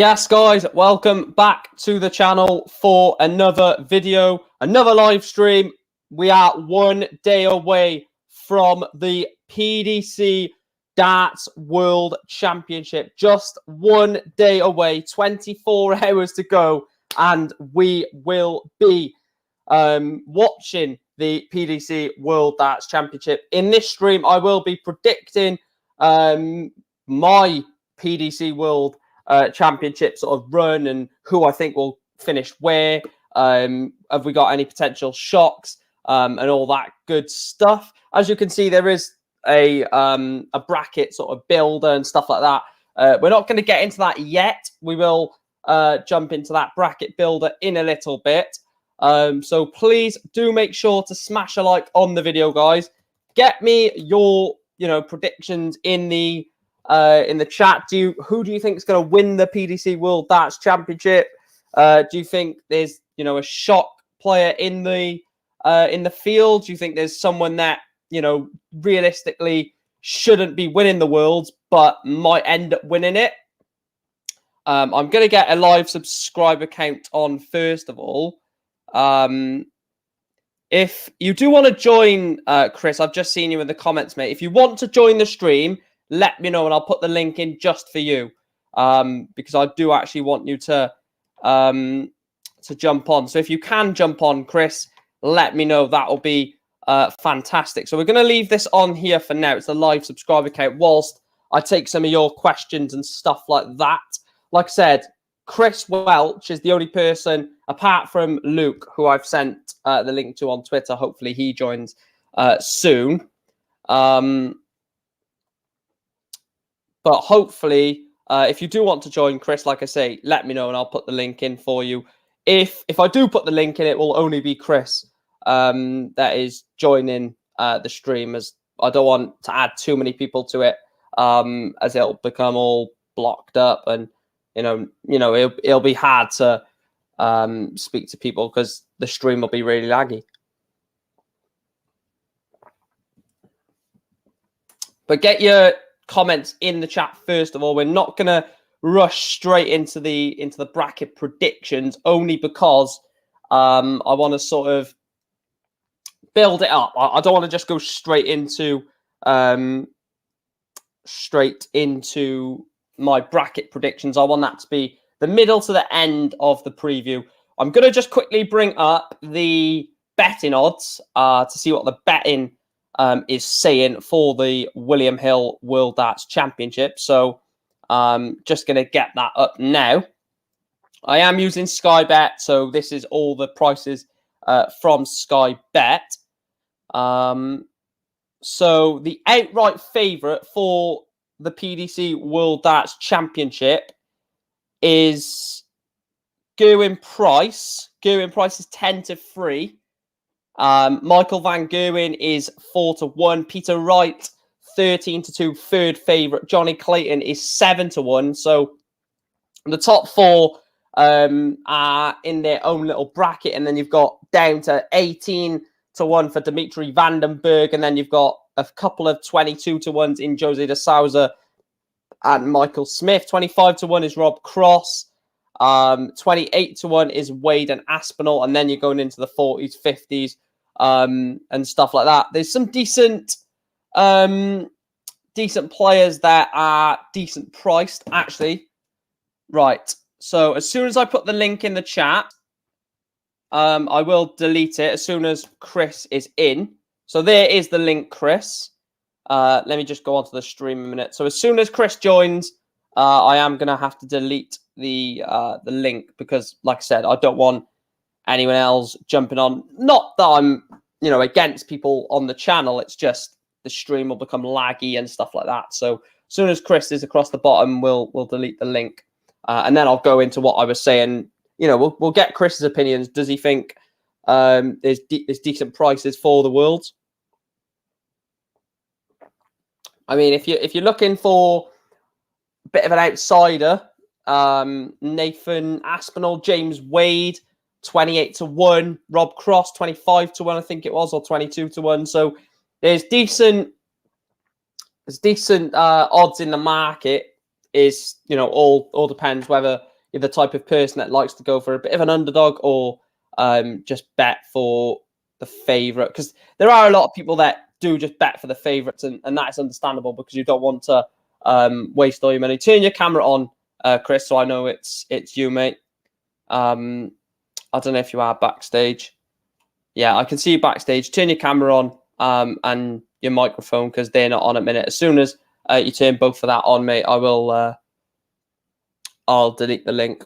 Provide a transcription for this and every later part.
Yes, guys, welcome back to the channel for another video, another live stream. We are 1 day away from the PDC Darts World Championship. Just 1 day away, 24 hours to go, and we will be watching the PDC World Darts Championship. In this stream, I will be predicting my PDC World Championship sort of run and who I think will finish where. Have we got any potential shocks and all that good stuff? As you can see, there is a bracket sort of builder and stuff like that. We're not going to get into that yet. We will jump into that bracket builder in a little bit. So please do make sure to smash a like on the video, guys. Get me your predictions in the chat. Who do you think is going to win the PDC World Darts Championship? Do you think there's a shock player in the field? Do you think there's someone that realistically shouldn't be winning the Worlds but might end up winning it? I'm going to get a live subscriber count on first of all. If you do want to join, Chris, I've just seen you in the comments, mate. If you want to join the stream, let me know and I'll put the link in just for you, because I do actually want you to jump on. So if you can jump on, Chris, let me know. That will be fantastic. So we're going to leave this on here for now. It's a live subscriber account whilst I take some of your questions and stuff like that. Like I said, Chris Welch is the only person, apart from Luke, who I've sent the link to on Twitter. Hopefully he joins soon. But hopefully, if you do want to join, Chris, like I say, let me know and I'll put the link in for you. If I do put the link in, it will only be Chris that is joining the stream, as I don't want to add too many people to it, as it'll become all blocked up and it'll be hard to speak to people because the stream will be really laggy. But get your comments in the chat first of all. We're not gonna rush straight into the bracket predictions, only because I want to sort of build it up. I don't want to just go straight into my bracket predictions. I want that to be the middle to the end of the preview. I'm gonna just quickly bring up the betting odds to see what the betting is saying for the William Hill World Darts Championship. So just going to get that up now. I am using Sky Bet, so this is all the prices from Sky Bet. So the outright favourite for the PDC World Darts Championship is Gerwin Price. Gerwin Price is 10-3. Michael Van Gerwen is 4-1. Peter Wright, 13-2, third favourite. Johnny Clayton is 7-1. So the top four are in their own little bracket, and then you've got down to 18-1 for Dimitri Vandenberg, and then you've got a couple of 22-1s in Jose de Souza and Michael Smith. 25-1 is Rob Cross. 28-1 is Wade and Aspinall, and then you're going into the 40s, 50s, and stuff like that. There's some decent players that are decent priced, actually. Right. So as soon as I put the link in the chat, I will delete it as soon as Chris is in. So there is the link, Chris. Let me just go onto the stream a minute. So as soon as Chris joins, I am going to have to delete the link because, like I said, I don't want anyone else jumping on. Not that I'm, against people on the channel. It's just the stream will become laggy and stuff like that. So as soon as Chris is across the bottom, we'll delete the link, and then I'll go into what I was saying. We'll get Chris's opinions. Does he think there's decent prices for the Worlds? I mean, if you're looking for a bit of an outsider, Nathan Aspinall, James Wade, 28-1, Rob Cross, 25-1, I think it was, or 22-1. So there's decent odds in the market. Is all depends whether you're the type of person that likes to go for a bit of an underdog or just bet for the favourite. Because there are a lot of people that do just bet for the favourites, and that is understandable because you don't want to waste all your money. Turn your camera on, Chris, so I know it's you, mate. I don't know if you are backstage. Yeah, I can see you backstage. Turn your camera on and your microphone because they're not on at the minute. As soon as you turn both of that on, mate, I will. I'll delete the link.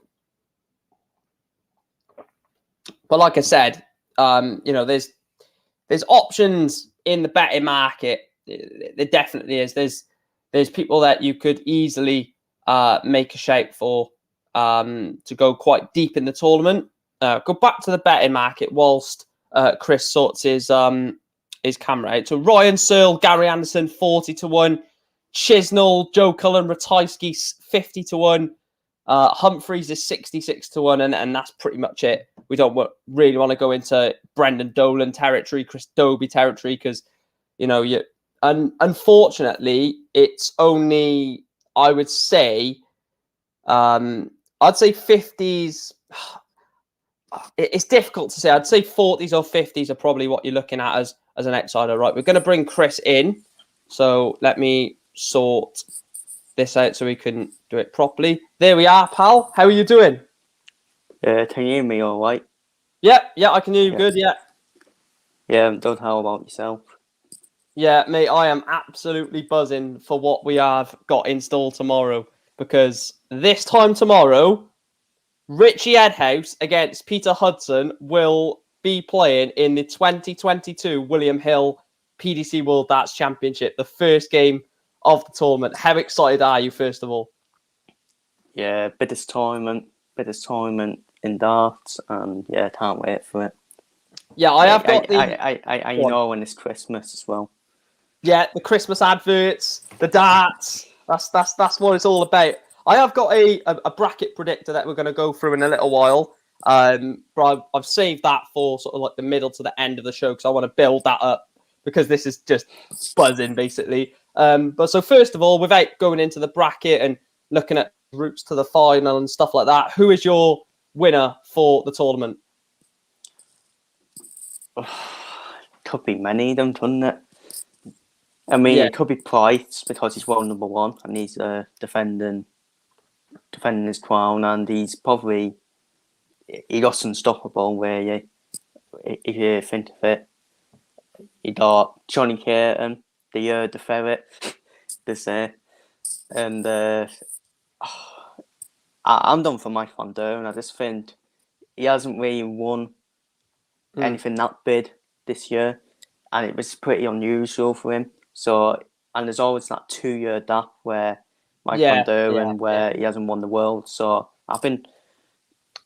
But like I said, there's options in the betting market. There definitely is. There's people that you could easily make a shape for to go quite deep in the tournament. Go back to the betting market whilst Chris sorts his camera out. So Ryan Searle, Gary Anderson, 40-1. Chisnell, Joe Cullen, Ratajski, 50-1. Humphreys is 66-1, and that's pretty much it. We don't really want to go into Brendan Dolan territory, Chris Dobie territory, because unfortunately, it's only, I would say, I'd say 50s. It's difficult to say. I'd say 40s or 50s are probably what you're looking at as an outsider, right? We're going to bring Chris in, so let me sort this out so we can do it properly. There we are, pal. How are you doing? Can you hear me all right? Yeah, I can hear you good, yeah. Yeah, I'm done. How about yourself? Yeah, mate, I am absolutely buzzing for what we have got installed tomorrow, because this time tomorrow, Richie Edhouse against Peter Hudson will be playing in the 2022 William Hill PDC World Darts Championship, the first game of the tournament. How excited are you, first of all? Yeah, biggest tournament in darts, and yeah, can't wait for it. Yeah, I know when it's Christmas as well. Yeah, the Christmas adverts, the darts. That's what it's all about. I have got a bracket predictor that we're going to go through in a little while. But I've saved that for sort of like the middle to the end of the show because I want to build that up because this is just buzzing basically. But so first of all, without going into the bracket and looking at routes to the final and stuff like that, who is your winner for the tournament? Could be many of them, couldn't it? I mean, It could be Price because he's world number one and he's defending his crown, and he got unstoppable where if you think of it. You got Johnny Caton, the ferret, they say, and I'm done for Mike Van Doren. I just think he hasn't really won anything that big this year, and it was pretty unusual for him. So, and there's always that 2-year gap where Mike Van Doren, he hasn't won the world. So I think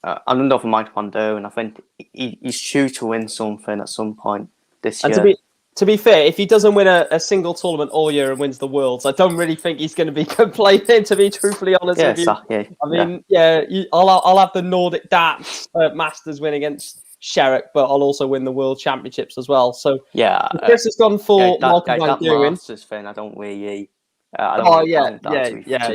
I'm done for Mike Van Doren. I think he's due to win something at some point this year. To be fair, if he doesn't win a single tournament all year and wins the Worlds, I don't really think he's going to be complaining, to be truthfully honest with you. I'll have the Nordic Darts Masters win against Sherrick, but I'll also win the World Championships as well. So Chris has gone for Malcolm Van Gerwen. Masters thing, I don't really... to be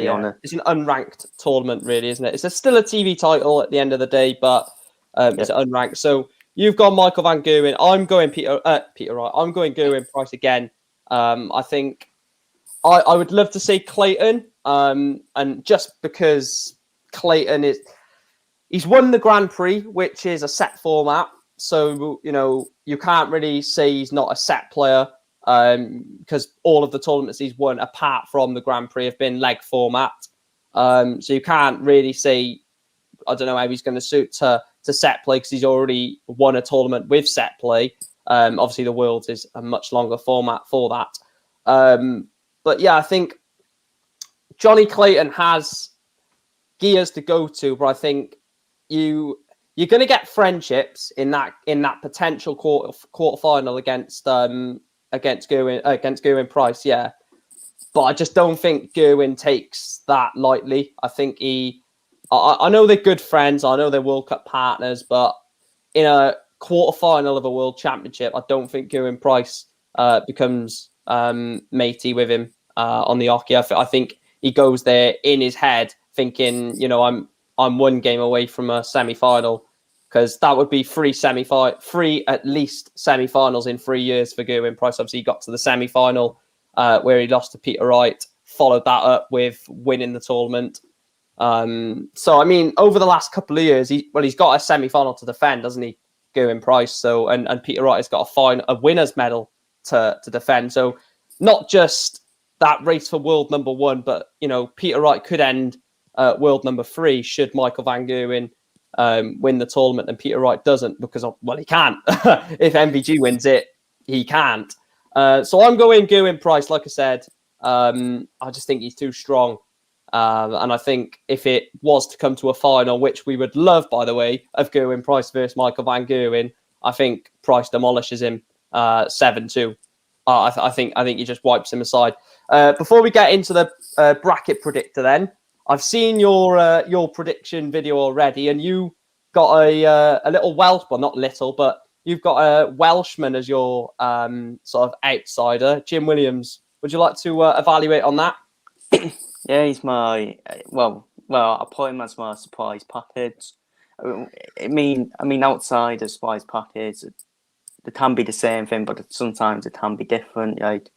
honest. It's an unranked tournament, really, isn't it? It's still a TV title at the end of the day, but it's unranked. So you've gone Michael Van Gerwen. I'm going Peter Wright. I'm going Gerwen Price again. I think I would love to see Clayton, and just because Clayton he's won the Grand Prix, which is a set format. So you can't really say he's not a set player. Because all of the tournaments he's won, apart from the Grand Prix, have been leg format. So you can't really say, I don't know how he's going to suit to set play because he's already won a tournament with set play. Obviously, the Worlds is a much longer format for that. But yeah, I think Johnny Clayton has gears to go to, but I think you're going to get friendships in that potential quarterfinal against Gerwin Price, yeah. But I just don't think Gerwin takes that lightly. I think I know they're good friends. I know they're World Cup partners, but in a quarterfinal of a World Championship, I don't think Gerwin Price becomes matey with him on the hockey. I think he goes there in his head thinking, I'm one game away from a semi-final, because that would be three at least semi-finals in 3 years for Gerwyn Price. Obviously, he got to the semi-final where he lost to Peter Wright, followed that up with winning the tournament. So I mean, over the last couple of years, he's got a semi-final to defend, doesn't he, Gerwyn Price? So and Peter Wright has got a winner's medal to defend. So not just that race for world number 1, but Peter Wright could end world number 3 should Michael van Gerwen win the tournament and Peter Wright doesn't, because he can't. If MVG wins it, he can't. So I'm going Gerwyn Price. Like I said, I just think he's too strong. And I think if it was to come to a final, which we would love, by the way, of Gerwyn Price versus Michael van Gerwen, I think Price demolishes him 7-2. I think he just wipes him aside. Before we get into the bracket predictor, then I've seen your prediction video already, and you got a little Welsh, well, not little, but you've got a Welshman as your sort of outsider, Jim Williams. Would you like to evaluate on that? Yeah, he's my I put him as my surprise package. I mean, outside of surprise package, they can be the same thing, but sometimes it can be different. Like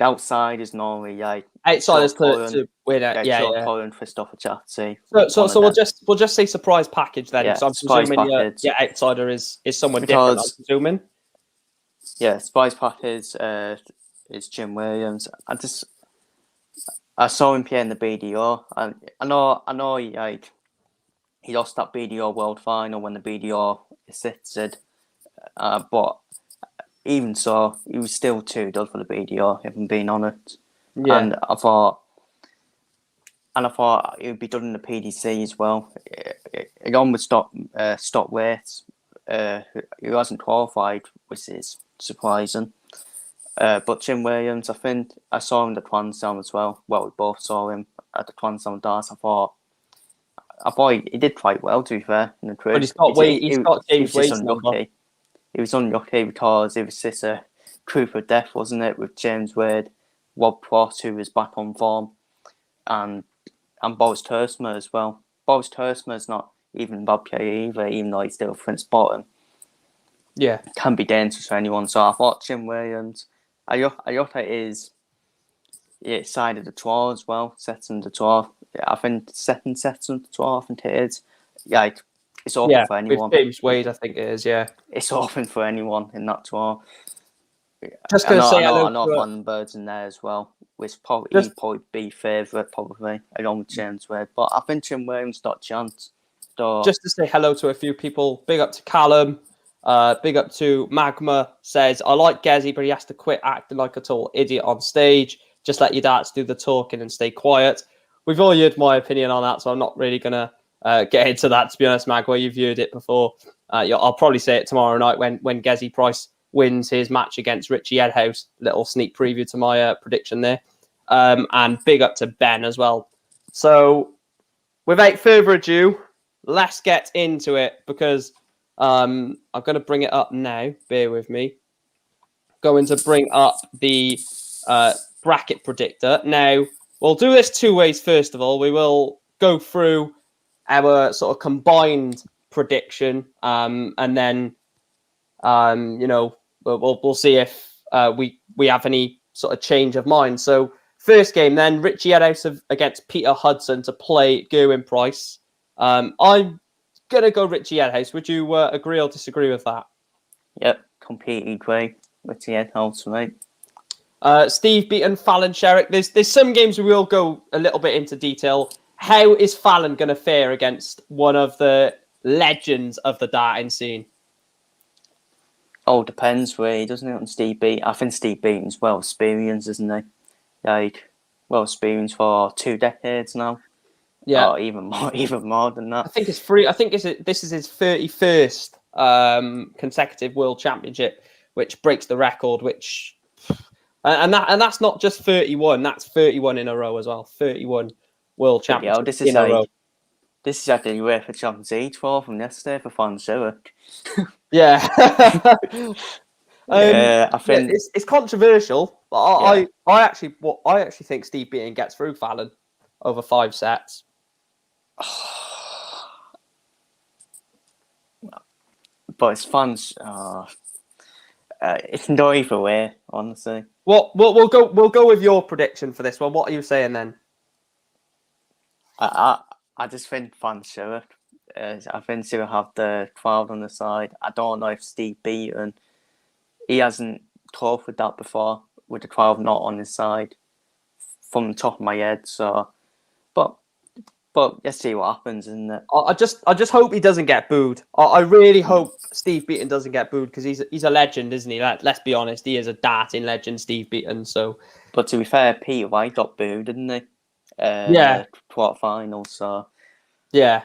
outside is normally outsiders to win it. Yeah. Colin for stuff a chat. So we'll just say surprise package then. Yeah, so I'm presuming outsider is someone different. I'm presuming. Yeah, surprise package is Jim Williams. I saw him play in the BDO. I know he lost that BDO World Final when the BDO assisted, but even so, he was still too good for the BDO, if I'm being honest. Yeah. And I thought he would be done in the PDC as well. Along with Stock Waits, who hasn't qualified, which is surprising. But Jim Williams, I think I saw him at the Transam as well. Well, we both saw him at the Transam Darts. I thought he did quite well, to be fair. In the but he's got James Wade's number. He was unlucky because it was just a group of death, wasn't it? With James Wade, Rob Cross, who was back on form, and Boris Tersmer as well. Boris Tersmer's not even bad player either, even though he's still Prince Bottom. Yeah. Can be dangerous for anyone. So I thought Jim Williams, Ayota is side of the tour as well, setting the tour. I think setting the tour, I think it is. Yeah, it's open for anyone. With James Wade, I think it is, yeah. It's open for anyone in that tour. Just going to say I know Vandenberg's in there as well, which he'd probably be favourite, probably, along with James Wade. But I think Jim Williams got a chance. So, just to say hello to a few people. Big up to Callum. Big up to Magma. Says, I like Gezi, but he has to quit acting like a total idiot on stage. Just let your darts do the talking and stay quiet. We've all heard my opinion on that, so I'm not really going to get into that, to be honest, Magma. You've viewed it before. I'll probably say it tomorrow night when Gezi Price wins his match against Richie Edhouse. Little sneak preview to my prediction there. And big up to Ben as well. So, without further ado, let's get into it, because I'm going to bring it up now. Bear with me. Going to bring up the bracket predictor. Now, we'll do this 2 ways, first of all. We will go through our sort of combined prediction, and then, we'll see if we have any sort of change of mind. So, first game then, Richie Edhouse against Peter Hudson to play Gerwyn Price. I'm going to go Richie Edhouse. Would you agree or disagree with that? Yep, completely agree. Richie Edhouse, right? Steve Beaton, Fallon Sherrick. There's some games we will go a little bit into detail. How is Fallon going to fare against one of the legends of the darting scene? Oh, depends really, doesn't it, on Steve Beaton? I think Steve Beaton's well experienced, isn't he? Like, well experienced for 2 decades now. Yeah, or even more than that. I think it's free. I think this is his 31st consecutive World Championship, which breaks the record. Which and that's not just 31. That's 31 in a row as well. 31 World Championships in a row. This is actually UEFA Champions League from yesterday for Van Zurich. Yeah. I think it's controversial, but I actually think Steve Beaton gets through Fallon over 5 sets. But it's fans. It can go either way, honestly. Well, we'll go with your prediction for this one. What are you saying then? I just think fans show it. I think he'll have the crowd on the side. I don't know if Steve Beaton, he hasn't talked with that before, with the crowd not on his side, from the top of my head. So, but let's see what happens, isn't it? I just hope he doesn't get booed. I really hope Steve Beaton doesn't get booed because he's a legend, isn't he? Let's be honest, he is a darting legend, Steve Beaton. So, But to be fair, Peter White got booed, didn't he? Yeah. Quarterfinals. So, yeah,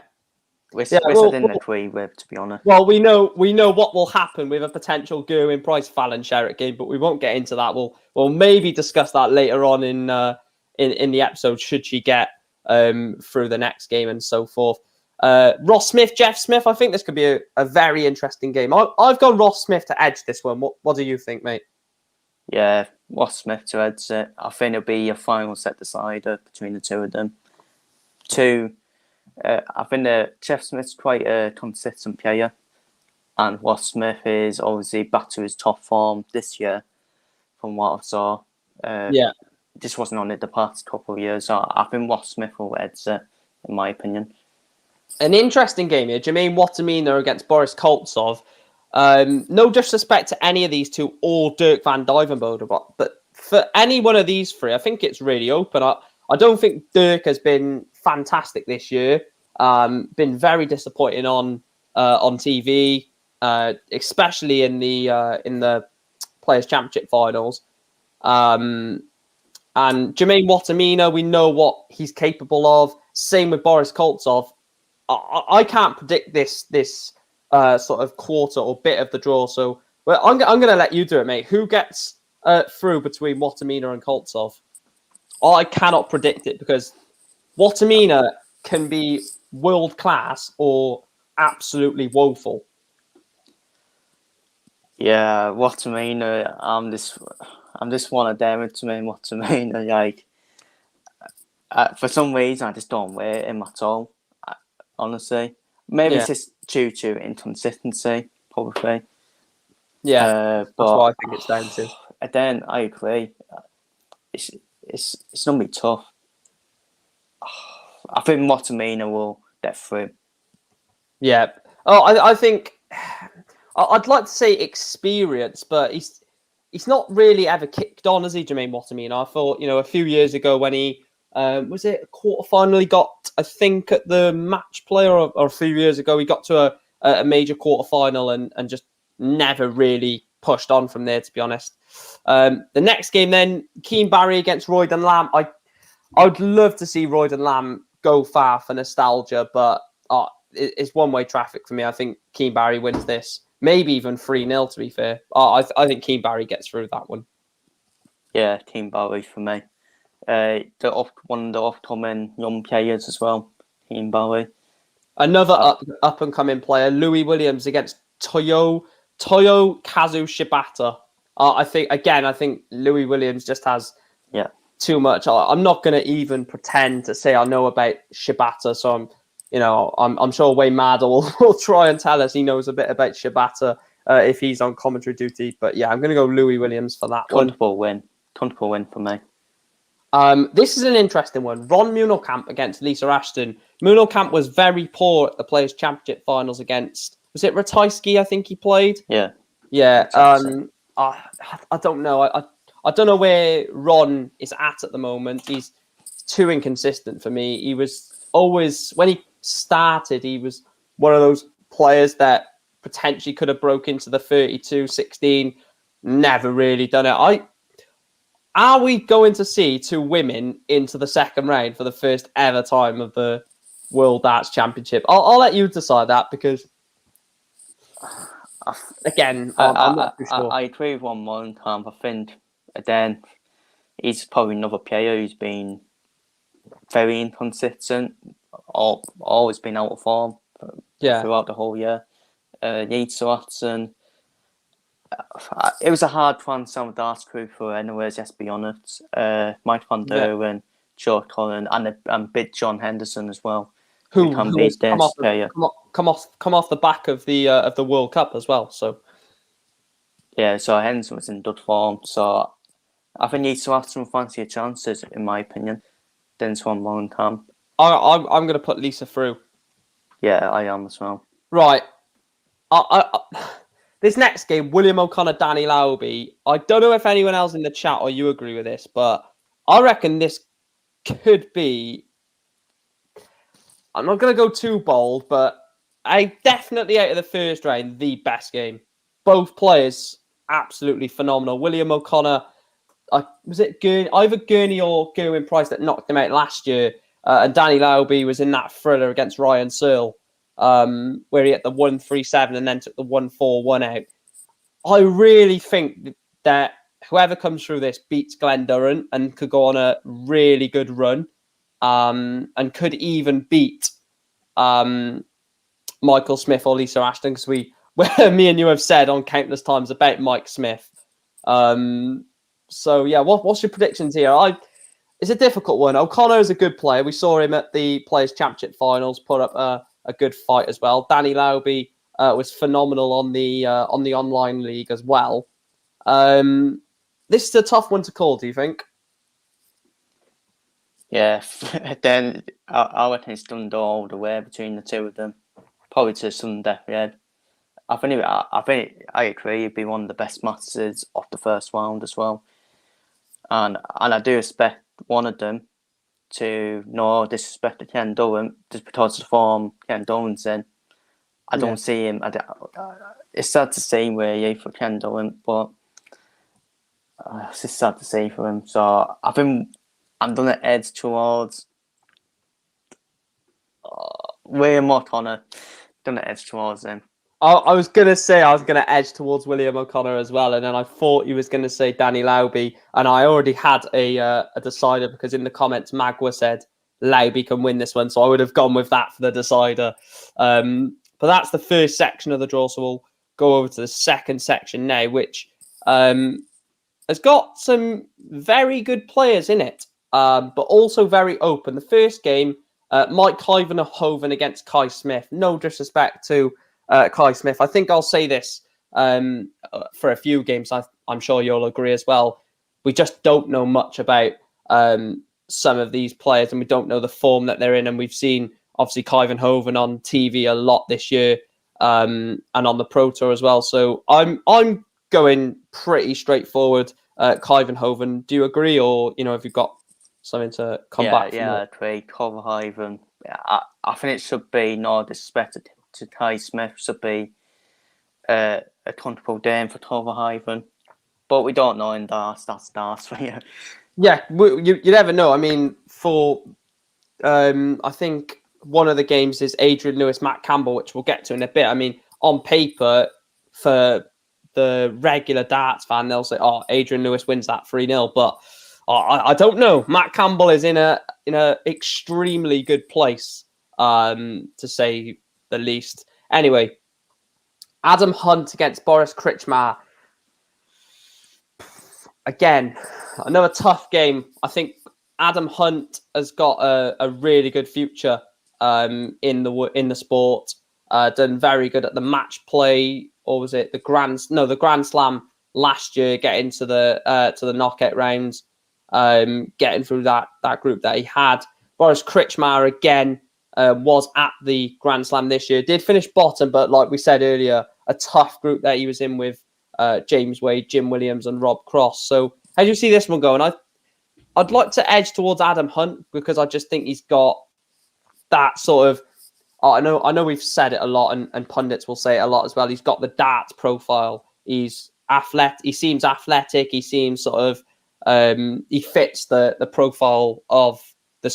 which yeah. I didn't agree with, to be honest. Well, we know what will happen with a potential Gerwin Price Fallon Sherritt game, but we won't get into that. We'll maybe discuss that later on in the episode should she get through the next game and so forth. Ross Smith, Jeff Smith. I think this could be a very interesting game. I've gone Ross Smith to edge this one. What do you think, mate? Yeah, Ross Smith to edge it. I think it'll be a final set decider between the two of them. I think that Jeff Smith's quite a consistent player, and Ross Smith is obviously back to his top form this year, from what I saw. Yeah. Just wasn't on it the past couple of years. So I think Ross Smith will edge it, in my opinion. An interesting game here. Jermaine Wattimena against Boris Koltsov. No disrespect to any of these two or Dirk van Dijvenbode, but for any one of these three, I think it's really open. I don't think Dirk has been fantastic this year. Been very disappointing on TV, especially in the Players' Championship finals. And Jermaine Wattimena, we know what he's capable of. Same with Boris Koltsov. I can't predict this sort of quarter or bit of the draw. So I'm going to let you do it, mate. Who gets through between Wattimena and Koltsov? I cannot predict it because Wattimena can be world class or absolutely woeful. Yeah, Wattimena, I'm just one of them. Wattimena, like, for some reason, I just don't rate him at all. Honestly, maybe it's just due to inconsistency, probably. Yeah, but that's what I think it's down to. Then I agree. It's gonna be tough. I think Wattimena will get through. Yeah. Oh, I think I'd like to say experience, but he's not really ever kicked on, has he, Jermaine Wattimena? I thought, a few years ago when he was it a quarterfinal he got, I think, at the match play, or a few years ago he got to a major quarterfinal and just never really pushed on from there, to be honest. The next game then, Keane Barry against Royden Lamb. I'd love to see Royden Lamb go far for nostalgia, but it's one-way traffic for me. I think Keane Barry wins this. Maybe even 3-0, to be fair. I think Keane Barry gets through that one. Yeah, Keane Barry for me. One of the upcoming young players as well, Keane Barry. Another up-and-coming player, Louis Williams against Toyo Kazu Shibata. I think Louis Williams just has too much. I'm not going to even pretend to say I know about Shibata, so I'm sure Wayne Maddle will try and tell us he knows a bit about Shibata if he's on commentary duty. But yeah, I'm going to go Louis Williams for that one. Comfortable win for me. This is an interesting one. Ron Munelkamp against Lisa Ashton. Munelkamp was very poor at the Players' Championship finals against, was it Ratajski, I think he played? Yeah. Yeah. I don't know. I don't know where Ron is at the moment. He's too inconsistent for me. He was always, when he started, he was one of those players that potentially could have broke into the 32-16. Never really done it. Are we going to see two women into the second round for the first ever time of the World Darts Championship? I'll let you decide that because, again, I'm not too sure. I agree with one Mollenkamp. I think, then, he's probably another player who's been very inconsistent, or always been out of form throughout the whole year. Yates Watson. It was a hard one, some Darts crew for anyways, let's be honest. Mike Van Duren, Joe Cullen, and Big John Henderson as well. we can beat this player. Come off the back of the World Cup as well. So yeah, so Henderson was in good form. So I think he still has some fancier chances, in my opinion, than Swan Camp. I'm going to put Lisa through. Yeah, I am as well. Right. This next game, William O'Connor, Danny Lauby. I don't know if anyone else in the chat or you agree with this, but I reckon this could be. I'm not going to go too bold, but I definitely out of the first round, the best game. Both players absolutely phenomenal. William O'Connor, was it either Gurney or Gerwin Price that knocked him out last year, and Danny Lauby was in that thriller against Ryan Searle, where he hit the 1-3-7 and then took the 1-4-1 out. I really think that whoever comes through this beats Glenn Durrant and could go on a really good run, and could even beat Michael Smith or Lisa Ashton, because me and you have said on countless times about Mike Smith. So yeah, what's your predictions here? It's a difficult one. O'Connor is a good player. We saw him at the Players' Championship finals, put up a good fight as well. Danny Lauby was phenomenal on the online league as well. This is a tough one to call, do you think? Yeah, then I reckon it's done all the way between the two of them. Probably to some death, yeah. I think I agree. It'd be one of the best matches of the first round as well, and I do expect one of them to no disrespect to Ken Durrant just because of the form Ken Durrant's in. I don't see him. It's sad to say really for Ken Durrant, but it's just sad to see for him. So I think I'm gonna edge towards William O'Connor. Gonna edge towards him. I was going to say I was going to edge towards William O'Connor as well, and then I thought you was going to say Danny Lauby, and I already had a decider because in the comments Magua said Lauby can win this one, so I would have gone with that for the decider. But that's the first section of the draw, so we'll go over to the second section now, which has got some very good players in it, but also very open. The first game, Mike Hoven against Kai Smith. No disrespect to Kai Smith. I think I'll say this for a few games. I'm sure you'll agree as well. We just don't know much about some of these players, and we don't know the form that they're in. And we've seen obviously Kai Hoven on TV a lot this year, and on the Pro Tour as well. So I'm going pretty straightforward. Kai Hoven, do you agree, or have you got something to come back? Yeah, I agree. Hoven. I think it should be no disrespect to Kai Smith. Should be a comfortable game for Hoven, but we don't know in that's for you. Yeah, you never know. I mean, for I think one of the games is Adrian Lewis, Matt Campbell, which we'll get to in a bit. I mean, on paper, for the regular darts fan, they'll say, "Oh, Adrian Lewis wins that 3-0," but I don't know. Matt Campbell is in a extremely good place, to say the least. Anyway, Adam Hunt against Boris Krichmar. Again, another tough game. I think Adam Hunt has got a really good future in the sport. Done very good at the match play, or was it the Grand Slam last year, getting to the knockout rounds, getting through that group that he had. Boris Krichmar again was at the Grand Slam this year. Did finish bottom, but like we said earlier, a tough group that he was in with James Wade, Jim Williams, and Rob Cross. So how do you see this one going? I'd like to edge towards Adam Hunt because I just think he's got that sort of. I know we've said it a lot, and pundits will say it a lot as well. He's got the darts profile. He's athletic. He seems athletic. He seems sort of. He fits the profile of the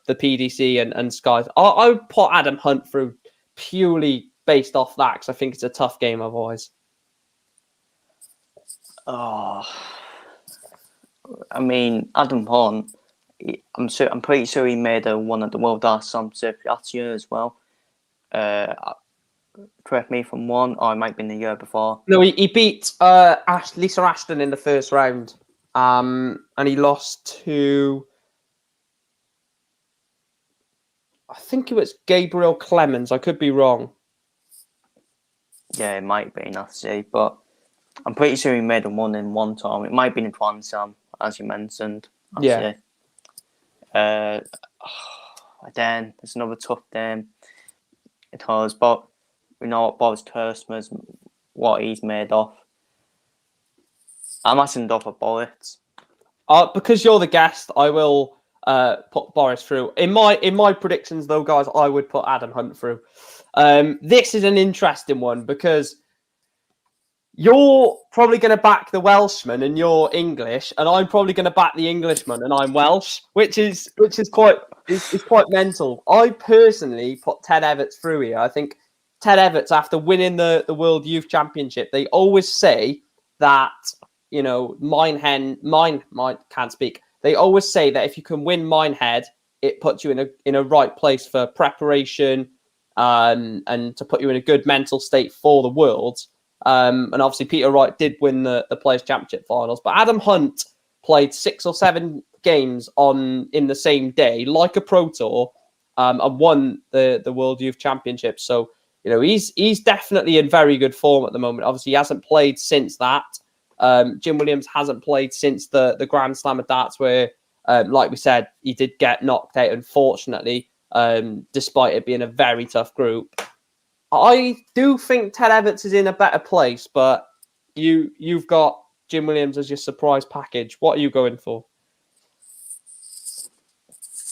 PDC and Sky. I would put Adam Hunt through purely based off that because I think it's a tough game otherwise. Oh, I mean, Adam Hunt. I'm pretty sure he made one at the World Darts Championship last year as well. Correct me if I'm wrong, or it might be in the year before. No, he beat Lisa Ashton in the first round, and he lost to. I think it was Gabriel Clemens. I could be wrong. Yeah, it might be, not see, but I'm pretty sure he made one in one time. It might be in Grand Slam, as you mentioned. Yeah. Uh, then there's another tough game because Bob, we know what Boris Tersmer's, what he's made of. I'm asking off a Boris. Because you're the guest, I will put Boris through. In my predictions, though, guys, I would put Adam Hunt through. This is an interesting one because you're probably going to back the Welshman and you're English, and I'm probably going to back the Englishman and I'm Welsh, which is quite mental. I personally put Ted Everts through here. I think Ted Everts, after winning the World Youth Championship, they always say that, you know, can't speak. They always say that if you can win Minehead, it puts you in a right place for preparation, and to put you in a good mental state for the Worlds. And obviously, Peter Wright did win the Players' Championship finals, but Adam Hunt played 6 or 7 games in the same day, like a Pro Tour, and won the World Youth Championship. So, you know, he's definitely in very good form at the moment. Obviously, he hasn't played since that. Jim Williams hasn't played since the Grand Slam of Darts, where, like we said, he did get knocked out, unfortunately, despite it being a very tough group. I do think Ted Everts is in a better place, but you've got Jim Williams as your surprise package. What are you going for?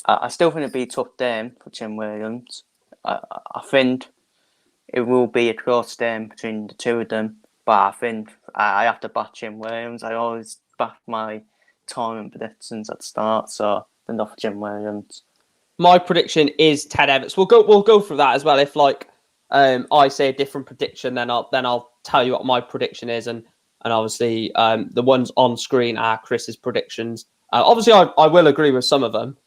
I still think it'd be a tough game for Jim Williams. I think it will be a close game between the two of them, but I think I have to back Jim Williams. I always back my tournament predictions at the start, so then off Jim Williams. My prediction is Ted Everts. We'll go through that as well. If I say a different prediction, then I'll tell you what my prediction is, and obviously the ones on screen are Chris's predictions. Obviously, I will agree with some of them.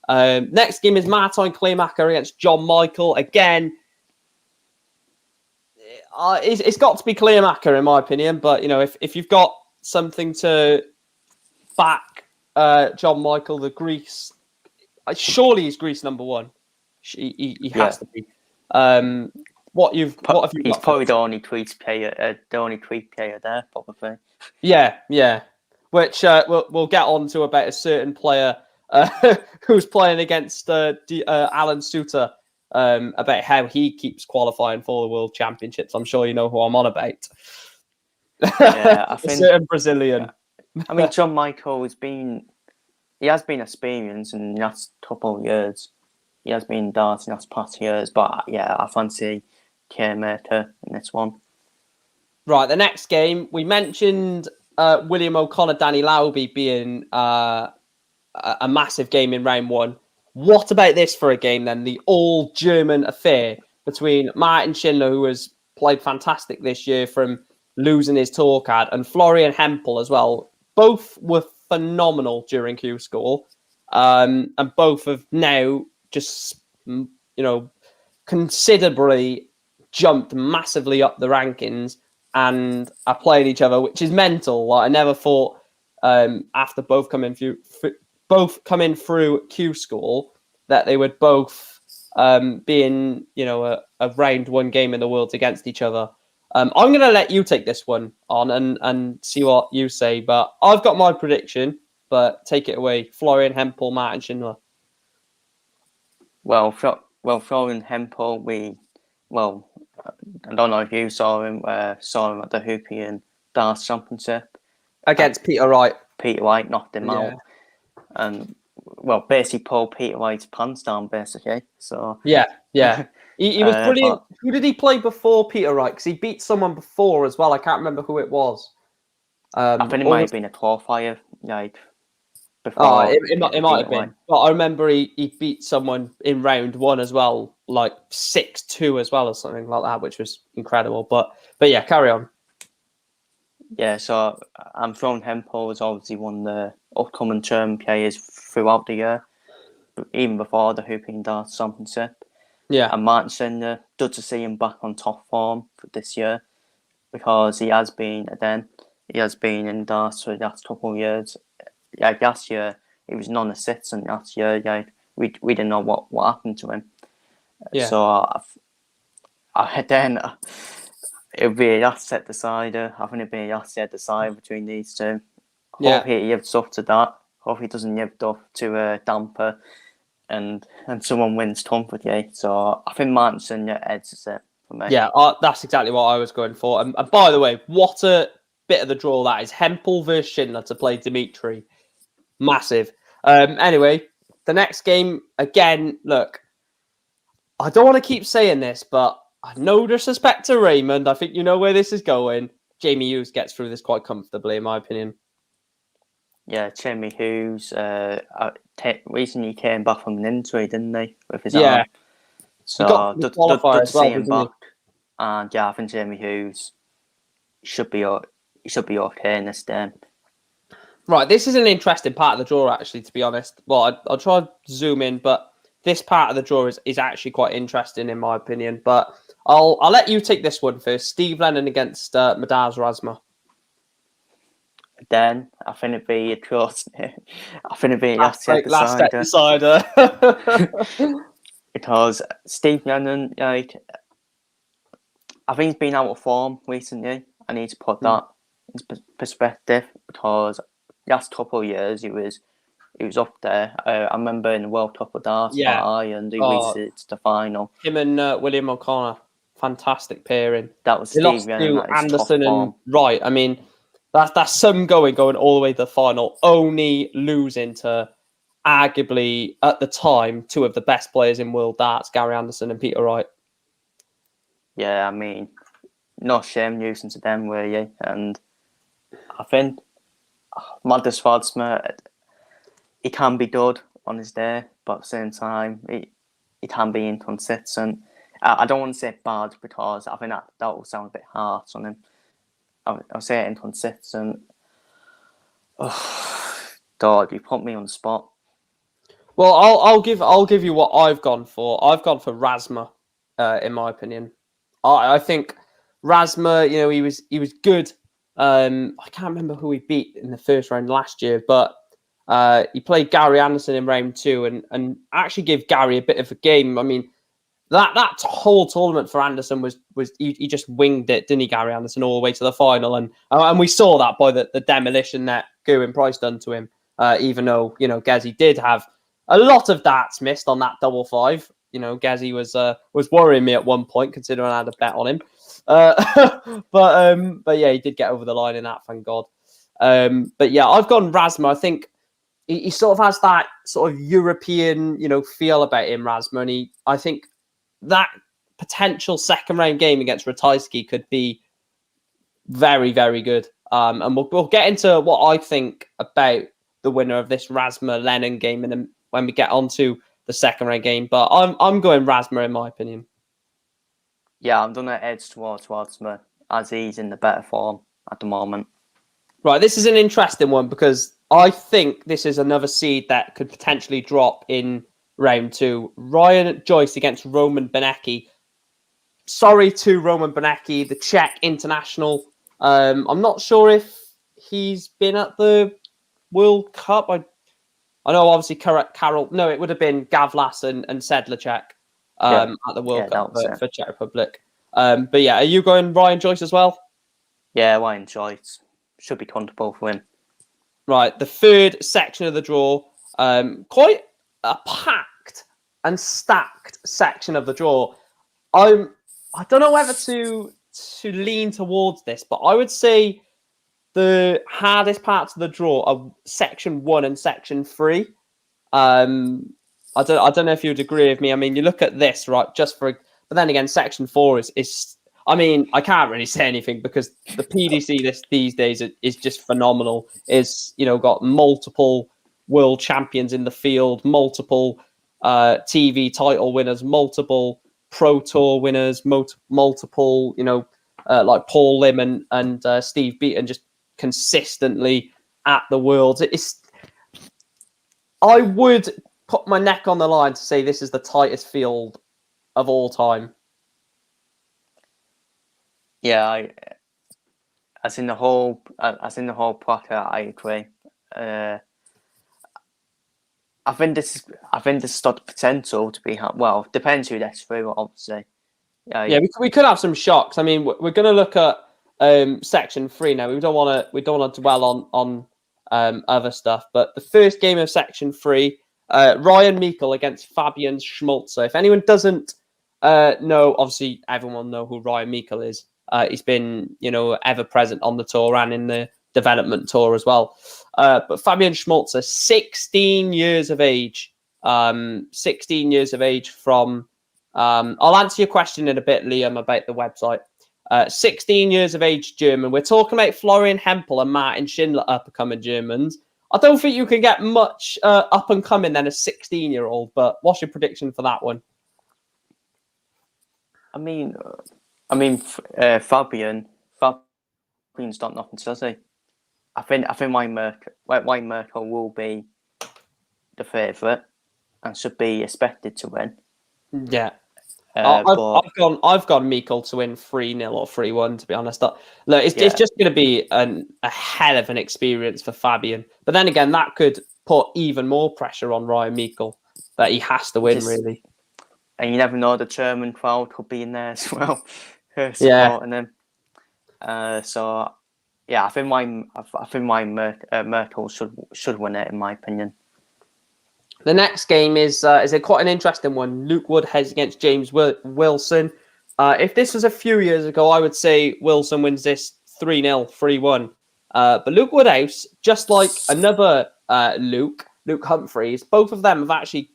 Next game is Martijn Kleemaker against John Michael. Again, it's got to be Kleemaker in my opinion. But you know, if you've got something to back John Michael, the Greece, surely he's Greece number one. He has to be. What have you got? He's probably the only Greek player there, probably. Yeah. Which we'll get on to about a certain player who's playing against Alan Suter, about how he keeps qualifying for the World Championships. I'm sure you know who I'm on about. Yeah, I think a certain Brazilian. I mean, John Michael has been experienced in the last couple of years. He has been darts in the past years, but yeah, I fancy Kleemaker in this one. Right, the next game we mentioned William O'Connor, Danny Lauby being a massive game in round one. What about this for a game then? The all-German affair between Martin Schindler, who has played fantastic this year from losing his tour card, and Florian Hempel as well. Both were phenomenal during Q School, and both have now just, you know, considerably jumped massively up the rankings and are playing each other, which is mental. Like, I never thought after both coming through Q School that they would both be in, you know, a round one game in the world against each other. I'm going to let you take this one on and see what you say, but I've got my prediction. But take it away, Florian Hempel, Martin Schindler. Well, Florian Hempel, I don't know if you saw him at the Hoopian Darts Championship Against Peter Wright. Peter Wright knocked him out, and basically pulled Peter Wright's pants down, basically. So yeah, he was brilliant. Who did he play before Peter Wright? Because he beat someone before as well. I can't remember who it was. I think it might have been a qualifier, like before. Oh, it might have been. But I remember he beat someone in round one as well, like 6-2 as well, or something like that, which was incredible. But yeah, carry on. Yeah, so I'm throwing Hempel as obviously one of the upcoming German players throughout the year, even before the Hooping Darts Championship. Yeah. And Martin Schindler, good to see him back on top form for this year, because he has been in darts for the last couple of years. Like last year, he was non-assistant last year. Like we didn't know what happened to him. Yeah. So then it'll be a set decider. I think it'll be a set decider between these two. Yeah. Hope he gives up to that. Hope he doesn't give up to Damper, and someone wins comfortably. So I think Martinson edges it for me. Yeah, that's exactly what I was going for. And by the way, what a bit of the draw that is. Hempel versus Schindler to play Dimitri. Massive. Anyway, the next game, again, look, I don't want to keep saying this, but no disrespect to Raymond. I think you know where this is going. Jamie Hughes gets through this quite comfortably, in my opinion. Yeah, Jamie Hughes recently came back from an injury, didn't he, with his Yeah. arm? He got So the qualifier did as well, see him doesn't back, he? and yeah, I think Jamie Hughes should be okay in this game. Right, this is an interesting part of the draw, actually, to be honest. Well, I'll try and zoom in, but this part of the draw is actually quite interesting, in my opinion. But I'll let you take this one first. Steve Lennon against Madaz Razma. Then I think it'd be a close. I think it'd be a Last set decider. because Steve Lennon, like, I think he's been out of form recently. I need to put that into perspective because last couple of years he was up there. I remember in the World Cup of Darts for Yeah. Ireland, he Oh, reached the final. him and William O'Connor, fantastic pairing. That was They Steve lost Lennon to at his top Anderson and form. Wright. I mean, that's some going all the way to the final, only losing to arguably at the time two of the best players in world darts, Gary Anderson and Peter Wright. Yeah, I mean, no shame losing to them, were you? And I think Magnus Swardsma, he can be good on his day, but at the same time, he can be inconsistent. I don't want to say bad because I think that will sound a bit harsh on him. I'll say inconsistent. Oh, God, you put me on the spot. Well, I'll give you what I've gone for. I've gone for Razma, in my opinion. I think Razma, he was good. I can't remember who he beat in the first round last year, but he played Gary Anderson in round two and actually gave Gary a bit of a game. I mean, that whole tournament for Anderson was he just winged it, didn't he, Gary Anderson, all the way to the final, and we saw that by the demolition that Gerwyn Price done to him. Even though Gezi did have a lot of darts missed on that double five. Gezi was worrying me at one point, considering I had a bet on him. But yeah, he did get over the line in that, thank God. But yeah, I've gone Razma. I think he sort of has that sort of European, feel about him, Razma, and I think that potential second round game against Ratajski could be very, very good. And we'll get into what I think about the winner of this Razma Lennon game and when we get onto the second round game. But I'm going Razma in my opinion. Yeah, I'm gonna edge towards Swardsma as he's in the better form at the moment. Right, this is an interesting one because I think this is another seed that could potentially drop in round two. Ryan Joyce against Roman Benecki. Sorry to Roman Benecki, the Czech international. I'm not sure if he's been at the World Cup. I know, obviously, Carol. No, it would have been Gavlas and Sedlacek at the World Cup for Czech Republic. But yeah, are you going Ryan Joyce as well? Yeah, Ryan Joyce should be comfortable for him. Right, the third section of the draw, quite a packed and stacked section of the draw. I don't know whether to lean towards this, but I would say the hardest parts of the draw are section 1 and section 3. I don't know if you'd agree with me. I mean, you look at this, right? But then again, section 4 is. I mean, I can't really say anything because the PDC these days is just phenomenal. It's got multiple world champions in the field, multiple TV title winners, multiple Pro Tour winners, multiple like Paul Lim and Steve Beaton just consistently at the Worlds. I would put my neck on the line to say this is the tightest field of all time. Yeah, as in the whole bracket, I agree. I think this has got the potential to be well. Depends who gets through, obviously. Yeah, we could have some shocks. I mean, we're going to look at section 3 now. We don't want to dwell on other stuff. But the first game of section 3, Ryan Meikle against Fabian Schmolzer. If anyone doesn't know, obviously everyone will know who Ryan Meikle is. He's been, ever present on the tour and in the development tour as well. But Fabian Schmolzer, 16 years of age. 16 years of age from... I'll answer your question in a bit, Liam, about the website. 16 years of age German. We're talking about Florian Hempel and Martin Schindler up-and-coming Germans. I don't think you can get much up-and-coming than a 16-year-old, but what's your prediction for that one? Fabian's done nothing, does he? I think Wayne Merkel will be the favourite and should be expected to win. Yeah. I've gone Meikle to win 3-0 or 3-1, to be honest. Look, it's just going to be a hell of an experience for Fabian. But then again, that could put even more pressure on Ryan Meikle that he has to win, really. And you never know, the German crowd could be in there as well, supporting him. So, yeah, I think Merkel should win it, in my opinion. The next game is quite an interesting one. Luke Woodhouse against James Wilson. If this was a few years ago, I would say Wilson wins this 3-0, 3-1. But Luke Woodhouse, just like another Luke Humphreys, both of them have actually,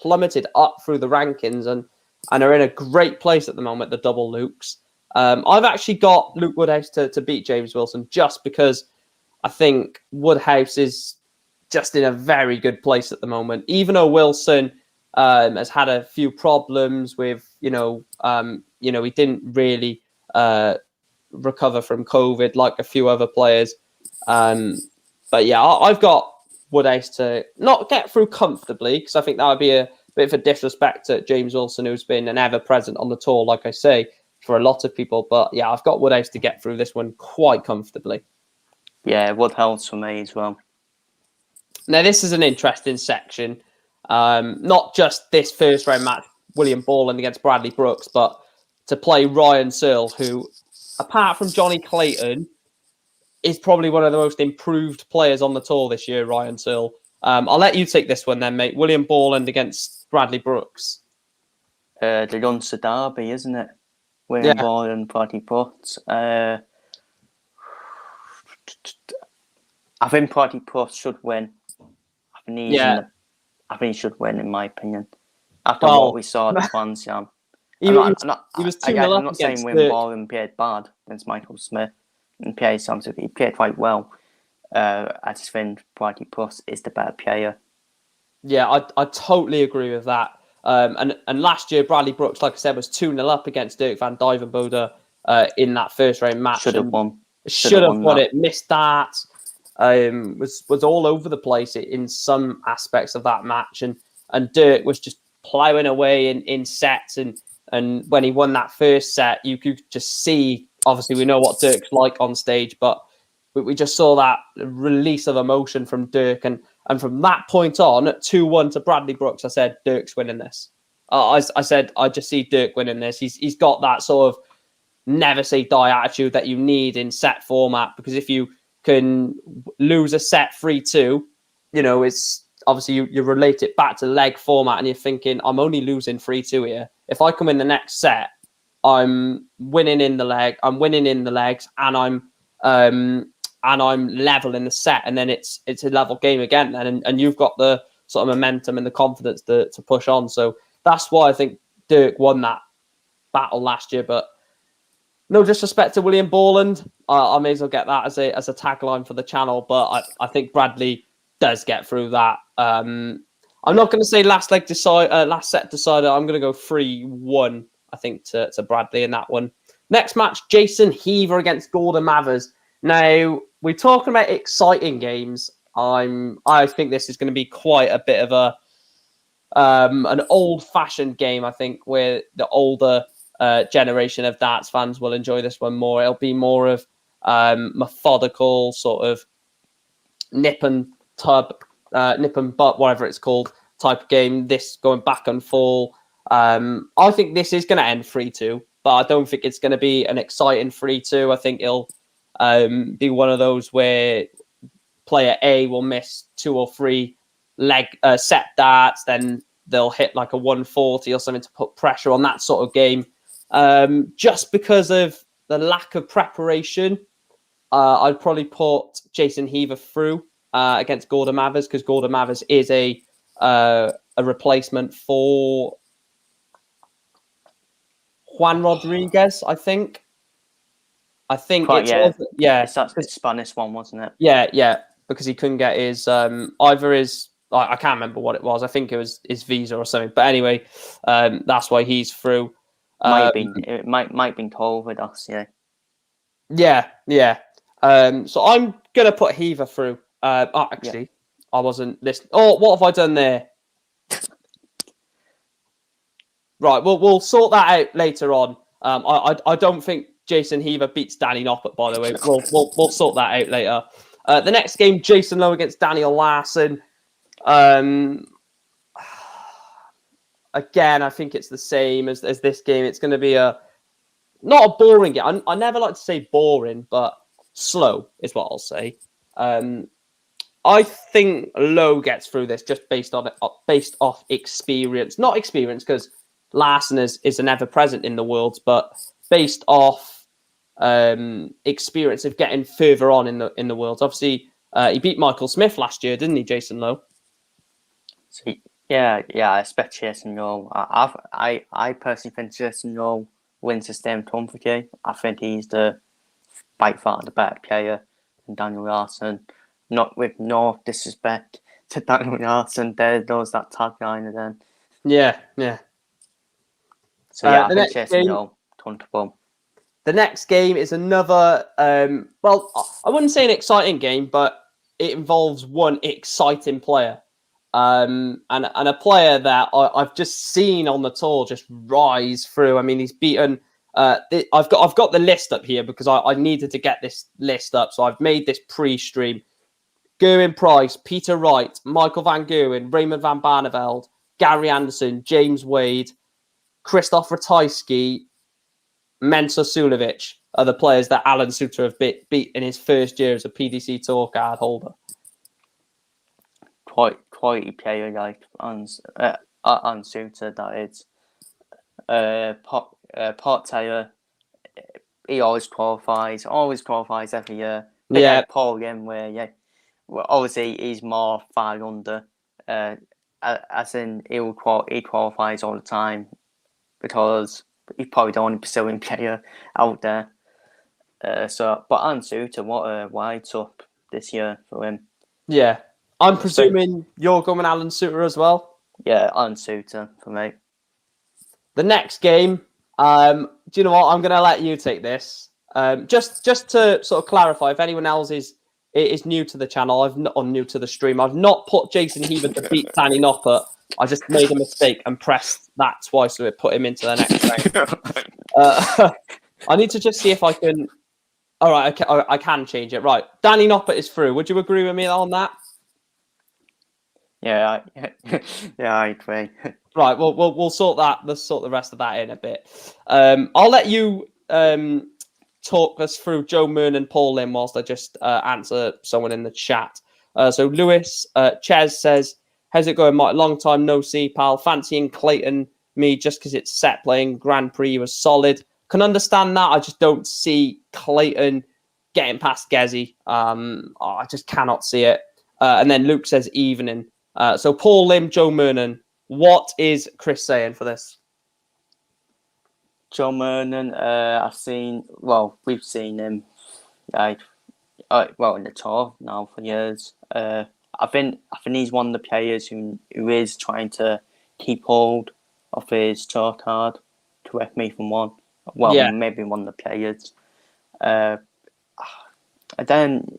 plummeted up through the rankings and are in a great place at the moment, the double Lukes. I've actually got Luke Woodhouse to beat James Wilson just because I think Woodhouse is just in a very good place at the moment. Even though Wilson has had a few problems with, he didn't really recover from COVID like a few other players. But yeah, I've got Woodhouse to not get through comfortably because I think that would be a bit of a disrespect to James Wilson, who's been an ever-present on the tour, like I say, for a lot of people. But yeah, I've got Woodhouse to get through this one quite comfortably. Yeah, Woodhouse for me as well. Now, this is an interesting section. Not just this first round match, William Borland against Bradley Brooks, but to play Ryan Searle, who, apart from Johnny Clayton, is probably one of the most improved players on the tour this year, Ryan Searle. I'll let you take this one then, mate. William Borland against Bradley Brooks. The Lunster derby, isn't it? William Borland, Bradley Brooks. I think Bradley Brooks should win. I think he should win, in my opinion. After what we saw at the Fans Jam. He was 2-0 up. I'm not saying William Borland played bad against Michael Smith and played something. He played quite well. I just think Bradley Brooks is the better player. Yeah, I totally agree with that. And last year, Bradley Brooks, like I said, was 2-0 up against Dirk van Dijvenbode in that first round match. Should have won. Should have won it. Missed that. Was all over the place in some aspects of that match, and Dirk was just ploughing away in sets, and when he won that first set, you could just see. Obviously, we know what Dirk's like on stage, but we just saw that release of emotion from Dirk, and from that point on, 2-1 to Bradley Brooks, I said Dirk's winning this. I said I just see Dirk winning this. He's got that sort of never say die attitude that you need in set format, because if you can lose a set 3-2, it's obviously you relate it back to leg format, and you're thinking, I'm only losing 3-2 here. If I come in the next set, I'm winning in the leg, I'm winning in the legs, and I'm level in the set, and then it's a level game again, and you've got the sort of momentum and the confidence to push on. So that's why I think Dirk won that battle last year. But no disrespect to William Borland, I may as well get that as a tagline for the channel. But I think Bradley does get through that. I'm not going to say last set decider. I'm going to go 3-1. I think to Bradley in that one. Next match, Jason Heaver against Gordon Mathers. Now we're talking about exciting games. I think this is going to be quite a bit of an old-fashioned game. I think where the older generation of darts fans will enjoy this one more. It'll be more of methodical sort of nip and tub nip and butt, whatever it's called, type of game. This going back and forth. I think this is going to end 3-2, but I don't think it's going to be an exciting 3-2. I think it'll be one of those where player A will miss 2 or 3 set darts, then they'll hit like a 140 or something to put pressure on, that sort of game. Just because of the lack of preparation, I'd probably put Jason Heaver through against Gordon Mathers, because Gordon Mathers is a replacement for Juan Rodriguez, I think. Quite, It's It's that Spanish one, wasn't it? Yeah, because he couldn't get his either his I can't remember what it was. I think it was his visa or something. But anyway, that's why he's through. It might have been COVID, Yeah. So I'm gonna put Heaver through. Actually, I wasn't listening. Oh, what have I done there? Right, we'll sort that out later on. I don't think Jason Heaver beats Danny Noppert, by the way. We'll sort that out later. The next game, Jason Lowe against Daniel Larson. Again, I think it's the same as this game. It's going to be not a boring game. I never like to say boring, but slow is what I'll say. I think Lowe gets through this just based off experience. Not experience, because Larson is an ever-present in the Worlds, but based off experience of getting further on in the Worlds. Obviously, he beat Michael Smith last year, didn't he, Jason Lowe? So, yeah, I expect Jason Lowe. I personally think Jason Lowe wins the Stem Trump. I think he's by far the better player than Daniel Larson. Not with no disrespect to Daniel Larson, there goes that tagline again. Yeah. So I think Jason Lowe, comfortable. The next game is another, well, I wouldn't say an exciting game, but it involves one exciting player. And a player that I've just seen on the tour just rise through. I mean, he's beaten. I've got the list up here because I needed to get this list up, so I've made this pre-stream. Gerwyn Price, Peter Wright, Michael Van Gerwen, Raymond Van Barneveld, Gary Anderson, James Wade, Christoph Ratajski, Mensur Suljovic are the players that Alan Suter have beat in his first year as a PDC Tour card holder. Quality player like on Suter, that is. Pot Taylor, he always qualifies every year. Like Paul again, where well, obviously he's more far under. As in he qualifies all the time because he's probably the only pursuing player out there. But Alan Suter, what a wide up this year for him. Yeah. I'm presuming you're going Alan Suter as well? Yeah, Alan Suter for me. The next game, do you know what? I'm going to let you take this. Just to sort of clarify, if anyone else is new to the channel, new to the stream, I've not put Jason Heaver to beat Danny Noppert. I just made a mistake and pressed that twice, so it put him into the next round. I need to just see if I can... All right, I can change it. Right, Danny Noppert is through. Would you agree with me on that? Yeah, I agree. Right, well, we'll sort that. Let's sort the rest of that in a bit. I'll let you talk us through Joe Myrne and Paul Lim whilst I just answer someone in the chat. So Lewis Ches says, "How's it going, Mike? Long time no see, pal. Fancying Clayton me just because it's set playing Grand Prix was solid. Can understand that. I just don't see Clayton getting past Gezi. I just cannot see it." And then Luke says evening. So Paul Lim, Joe Myrne. What is Chris saying for this? Joe Myrne, we've seen him, in the tour now for years. I think he's one of the players who is trying to keep hold of his tour card. Correct me if I'm wrong. Well, maybe one of the players. And then,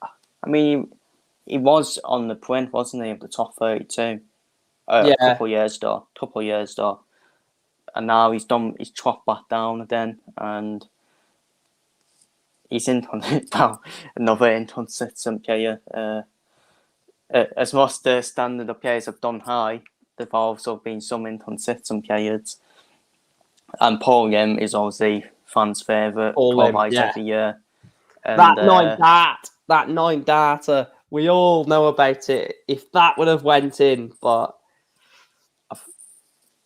I mean, he was on the print, wasn't he, of the top 32? A couple of years though. And now he's dropped back down again, and he's in now another inconsistent player. as much the standard of players have done high, there've also been some inconsistent periods. And Paul Lim is obviously fans' favourite, Paul Lim, qualifies yeah. every year. And That nine data, we all know about it. If that would have went in, but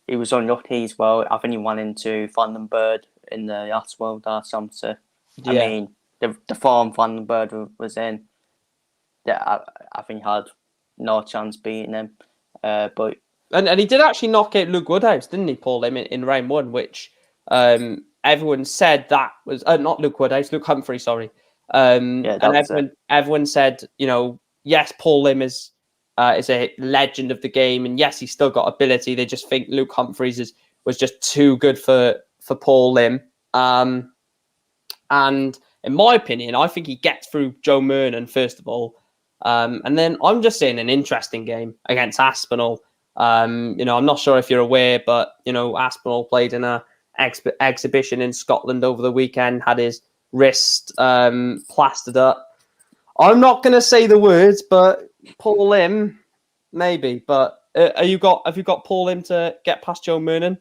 he was unlucky as well. I think he went into Vandenberg in the last World Championship. I yeah. mean, the form Vandenberg was in, that I think had no chance beating him. But And he did actually knock out Luke Woodhouse, didn't he, Paul Lim, in round one, which everyone said that was not Luke Woodhouse, Luke Humphrey, sorry. yeah, that was it. Everyone said, yes, Paul Lim is a legend of the game, and yes, he's still got ability. They just think Luke Humphreys was just too good for Paul Lim. And in my opinion, I think he gets through Joe Mernon first of all, and then I'm just seeing an interesting game against Aspinall. I'm not sure if you're aware, but Aspinall played in a exhibition in Scotland over the weekend, had his wrist plastered up. I'm not going to say the words, but Paul Lim, maybe. But have you got Paul Lim to get past Joe Mernon?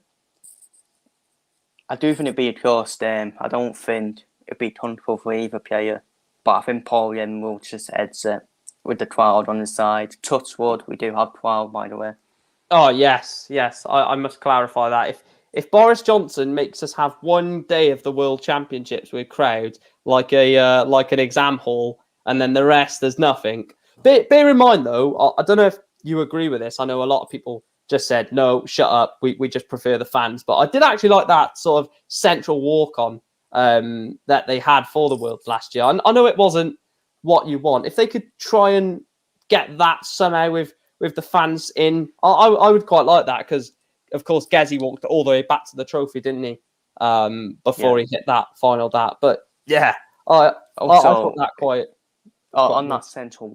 I do think it'd be a close game. I don't think it'd be comfortable for either player. But I think Paul Lim will just edge it with the crowd on his side. Touch wood, we do have crowd, by the way. Oh, yes. I must clarify that. If Boris Johnson makes us have one day of the World Championships with crowds, like an exam hall, and then the rest there's nothing. Bear in mind, though, I don't know if you agree with this. I know a lot of people just said, no, shut up. We just prefer the fans. But I did actually like that sort of central walk-on that they had for the Worlds last year. I know it wasn't what you want. If they could try and get that somehow with the fans in, I would quite like that because, of course, Gezi walked all the way back to the trophy, didn't he? Before he hit that final dart. But yeah, I thought that quite. On that central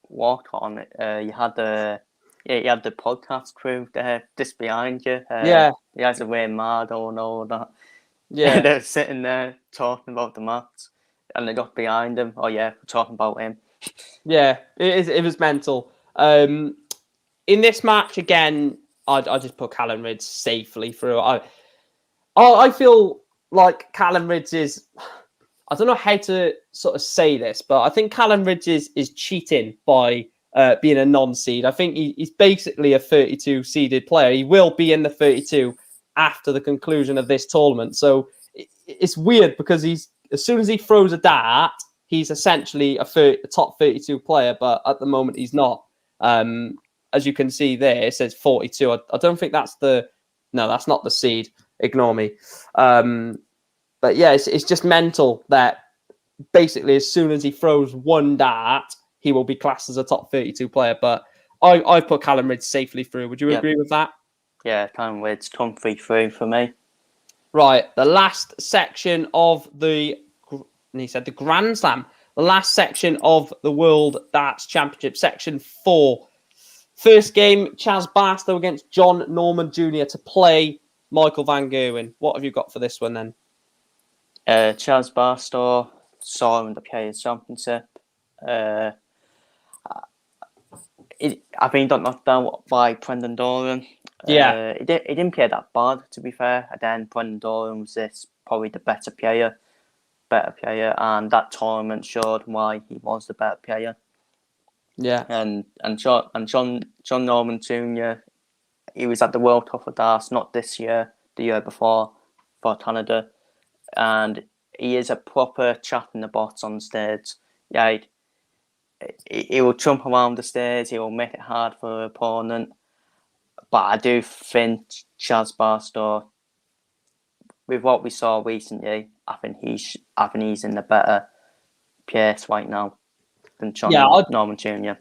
walk on, you had the podcast crew there just behind you. Yeah. You guys are wearing mad or all that. Yeah. They're sitting there talking about the match, and they got behind him. Oh yeah, we're talking about him. Yeah, it was mental. In this match again, I just put Callum Ridge safely through. I feel like Callum Ridge is. I don't know how to sort of say this, but I think Callum Ridge is cheating by being a non-seed. I think he's basically a 32 seeded player. He will be in the 32 after the conclusion of this tournament. So it's weird because as soon as he throws a dart, he's essentially a top 32 player, but at the moment he's not. As you can see there, it says 42. I don't think that's that's not the seed. Ignore me. But yeah, it's just mental that basically as soon as he throws one dart, he will be classed as a top 32 player. But I put Callum Ridge safely through. Would you agree with that? Yeah, Callum Ridge, comfy through for me. Right, the last section of the Grand Slam, the last section of the World Darts Championship, section 4. First game, Chaz Barstow against John Norman Jr. to play Michael Van Gerwen. What have you got for this one then? Chaz Barstow saw him in the Players' Championship. I think he got knocked down by Brendan Doran. Yeah. He didn't play that bad, to be fair. And then Brendan Doran was probably the better player, and that tournament showed why he was the better player. Yeah. And John Norman Jr., he was at the World Cup of Darts, not this year, the year before, for Canada. And he is a proper chat in the box on stage. Yeah, he will jump around the stage. He will make it hard for the opponent. But I do think Chaz Barstow, with what we saw recently, I think he's in the better place right now than John Norman Jr.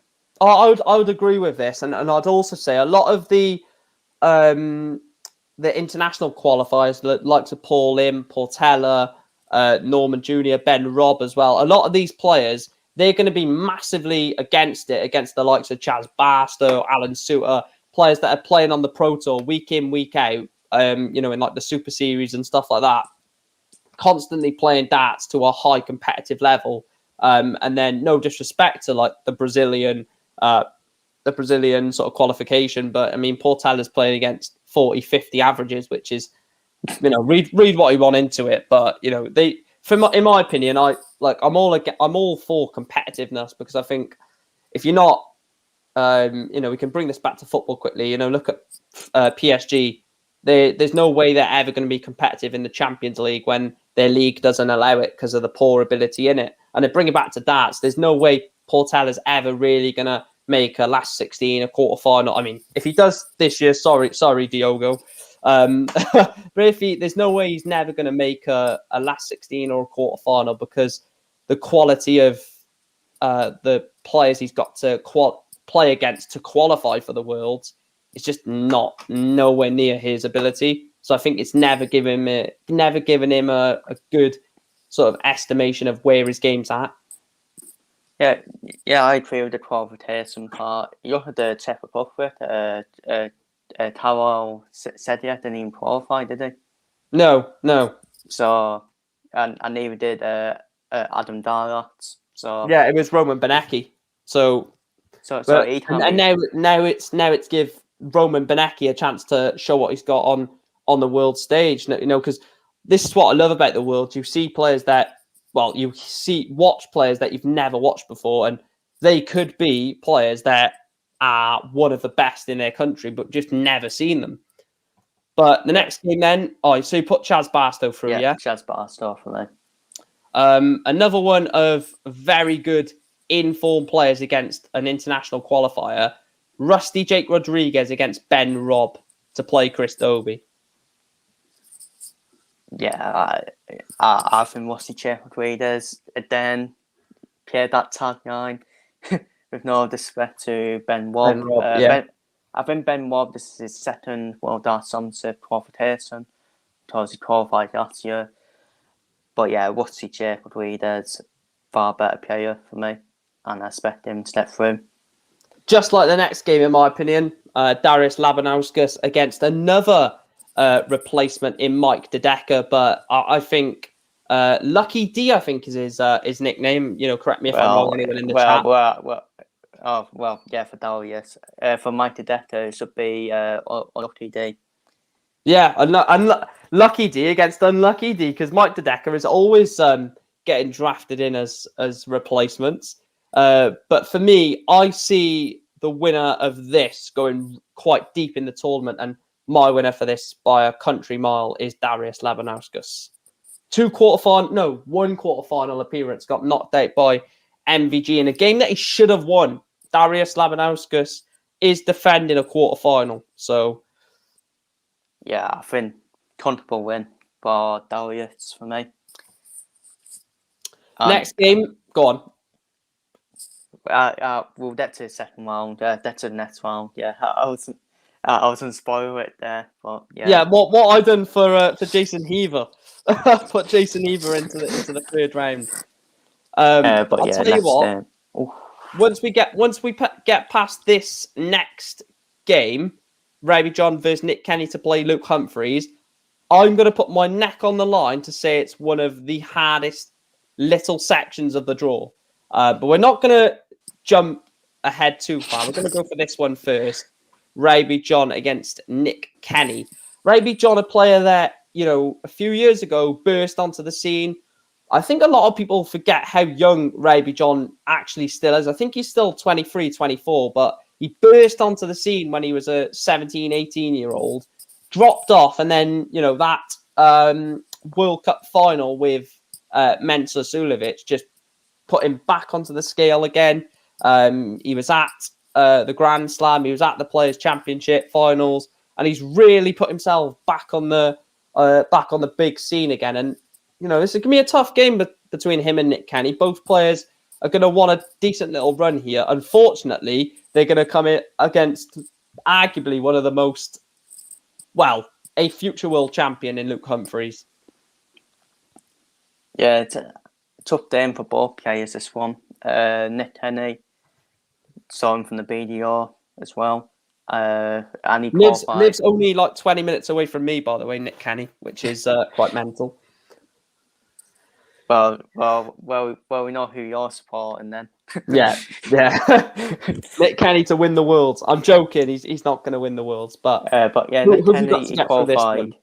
I would agree with this, and I'd also say a lot of the international qualifiers, like Paul Lim, Portela, Norman Jr., Ben Robb as well. A lot of these players, they're going to be massively against the likes of Chaz Barstow, Alan Suter, players that are playing on the Pro Tour week in, week out, in like the Super Series and stuff like that, constantly playing darts to a high competitive level. And then no disrespect to like the Brazilian the Brazilian sort of qualification, but I mean, Portella's playing against 40, 50 averages, which is, read what you want into it. But in my opinion, I'm all for competitiveness, because I think if you're not, we can bring this back to football quickly. Look at PSG. There's no way they're ever going to be competitive in the Champions League when their league doesn't allow it because of the poor ability in it. And to bring it back to darts, there's no way Portella's ever really going to make a last 16, a quarter final. I mean, if he does this year, sorry, Diogo. But there's no way he's never going to make a last 16 or a quarter final, because the quality of the players he's got to play against to qualify for the Worlds is just nowhere near his ability. So I think it's never given him a good sort of estimation of where his game's at. Yeah, I agree with the qualification part. You had to check up with Taro said he didn't even qualify, did he? No. So, and neither did Adam Darlot. So yeah, it was Roman Benecki. So now it's give Roman Benecki a chance to show what he's got on the world stage. Because this is what I love about the World. You see players that, watch players that you've never watched before, and they could be players that are one of the best in their country, but just never seen them. But the next game then, so you put Chaz Barstow through, yeah? Chaz Barstow for me. Another one of very good in-form players against an international qualifier, Rusty Jake Rodriguez against Ben Robb to play Chris Dobie. Yeah, I think Rusty Jake Rodriguez, then played that tagline with no disrespect to Ben Robb. I think Ben Robb, this is his second World Darts Championship qualification, because he qualified last year. But yeah, Rusty Jake Rodriguez, far better player for me, and I expect him to step through. Just like the next game, in my opinion, Darius Labanauskas against another replacement in Mike Dedeker, but I think Lucky D, I think, is his nickname. Correct me if I'm wrong. Anyone in the chat? Yeah, for Darius. For Mike Dedeker, it should be Lucky D. Yeah, Lucky D against Unlucky D, because Mike Dedeker is always getting drafted in as replacements. But for me, I see the winner of this going quite deep in the tournament, and my winner for this by a country mile is Darius Labanauskas. One quarterfinal appearance, got knocked out by MVG in a game that he should have won. Darius Labanauskas is defending a quarterfinal, so yeah, I think comfortable win for Darius for me. Next game, go on. We'll get to the second round. Get to the next round. Yeah, I wasn't spoil it there, but yeah. Yeah, what I done for Jason Heaver, put Jason Heaver into the third round. But I'll tell you what. Once we get past this next game, Raby John versus Nick Kenny to play Luke Humphreys, I'm going to put my neck on the line to say it's one of the hardest little sections of the draw. But we're not going to jump ahead too far. We're going to go for this one first. Raby John against Nick Kenny. Raby John, a player that, a few years ago burst onto the scene. I think a lot of people forget how young Raby John actually still is. I think he's still 23, 24, but he burst onto the scene when he was a 17, 18-year-old, dropped off, and then, that World Cup final with Mensah Suljovic just put him back onto the scale again. He was at the Grand Slam, he was at the Players' Championship finals, and he's really put himself back on the big scene again. And this is going to be a tough game between him and Nick Kenny. Both players are going to want a decent little run here. Unfortunately, they're going to come in against arguably one of the most, a future world champion in Luke Humphreys. Yeah, it's a tough game for both players, this one. Nick Kenny, saw him from the BDO as well. And he lives only like 20 minutes away from me, by the way, Nick Kenny, which is quite mental. Well, we know who you're supporting then. Yeah. Nick Kenny to win the Worlds. I'm joking. He's not going to win the Worlds, but But yeah, who Nick have you got Kenny, to he get through this one?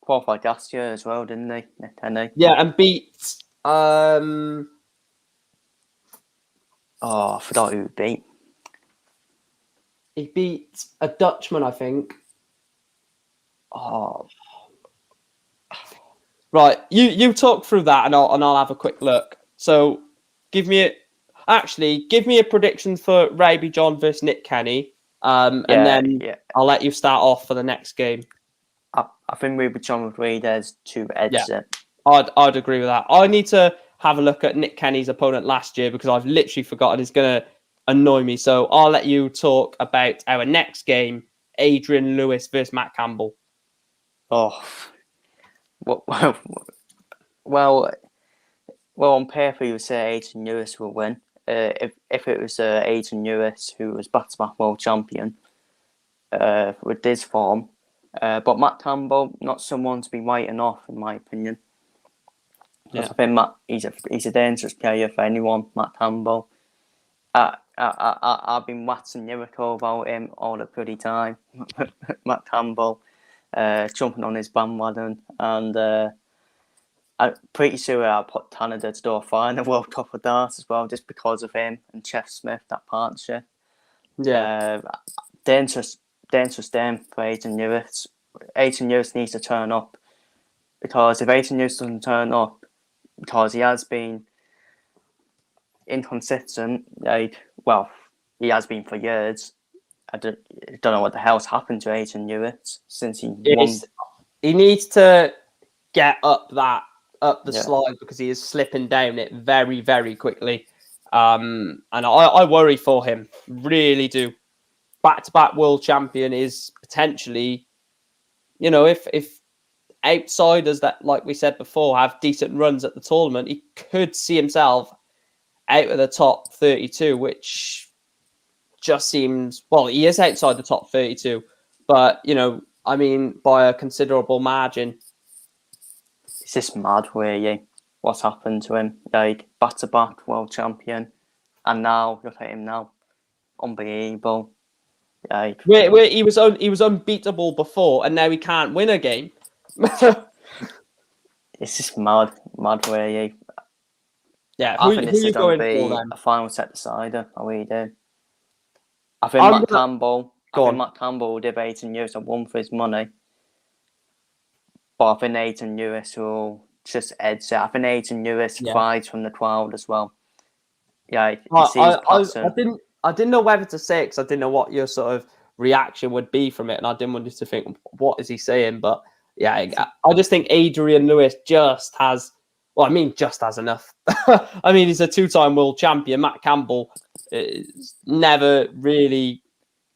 qualified last year as well, didn't he? Nick Kenny. Yeah, and beat Oh, I forgot who he beat. he beat a Dutchman, I think. Oh, right. You talk through that, and I'll have a quick look. So, give me a prediction for Raby John versus Nick Kenny, and then I'll let you start off for the next game. I think Ruby John would read as to exit. I'd agree with that. I need to have a look at Nick Kenny's opponent last year because I've literally forgotten. It's going to annoy me. So I'll let you talk about our next game, Adrian Lewis versus Matt Campbell. Oh, well, on paper you would say Adrian Lewis will win. If it was Adrian Lewis who was back-to-back world champion with this form, but Matt Campbell, not someone to be writing off, in my opinion. Because I think he's a dangerous player for anyone, Matt Campbell. I've been waxing lyrical about him all the bloody time. Matt Campbell, jumping on his bandwagon, and I'm pretty sure I'll put Canada to do a final World Cup of Darts as well, just because of him and Jeff Smith, that partnership. Yeah. Dangerous game for Adrian Lewis. Adrian Lewis needs to turn up, because if Adrian Lewis doesn't turn up, because he has been inconsistent, he has been for years. I don't know what the hell's happened to Adrian Lewis since he won. He needs to get up the slide because he is slipping down it very, very quickly. And I worry for him, really do. Back-to-back world champion is potentially, if outsiders that, like we said before, have decent runs at the tournament, he could see himself out of the top 32, which just seems, well, he is outside the top 32, but, by a considerable margin. It's just mad, really, what's happened to him. Like, back-to-back world champion, and now, look at him now. Unbelievable. Like, where he was unbeatable before, and now he can't win a game. It's just mad, really. Yeah, I think this is going to be a final set decider. I really do. I think Matt Campbell will debate and use a one for his money. But I think Adrian Lewis will just edge it. I think Adrian Lewis fights from the crowd as well. Yeah, I didn't know whether to say it because I didn't know what your sort of reaction would be from it, and I didn't want you to think, what is he saying? But yeah, I just think Adrian Lewis just has enough. I mean, he's a two-time world champion. Matt Campbell has never really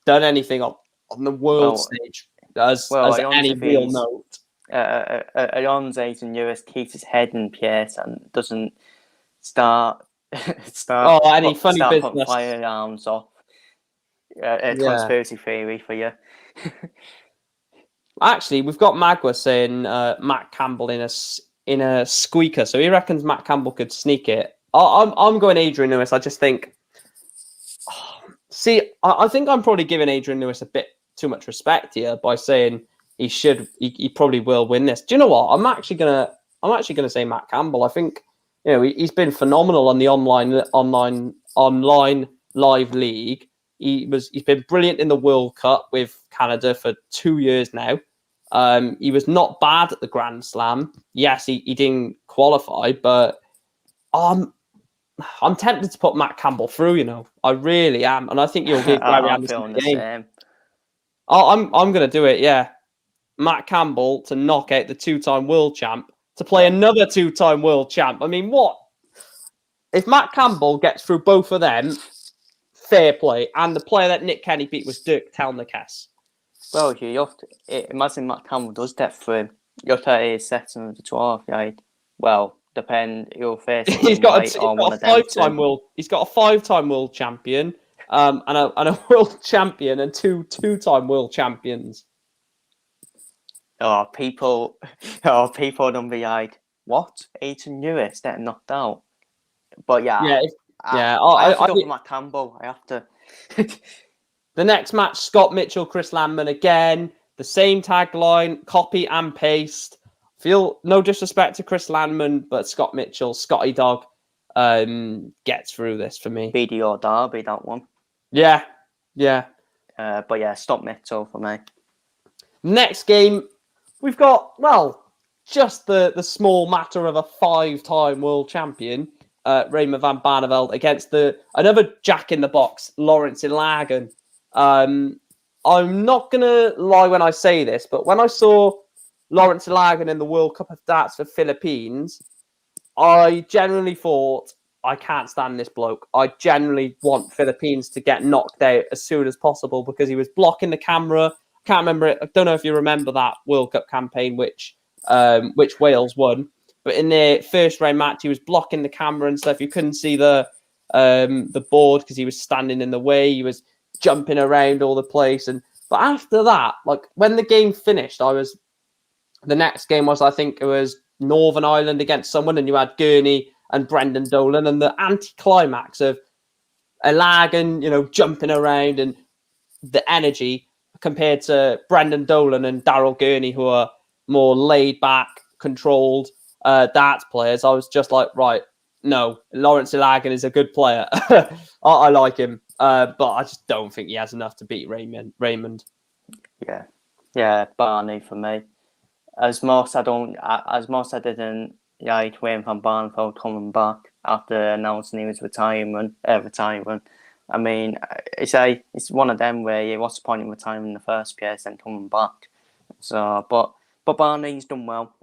done anything on the world stage as any real note. Adrian Lewis keeps his head in place and doesn't start funny business. Putting firearms off. Conspiracy theory for you. Actually, we've got Magua saying Matt Campbell in a squeaker, so he reckons Matt Campbell could sneak it. I'm going Adrian Lewis. I just think. I think I'm probably giving Adrian Lewis a bit too much respect here by saying he probably will win this. Do you know what? I'm actually gonna say Matt Campbell. I think he's been phenomenal on the online live league. He's been brilliant in the World Cup with Canada for 2 years now. He was not bad at the Grand Slam. Yes, he didn't qualify, but I'm tempted to put Matt Campbell through. I really am, and I think you'll give Gary Anderson the game. Same. I'm going to do it. Yeah, Matt Campbell to knock out the two-time world champ to play another two-time world champ. I mean, what if Matt Campbell gets through both of them? Fair play. And the player that Nick Kenny beat was Dirk Telnikes. Well, imagine Matt Campbell does get through. You're 30 second of the 12th, right? Well, depend. You'll face. He's got a five-time world. He's got a five-time world champion, and a world champion, and two-time world champions. People don't be eyed. what? Aiton Lewis getting knocked out. But Yeah, yeah. I have to go for Matt Campbell. I have to. The next match, Scott Mitchell, Chris Landman again. The same tagline, copy and paste. Feel no disrespect to Chris Landman, but Scott Mitchell, Scotty Dog, gets through this for me. BDO Derby, that one. Yeah. But yeah, Scott Mitchell for me. Next game, we've got, just the small matter of a 5-time world champion, Raymond van Barneveld, against another jack in the box, Lawrence Ilagan. I'm not going to lie when I say this, but when I saw Lawrence Ilagan in the World Cup of Darts for Philippines, I generally thought, I can't stand this bloke. I generally want Philippines to get knocked out as soon as possible because he was blocking the camera. Can't remember it. I don't know if you remember that World Cup campaign, which Wales won. But in their first round match, he was blocking the camera and stuff. You couldn't see the board because he was standing in the way. He was jumping around all the place. But after that, like when the game finished, the next game was, I think it was Northern Ireland against someone, and you had Gurney and Brendan Dolan, and the anticlimax of Ilagan, jumping around and the energy compared to Brendan Dolan and Daryl Gurney, who are more laid back, controlled darts players. I was just like, right, no, Lawrence Ilagan is a good player. I like him, but I just don't think he has enough to beat Raymond. Yeah, Barney for me. As much I didn't like Wayne van Barneveld coming back after announcing he was retiring. I mean, it's one of them where what's the point in retiring in the first place and coming back? So, but Barney's done well.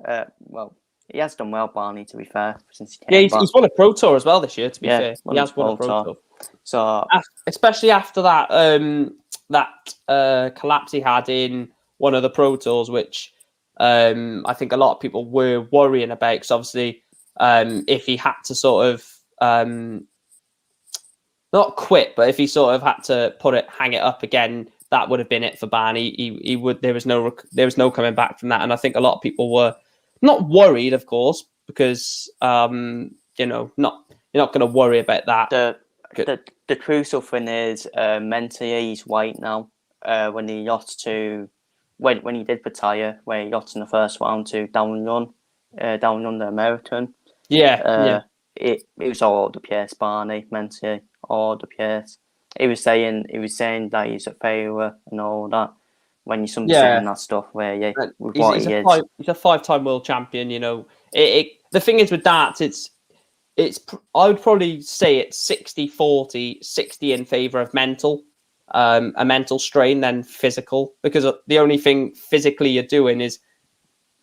He has done well, Barney, to be fair, since he came back. He's won a Pro Tour as well this year. To be fair, he has won a Pro Tour. So, especially after that collapse he had in one of the Pro Tours, which I think a lot of people were worrying about, because obviously if he had to sort of not quit, but if he sort of had to hang it up again, that would have been it for Barney. He would. There was no coming back from that, and I think a lot of people were not worried, of course, because you're not going to worry about that. The crucial thing is mentally he's white now. When he when he did retire, where he got in the first round to down under American. It was all the place, Barney, mentally, all the place. He was saying that he's a failure and all that. When you're saying that stuff, where he's a 5-time world champion. The thing is with darts, it's I would probably say it's 60-40, 60 in favor of mental, a mental strain than physical, because the only thing physically you're doing is,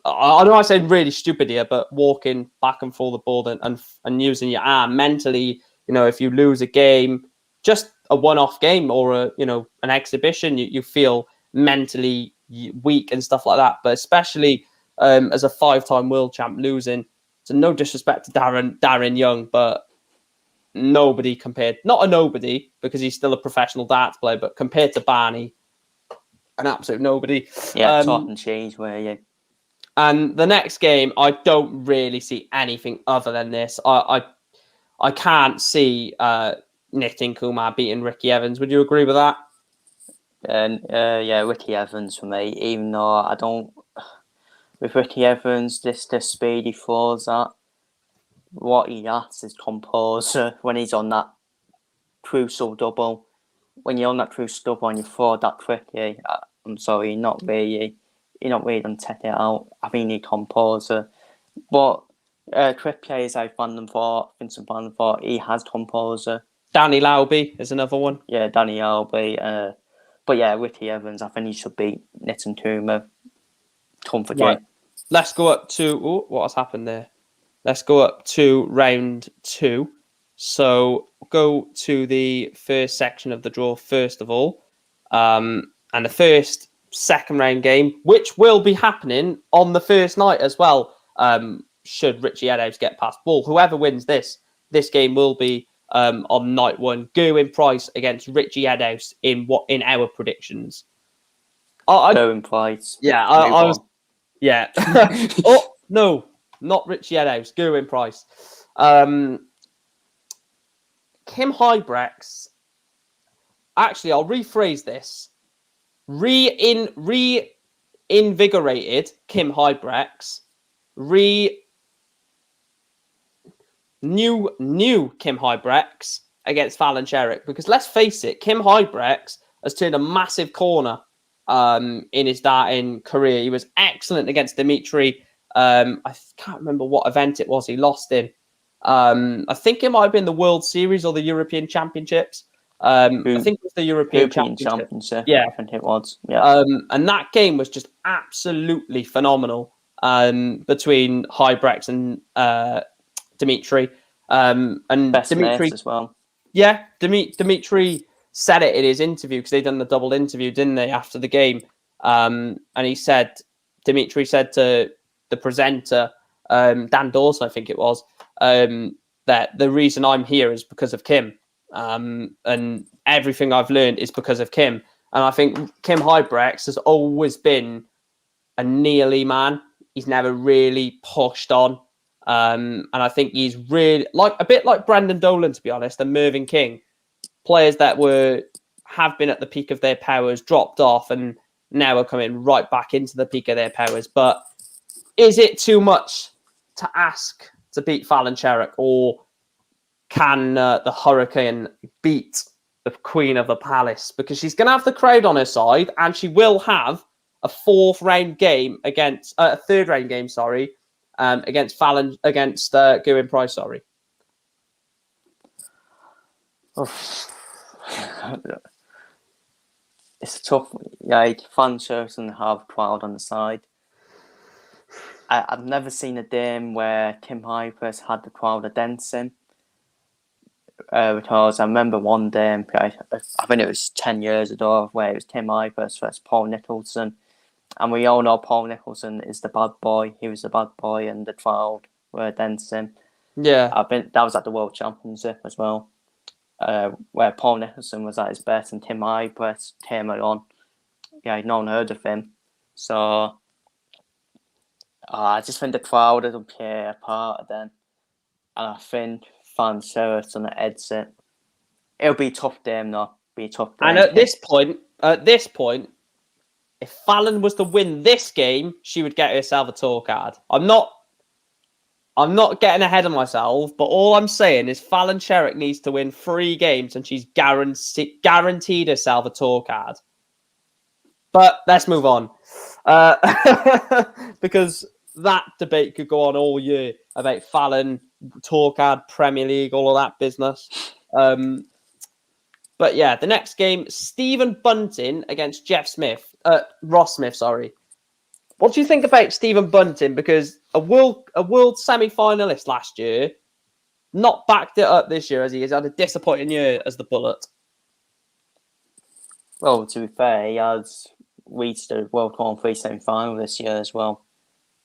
I know I sound really stupid here, but walking back and forth the board and using your arm. Mentally, if you lose a game, just a one-off game or an exhibition, you feel mentally weak and stuff like that. But especially as a 5-time world champ losing, so no disrespect to Darren Young, but not a nobody, because he's still a professional darts player, but compared to Barney, an absolute nobody. Yeah, top and change, where you. And the next game, I don't really see anything other than this. I can't see Nitin Kumar beating Ricky Evans. Would you agree with that? Yeah, Ricky Evans for me. Even though I don't, with Ricky Evans, the speed he throws at, what he has is composure when he's on that crucial double. When you're on that crucial double and you throw that quickly, I'm sorry, not really going to take it out. I think you need composure. But quick players like Vincent Van Voort, he has composure. Danny Lauby is another one. Yeah, Danny Lauby. But yeah, Ricky Evans, I think he should beat Nitin Kumar. Right. Let's go up to... what has happened there? Let's go up to round 2. So go to the first section of the draw first of all. And the second round game, which will be happening on the first night as well, should Richie Eddowes get past ball. Whoever wins this game will be on night 1. Gerwyn Price against Richie Eddowes in our predictions. Gerwyn Price. Yeah, I was. Yeah. Oh no, not Richie Edhouse, Gerwin Price. Kim Hybrex. Actually, I'll rephrase this. Reinvigorated Kim Hybrex. New Kim Hybrex against Fallon Sherrick, because let's face it, Kim Hybrex has turned a massive corner in his darting career. He was excellent against Dimitri. I can't remember what event it was he lost in. I think it might have been the World Series or the European Championships. I think it was the European Championship. Yeah, I think it was. Yeah. And that game was just absolutely phenomenal between Hybrex and Dimitri. And Best Dimitri mates as well. Yeah, Dimitri said it in his interview, because they done the double interview, didn't they, after the game? And Dimitri said to the presenter, Dan Dawson, I think it was, that the reason I'm here is because of Kim. And everything I've learned is because of Kim. And I think Kim Hybrex has always been a nearly man. He's never really pushed on. And I think he's really a bit like Brandon Dolan, to be honest, and Mervyn King, players that have been at the peak of their powers, dropped off, and now are coming right back into the peak of their powers. But is it too much to ask to beat Fallon Sherrick, or can the Hurricane beat the Queen of the Palace? Because she's going to have the crowd on her side, and she will have a third round game, against Fallon, against Gerwin Price. Sorry. It's tough. Yeah, Fallon Sherrick doesn't have crowd on the side. I've never seen a game where Kim Hybrex had the crowd against him. Because I remember one day, I think it was 10 years ago, where it was Kim Hybrex versus Paul Nicholson. And we all know Paul Nicholson is the bad boy. He was the bad boy, and the crowd were against him. Yeah. That was at the World Championship as well, where Paul Nicholson was at his best and Kim Hybrex came along. Yeah, no one heard of him. So I just think the crowd will play a part of them. And I think Fallon Sherrick's on the exit. It'll be a tough game, though. And at this point, if Fallon was to win this game, she would get herself a tour card. I'm not getting ahead of myself, but all I'm saying is Fallon Sherrick needs to win 3 games, and she's guaranteed herself a tour card. But let's move on, because that debate could go on all year about Fallon, tour card, Premier League, all of that business. But yeah, the next game, Stephen Bunting against Ross Smith. Sorry. What do you think about Stephen Bunting? Because a world semi-finalist last year, not backed it up this year, as he has had a disappointing year as the Bullet. Well, to be fair, he has reached the World Grand Prix semi-final this year as well.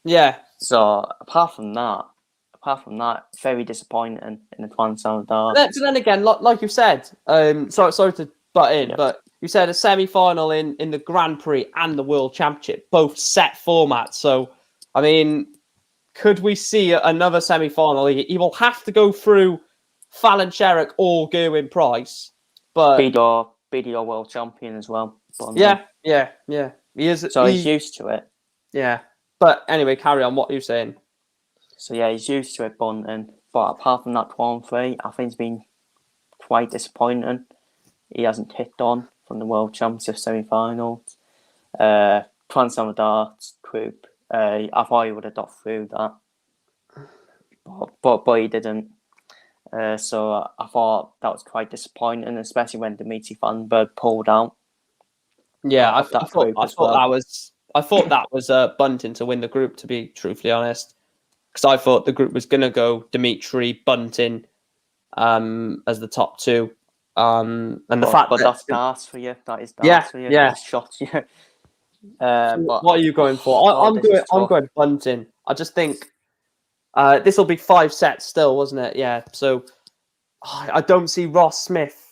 Yeah. So apart from that, very disappointing in the Quarterfinals. But then again, like you said, sorry to butt in, yeah. But you said a semi-final in the Grand Prix and the World Championship, both set formats. So, I mean, could we see another semi-final? He will have to go through Fallon Sherrick or Gerwin Price, but BDO World Champion as well. Yeah. He is. So he's used to it. Yeah, but anyway, carry on. What are you saying? So yeah, he's used to it, Bunting. But apart from that 1-3, I think it's been quite disappointing. He hasn't kicked on from the World Championship semi-finals. Transformer Darts group. I thought he would have got through that, but he didn't. So I thought that was quite disappointing, especially when Dimitri Vandenberg pulled out. Yeah, I thought that was Bunting to win the group, to be truthfully honest, because I thought the group was going to go Dimitri, Bunting, as the top 2. And that's darts for you. That is darts for you. Yeah. That's shots you. What are you going for? I'm going Bunting. I just think this will be 5 sets still, wasn't it? Yeah. So I don't see Ross Smith.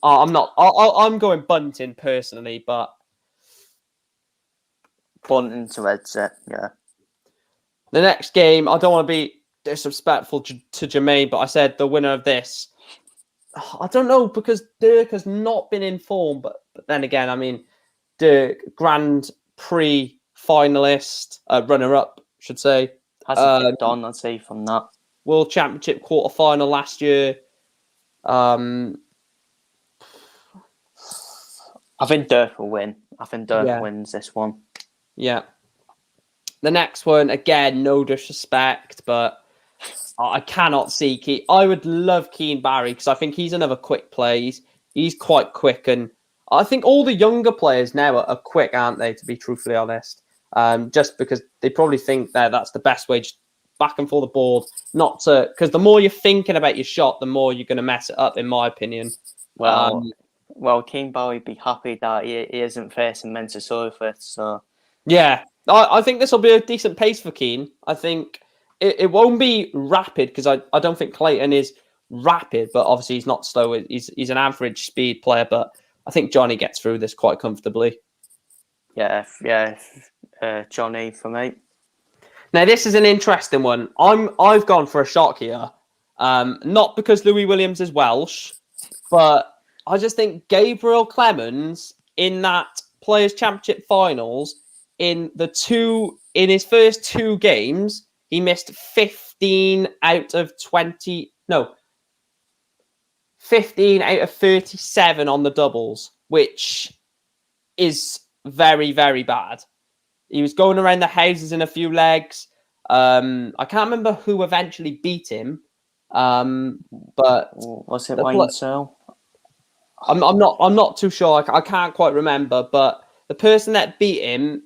I'm not. I'm going Bunting personally, but Bunting to exit. Yeah. The next game, I don't want to be disrespectful to Jermaine, but I said the winner of this. I don't know, because Dirk has not been in form, but then again, I mean, Dirk, Grand Prix finalist, runner-up, should say. Hasn't kicked on, I'd say, from that. World Championship quarterfinal last year. I think Dirk will win. I think Dirk wins this one. Yeah. The next one, again, no disrespect, but I cannot see Keane. I would love Keane Barry, because I think he's another quick play. He's quite quick, and I think all the younger players now are quick, aren't they, to be truthfully honest? Just because they probably think that that's the best way, just back and forth the board, not to, because the more you're thinking about your shot, the more you're going to mess it up, in my opinion. Well, Keane Barry would be happy that he isn't facing Mensa Surface, so... Yeah, I think this will be a decent pace for Keane. I think it won't be rapid, because I don't think Clayton is rapid, but obviously he's not slow. He's an average speed player, but I think Johnny gets through this quite comfortably. Yeah, Johnny for me. Now this is an interesting one. I've gone for a shock here, not because Louis Williams is Welsh, but I just think Gabriel Clemens in that Players' Championship finals, in his first 2 games, he missed 15 out of 20. No, 15 out of 37 on the doubles, which is very, very bad. He was going around the houses in a few legs. I can't remember who eventually beat him, but was it Wayne Searle? I'm not too sure. I can't quite remember, but the person that beat him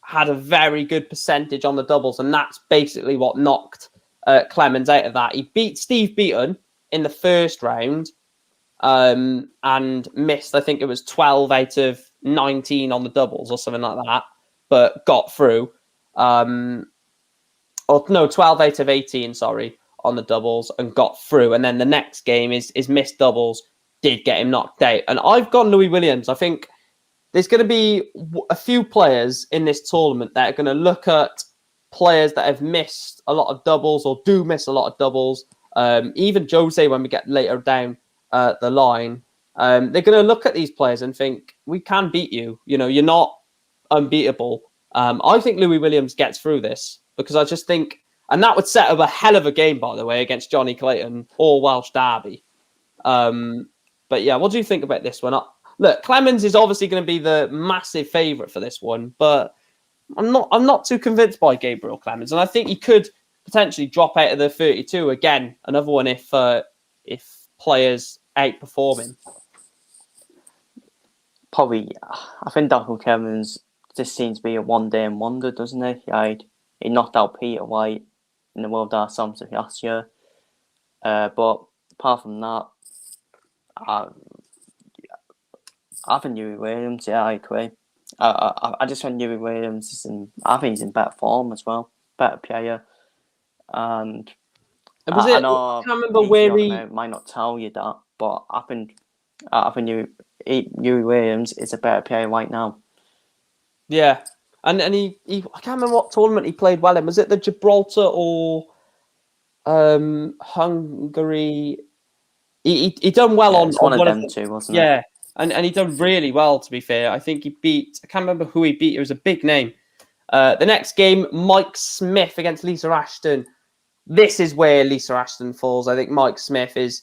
had a very good percentage on the doubles, and that's basically what knocked Clemens out of that. He beat Steve Beaton in the first round, and missed, I think it was 12 out of 19 on the doubles or something like that, but got through. Or no, 12 out of 18, sorry, on the doubles, and got through. And then the next game is missed doubles, did get him knocked out. And I've gone Louis Williams. I think there's going to be a few players in this tournament that are going to look at players that have missed a lot of doubles or do miss a lot of doubles. Even Jose, when we get later down the line, they're going to look at these players and think, we can beat you. You know, you're not unbeatable. I think Louis Williams gets through this, because I just think, and that would set up a hell of a game, by the way, against Johnny Clayton or Welsh Derby. But yeah, what do you think about this one? Look, Clemens is obviously going to be the massive favourite for this one, but I'm not too convinced by Gabriel Clemens, and I think he could potentially drop out of the 32 again. Another one if players outperform him. Probably, I think Gabriel Clemens just seems to be a one-day wonder, doesn't he? He knocked out Peter White in the World Darts Championship last year, but apart from that, I think Louis Williams. Yeah, I agree. I just think Louis Williams is I think he's in better form as well, better player. And I know I can't remember where he might not tell you that, but I think Louis Williams is a better player right now. Yeah, and he I can't remember what tournament he played well in. Was it the Gibraltar or Hungary? He done well on one of them the, two, wasn't it? Yeah, and he done really well, to be fair. I think he beat, I can't remember who he beat. It was a big name. The next game, Mike Smith against Lisa Ashton. This is where Lisa Ashton falls. I think Mike Smith is.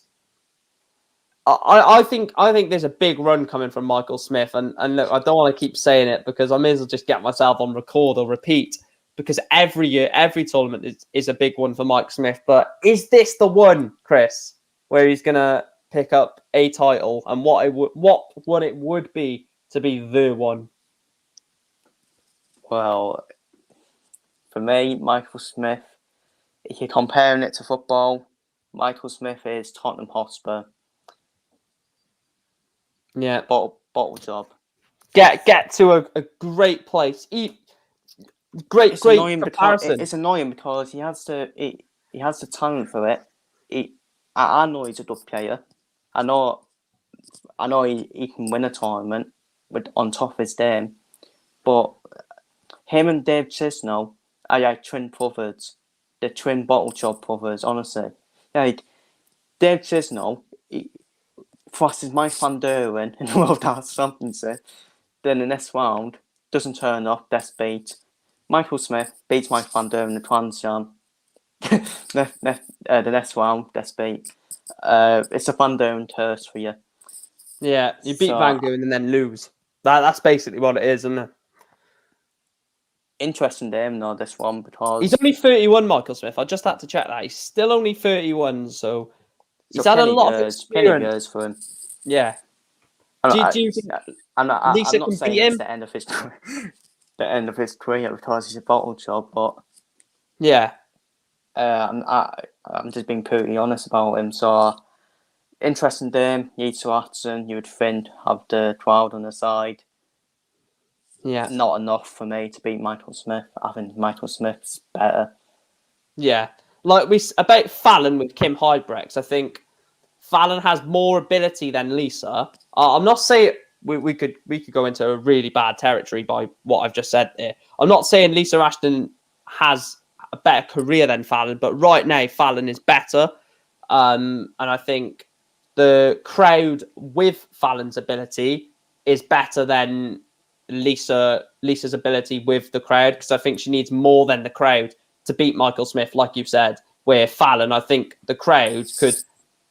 I think there's a big run coming from Michael Smith, and look, I don't want to keep saying it, because I may as well just get myself on record or repeat, because every year, every tournament is a big one for Mike Smith. But is this the one, Chris, where he's gonna pick up a title, and what it would be to be the one? Well, for me, Michael Smith, if you're comparing it to football, Michael Smith is Tottenham Hotspur. Yeah, bottle job. Get to a great place. Great comparison. It's annoying because he has the talent for it. I know he's a good player. I know he can win a tournament on top of his game. But him and Dave Chisnell twin brothers. The twin bottle job brothers, honestly. Like, Dave Chisnall, crosses Mike Van Duren in the World Arts Championship. Then the next round, doesn't turn up, that's beat. Michael Smith beats Mike Van Duren in the Trans Jam. The next round, that's beat. It's a Van Duren curse for you. Yeah, you beat Van Gogh and then lose. That's basically what it is, isn't it? Interesting game though, this one, because he's only 31, Michael Smith. I just had to check that. He's still only 31, so he's had a lot of experience. Plenty of years for him. Yeah. Do you think I'm Lisa not can saying beat him? it's the end of his the end of his career because he's a bottle job, but yeah, I'm just being brutally honest about him. So interesting game. Yates Watson, you would think, have the crowd on the side. Yeah, not enough for me to beat Michael Smith. I think Michael Smith's better. Yeah, like about Fallon with Kim Hybrex. I think Fallon has more ability than Lisa. I'm not saying we could go into a really bad territory by what I've just said there. I'm not saying Lisa Ashton has a better career than Fallon, but right now Fallon is better. And I think the crowd with Fallon's ability is better than Lisa's ability with the crowd, because I think she needs more than the crowd to beat Michael Smith, like you said. Where Fallon, I think the crowd could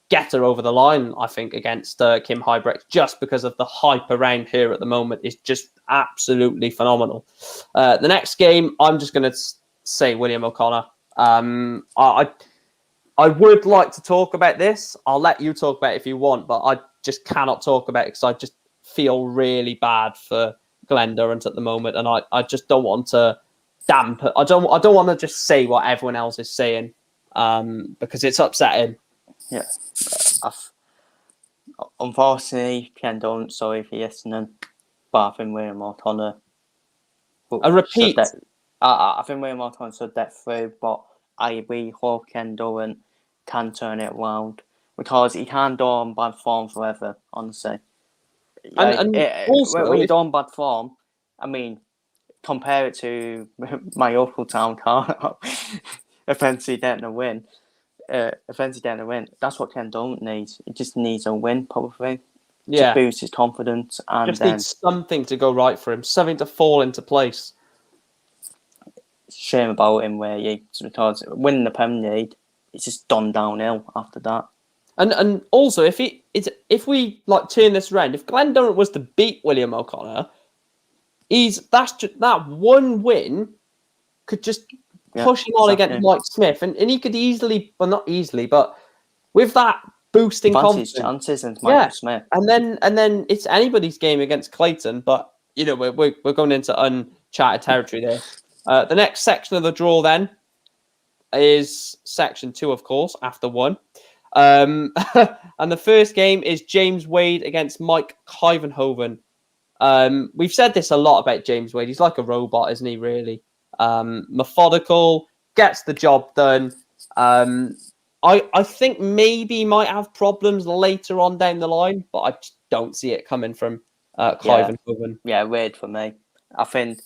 get her over the line, I think, against Kim Hybrex, just because of the hype around here at the moment is just absolutely phenomenal. The next game, I'm just going to say William O'Connor. I would like to talk about this. I'll let you talk about it if you want, but I just cannot talk about it because I just feel really bad for Glenn Durrant at the moment, and I just don't want to dampen. I don't want to just say what everyone else is saying because it's upsetting. Yeah. Unfortunately, Ken Durrant, sorry for listening, but I think William O'Connor. A repeat. I think William O'Connor said that through, but I really hope Ken Durrant can turn it around because he can't do on bad form forever, honestly. Also, when you're on bad form, I mean, compare it to my local town car, eventually getting a win. That's what Ken Durrant needs. He just needs a win, probably. Yeah. To boost his confidence. And just needs something to go right for him, something to fall into place. Shame about him because winning the Premier League, it's just done downhill after that. And also, if we like turn this around, if Glenn Durrant was to beat William O'Connor, that one win could just push him on against Mike Smith, and he could easily, well, not easily, but with that boosting confidence, chances into Michael Smith, and then it's anybody's game against Clayton. But we're going into uncharted territory there. The next section of the draw then is section 2, of course, after 1. And the first game is James Wade against Mike Kivenhoven. We've said this a lot about James Wade. He's like a robot, isn't he, really? Methodical, gets the job done. I think maybe he might have problems later on down the line, but I just don't see it coming from Kivenhoven. Yeah, Wade for me. I think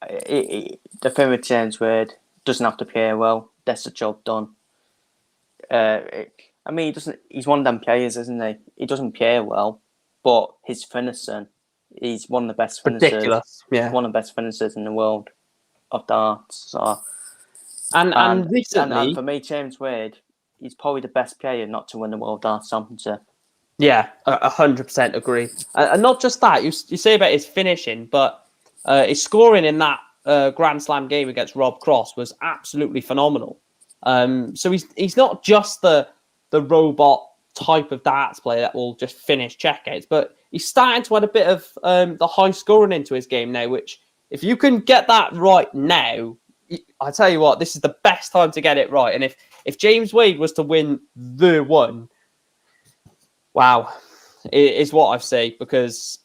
the thing with James Wade, doesn't have to play well. That's the job done. I mean, he's one of them players, isn't he? He doesn't play well, but his finishing, he's one of the best finishers. Ridiculous. Yeah. One of the best finishers in the world of darts. So, and recently, and for me, James Wade, he's probably the best player not to win the World Darts Championship. Yeah, 100% agree. And not just that, you say about his finishing, but his scoring in that Grand Slam game against Rob Cross was absolutely phenomenal. So he's not just the robot type of darts player that will just finish checkouts, but he's starting to add a bit of the high scoring into his game now, which if you can get that right now, I tell you what, this is the best time to get it right. And if James Wade was to win the one, wow, is what I've said, because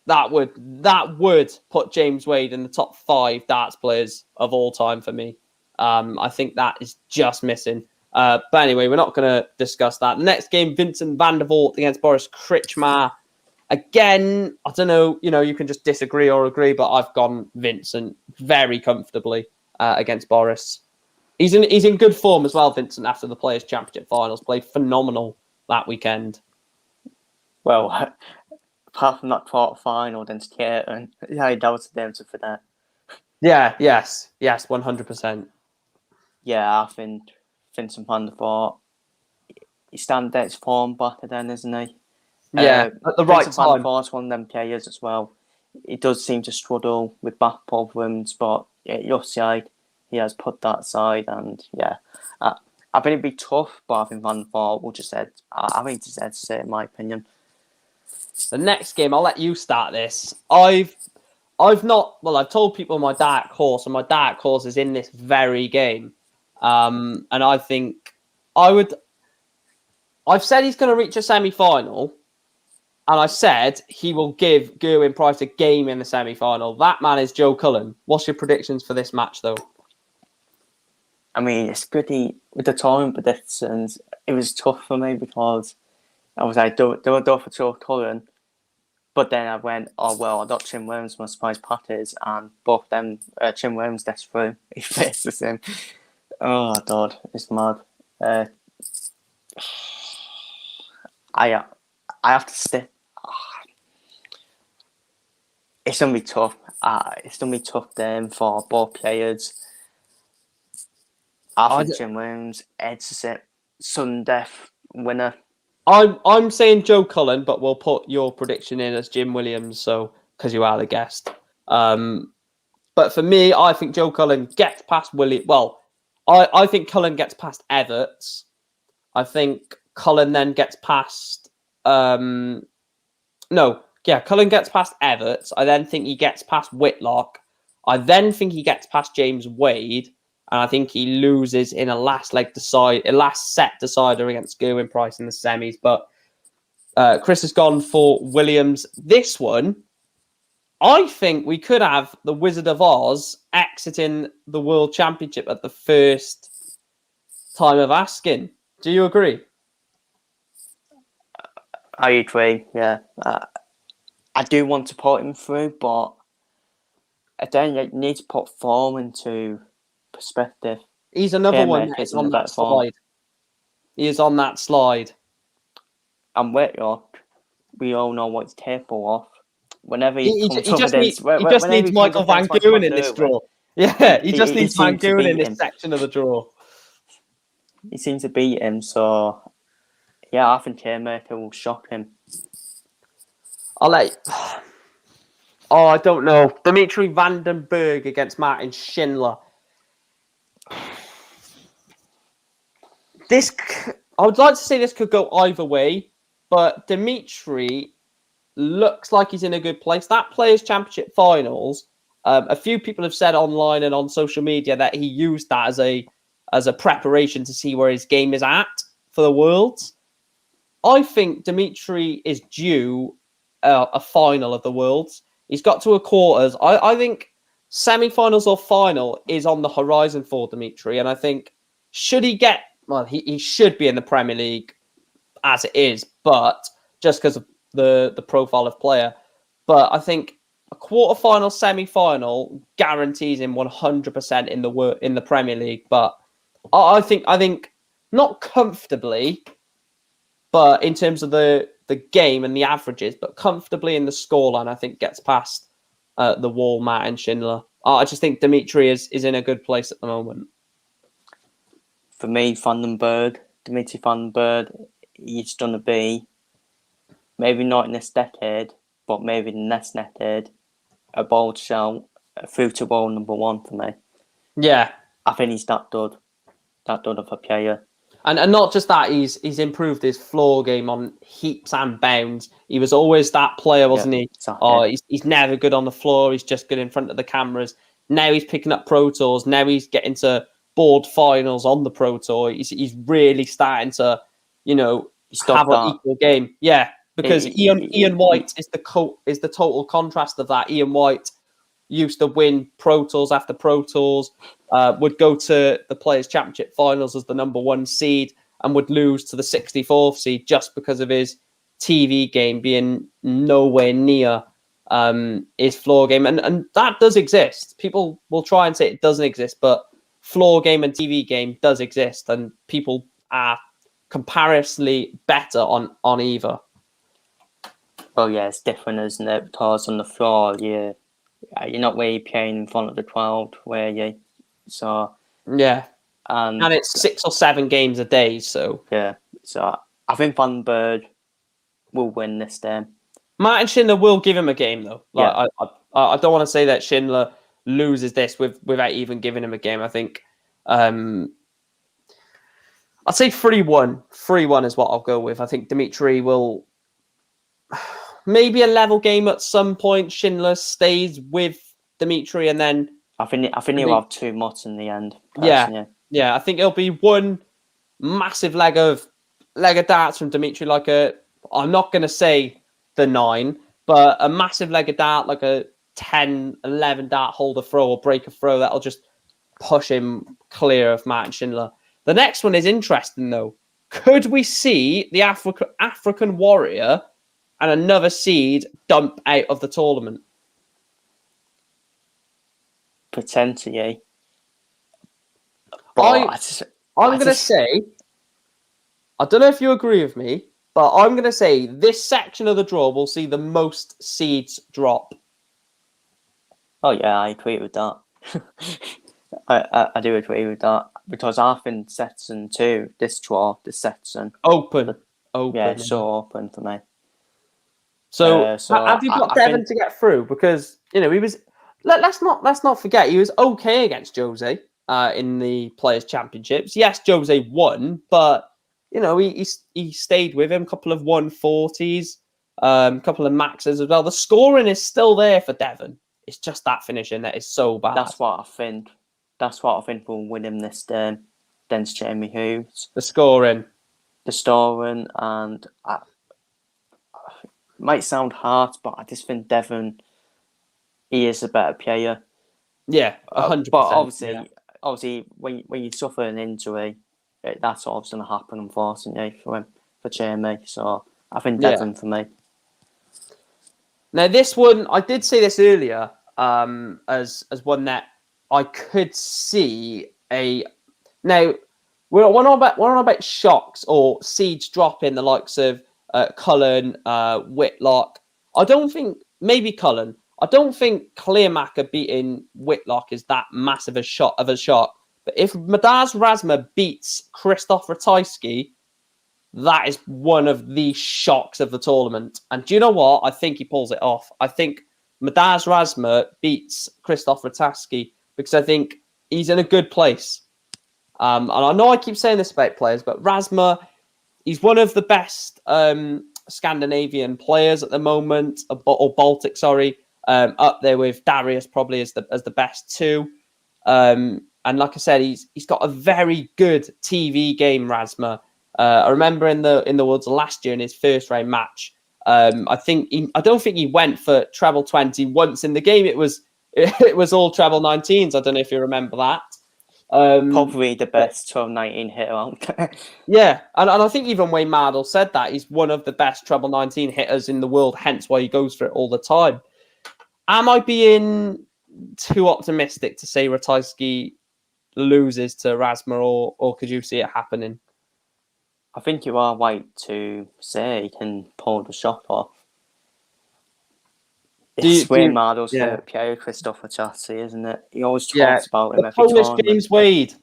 that would put James Wade in the top 5 darts players of all time for me. I think that is just missing. But anyway, we're not going to discuss that. Next game, Vincent van der Voort against Boris Kritschmar. Again, I don't know, you can just disagree or agree, but I've gone Vincent very comfortably. against Boris. He's in good form as well, Vincent, after the Players' Championship finals. Played phenomenal that weekend. Well, apart from that quarter-final against Caton, I doubted them for that. Yeah, yes, 100%. Yeah, I think Vincent van der Voort, he's starting to get his form back then, isn't he? Yeah, at the right Vincent van der time. Voort's one of them players as well. He does seem to struggle with back problems, but your side, he has put that aside, and yeah, I think it'd be tough, but I think Van der Voort will just head. I think he's head to in my opinion. The next game, I'll let you start this. I've told people my dark horse, and my dark horse is in this very game. And I think I've said he's going to reach a semi-final, and I said he will give Gerwyn Price a game in the semi-final. That man is Joe Cullen. What's your predictions for this match, though? I mean, it's pretty, with the tournament predictions, it was tough for me because I was like, do for Joe Cullen. But then I went, oh, well, I got Chin Williams, my surprise patties, and both them, Chin Williams, that's through. He faces him. Oh, God, it's mad. I have to stick. It's going to be tough. It's going to be tough then for both players. I think Chin Williams edges it. Sudden death winner. I'm saying Joe Cullen, but we'll put your prediction in as Jim Williams, so because you are the guest. But for me, I think Joe Cullen gets past William. Well, I think Cullen gets past Everts. I think Cullen then gets past. Cullen gets past Everts. I then think he gets past Whitlock. I then think he gets past James Wade. And I think he loses in a last set decider against Gerwyn Price in the semis. But Chris has gone for Williams. This one, I think we could have the Wizard of Oz exiting the World Championship at the first time of asking. Do you agree? I agree, yeah. I do want to put him through, but then you need to put form into perspective. He's another one that is on that slide. He is on that slide. And Whitlock, we all know what he's capable of. Whenever he just needs Michael Van Gerwen in this draw. Yeah, he just needs Van Gerwen in this section of the draw. He seems to beat him, so yeah, I think K-Maker will shock him. I don't know. Dimitri Vandenberg against Martin Schindler. I would like to say this could go either way, but Dimitri looks like he's in a good place. That Players' Championship finals, a few people have said online and on social media that he used that as a preparation to see where his game is at for the Worlds. I think Dimitri is due a final of the Worlds. He's got to a quarters. I think semi-finals or final is on the horizon for Dimitri, and I think he should be in the Premier League as it is, but just because of the profile of player. But I think a quarter-final, semi-final guarantees him 100% in the Premier League. But I think not comfortably, but in terms of the game and the averages, but comfortably in the scoreline, I think gets past the wall, Matt and Schindler. I just think Dimitri is in a good place at the moment. For me, Dimitri Vandenberg, he's going to be, maybe not in this decade, but maybe in the next decade, a bold shout through to world number one for me. Yeah. I think he's that good of a player. And not just that, he's improved his floor game on heaps and bounds. He was always that player, wasn't he? Exactly. He's never good on the floor. He's just good in front of the cameras. Now he's picking up Pro Tours. Now he's getting to board finals on the Pro Tour. He's really starting to, have an equal game. Yeah, because Ian White is the total contrast of that. Ian White used to win Pro Tours after Pro Tours, would go to the Players' Championship finals as the number one seed and would lose to the 64th seed just because of his TV game being nowhere near is floor game, and that does exist. People will try and say it doesn't exist, but floor game and TV game does exist, and people are comparatively better on either. Well, yeah, it's different, isn't it? Because on the floor, you're not really playing in front of the crowd, where you? So Yeah, and it's 6 or 7 games a day, so yeah. So I think Van Berg will win this game. Martin Schindler will give him a game, though. Like, Yeah. I don't want to say that Schindler loses this without even giving him a game. I think I'd say 3-1. 3-1 is what I'll go with. I think Dimitri will maybe a level game at some point. Schindler stays with Dimitri, and then I think he'll have too much in the end. Personally. Yeah. I think it'll be one massive leg of darts from Dimitri. Like I'm not going to say the 9, but a massive leg of dart, like a 10, 11 dart holder throw or breaker throw that'll just push him clear of Martin Schindler. The next one is interesting, though. Could we see the African Warrior and another seed dump out of the tournament? Potentially. I'm going to say, I don't know if you agree with me, but I'm going to say this section of the draw will see the most seeds drop. Oh, yeah, I agree with that. I do agree with that. Because I think section 2, this section. Open. Yeah, so open for me. So have you got Devon to get through? Because, he was... Let's not forget, he was okay against Jose in the Players' Championships. Yes, Jose won, but... he stayed with him, a couple of 140s, a couple of maxes as well. The scoring is still there for Devon. It's just that finishing that is so bad. That's what I think. That's what I think will win him this game against Jamie Hughes. The scoring, and it might sound hard, but I just think Devon, he is a better player. Yeah, 100%. But obviously, when you suffer an injury, that's always going to happen, unfortunately, for Jamie. So I think Devon for me. Now, this one, I did say this earlier as one that I could see a... Now, we're on about shocks or seeds dropping, the likes of Cullen, Whitlock. I don't think... Maybe Cullen. I don't think Clearmacher beating Whitlock is that massive a shock. But if Madars Razma beats Krzysztof Ratajski, that is one of the shocks of the tournament. And do you know what? I think he pulls it off. I think Madars Razma beats Krzysztof Ratajski because I think he's in a good place. And I know I keep saying this about players, but Razma, he's one of the best Scandinavian players at the moment, or Baltic, sorry, up there with Darius probably as the best too. And like I said, he's got a very good TV game, Razma. I remember in the Worlds last year in his first round match, I don't think he went for treble 20 once in the game. It was all treble 19s. I don't know if you remember that. Probably the best 12-19 hitter out there. Yeah, and I think even Wayne Mardle said that he's one of the best treble 19 hitters in the world, hence why he goes for it all the time. Am I being too optimistic to say Ratajski loses to Razma, or could you see it happening? I think you are right to say he can pull the shot off. It's Wayne Mardle's favourite player, Krzysztof Ratajski, isn't it? He always talks about him every Polish tournament. James Wade.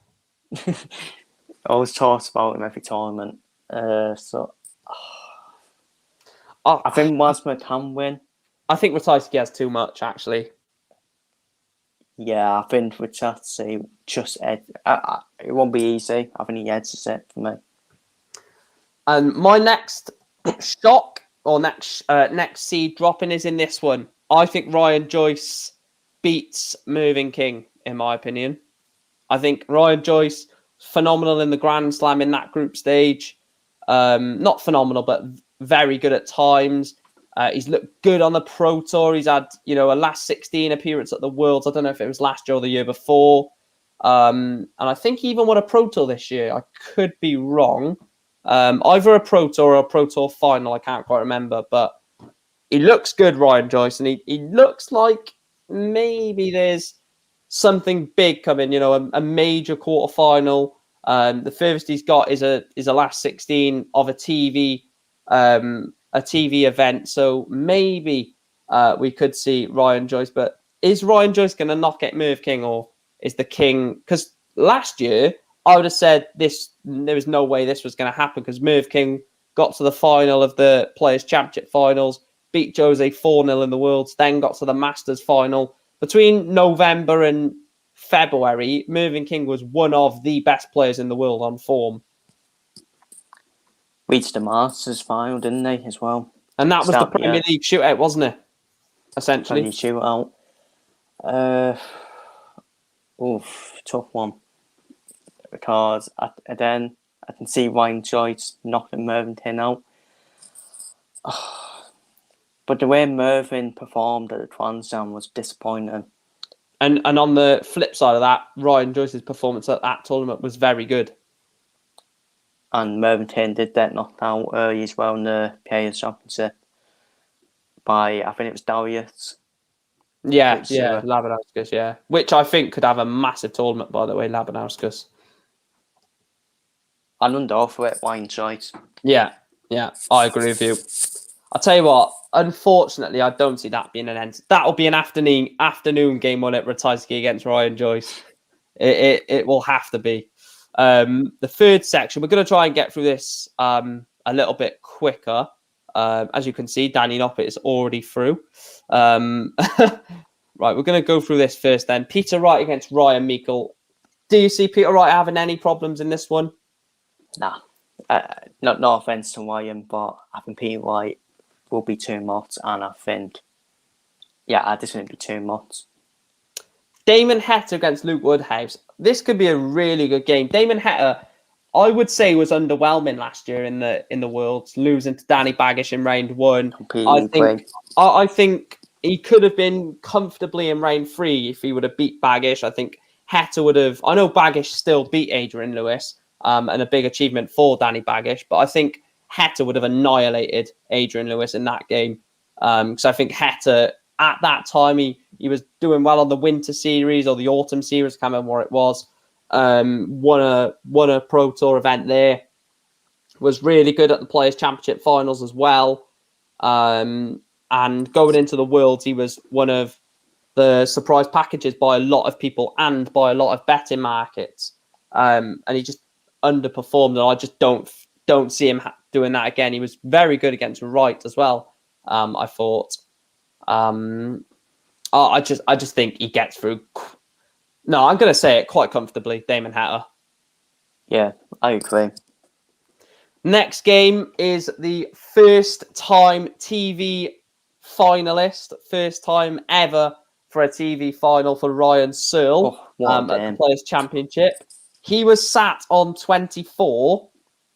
Always talks about him every tournament. I think Razma can win. I think Ratajski has too much, actually. Yeah, I think Ratajski just it won't be easy. I think he edges it for me. And my next shock or next seed dropping is in this one. I think Ryan Joyce beats Mervyn King, in my opinion. I think Ryan Joyce, phenomenal in the Grand Slam in that group stage. Not phenomenal, but very good at times. He's looked good on the Pro Tour. He's had, a last 16 appearance at the Worlds. I don't know if it was last year or the year before. And I think he even won a Pro Tour this year. I could be wrong. Either a Pro Tour or a Pro Tour final. I can't quite remember. But he looks good, Ryan Joyce, and he looks like maybe there's something big coming. You know, a major quarterfinal. The furthest he's got is a last 16 of a TV event. So maybe we could see Ryan Joyce. But is Ryan Joyce going to knock at Merv King, or is the King? Because last year I would have said there was no way this was going to happen, because Merv King got to the final of the Players' Championship finals, beat Jose 4-0 in the Worlds, then got to the Masters final. Between November and February, Mervyn King was one of the best players in the world on form. Reached the Masters final, didn't they, as well? And that was the Premier League shootout, wasn't it? Essentially. Premier shootout. Tough one. Because then I can see Ryan Joyce knocking Mervyn King out. But the way Mervyn performed at the Trans Am was disappointing. And on the flip side of that, Ryan Joyce's performance at that tournament was very good. And Mervyn King did get knocked out early as well in the Players' Championship by, I think it was Darius. Yeah, Labanauskas, yeah. Which I think could have a massive tournament, by the way, Labanauskas. And under offer it, Ryan Joyce. Yeah, I agree with you. I'll tell you what, unfortunately, I don't see that being an end. That'll be an afternoon game on it, Ratajski against Ryan Joyce. It will have to be. The third section, we're going to try and get through this a little bit quicker. As you can see, Danny Noppert is already through. Right, we're going to go through this first then. Peter Wright against Ryan Meikle. Do you see Peter Wright having any problems in this one? Nah. No offence to Ryan, but I think Peter Wright will be too much, and I think, I just think it'll be too much. Damon Heta against Luke Woodhouse. This could be a really good game. Damon Heta, I would say, was underwhelming last year in the Worlds, losing to Danny Baggish in round one. I think he could have been comfortably in round 3 if he would have beat Baggish. I think Heta would have. I know Baggish still beat Adrian Lewis, and a big achievement for Danny Baggish, but I think Heta would have annihilated Adrian Lewis in that game. Because I think Heta at that time he was doing well on the Winter Series or the Autumn Series. I can't remember what it was. Won a Pro Tour event there. Was really good at the Players' Championship finals as well. And going into the Worlds, he was one of the surprise packages by a lot of people and by a lot of betting markets. And he just underperformed, and I just don't see him doing that again. He was very good against Wright as well. I thought. I just think he gets through. No, I'm going to say it quite comfortably. Damon Heta. Yeah, I agree. Next game is the first time TV finalist, first time ever for a TV final for Ryan Searle at the Players' Championship. He was sat on 24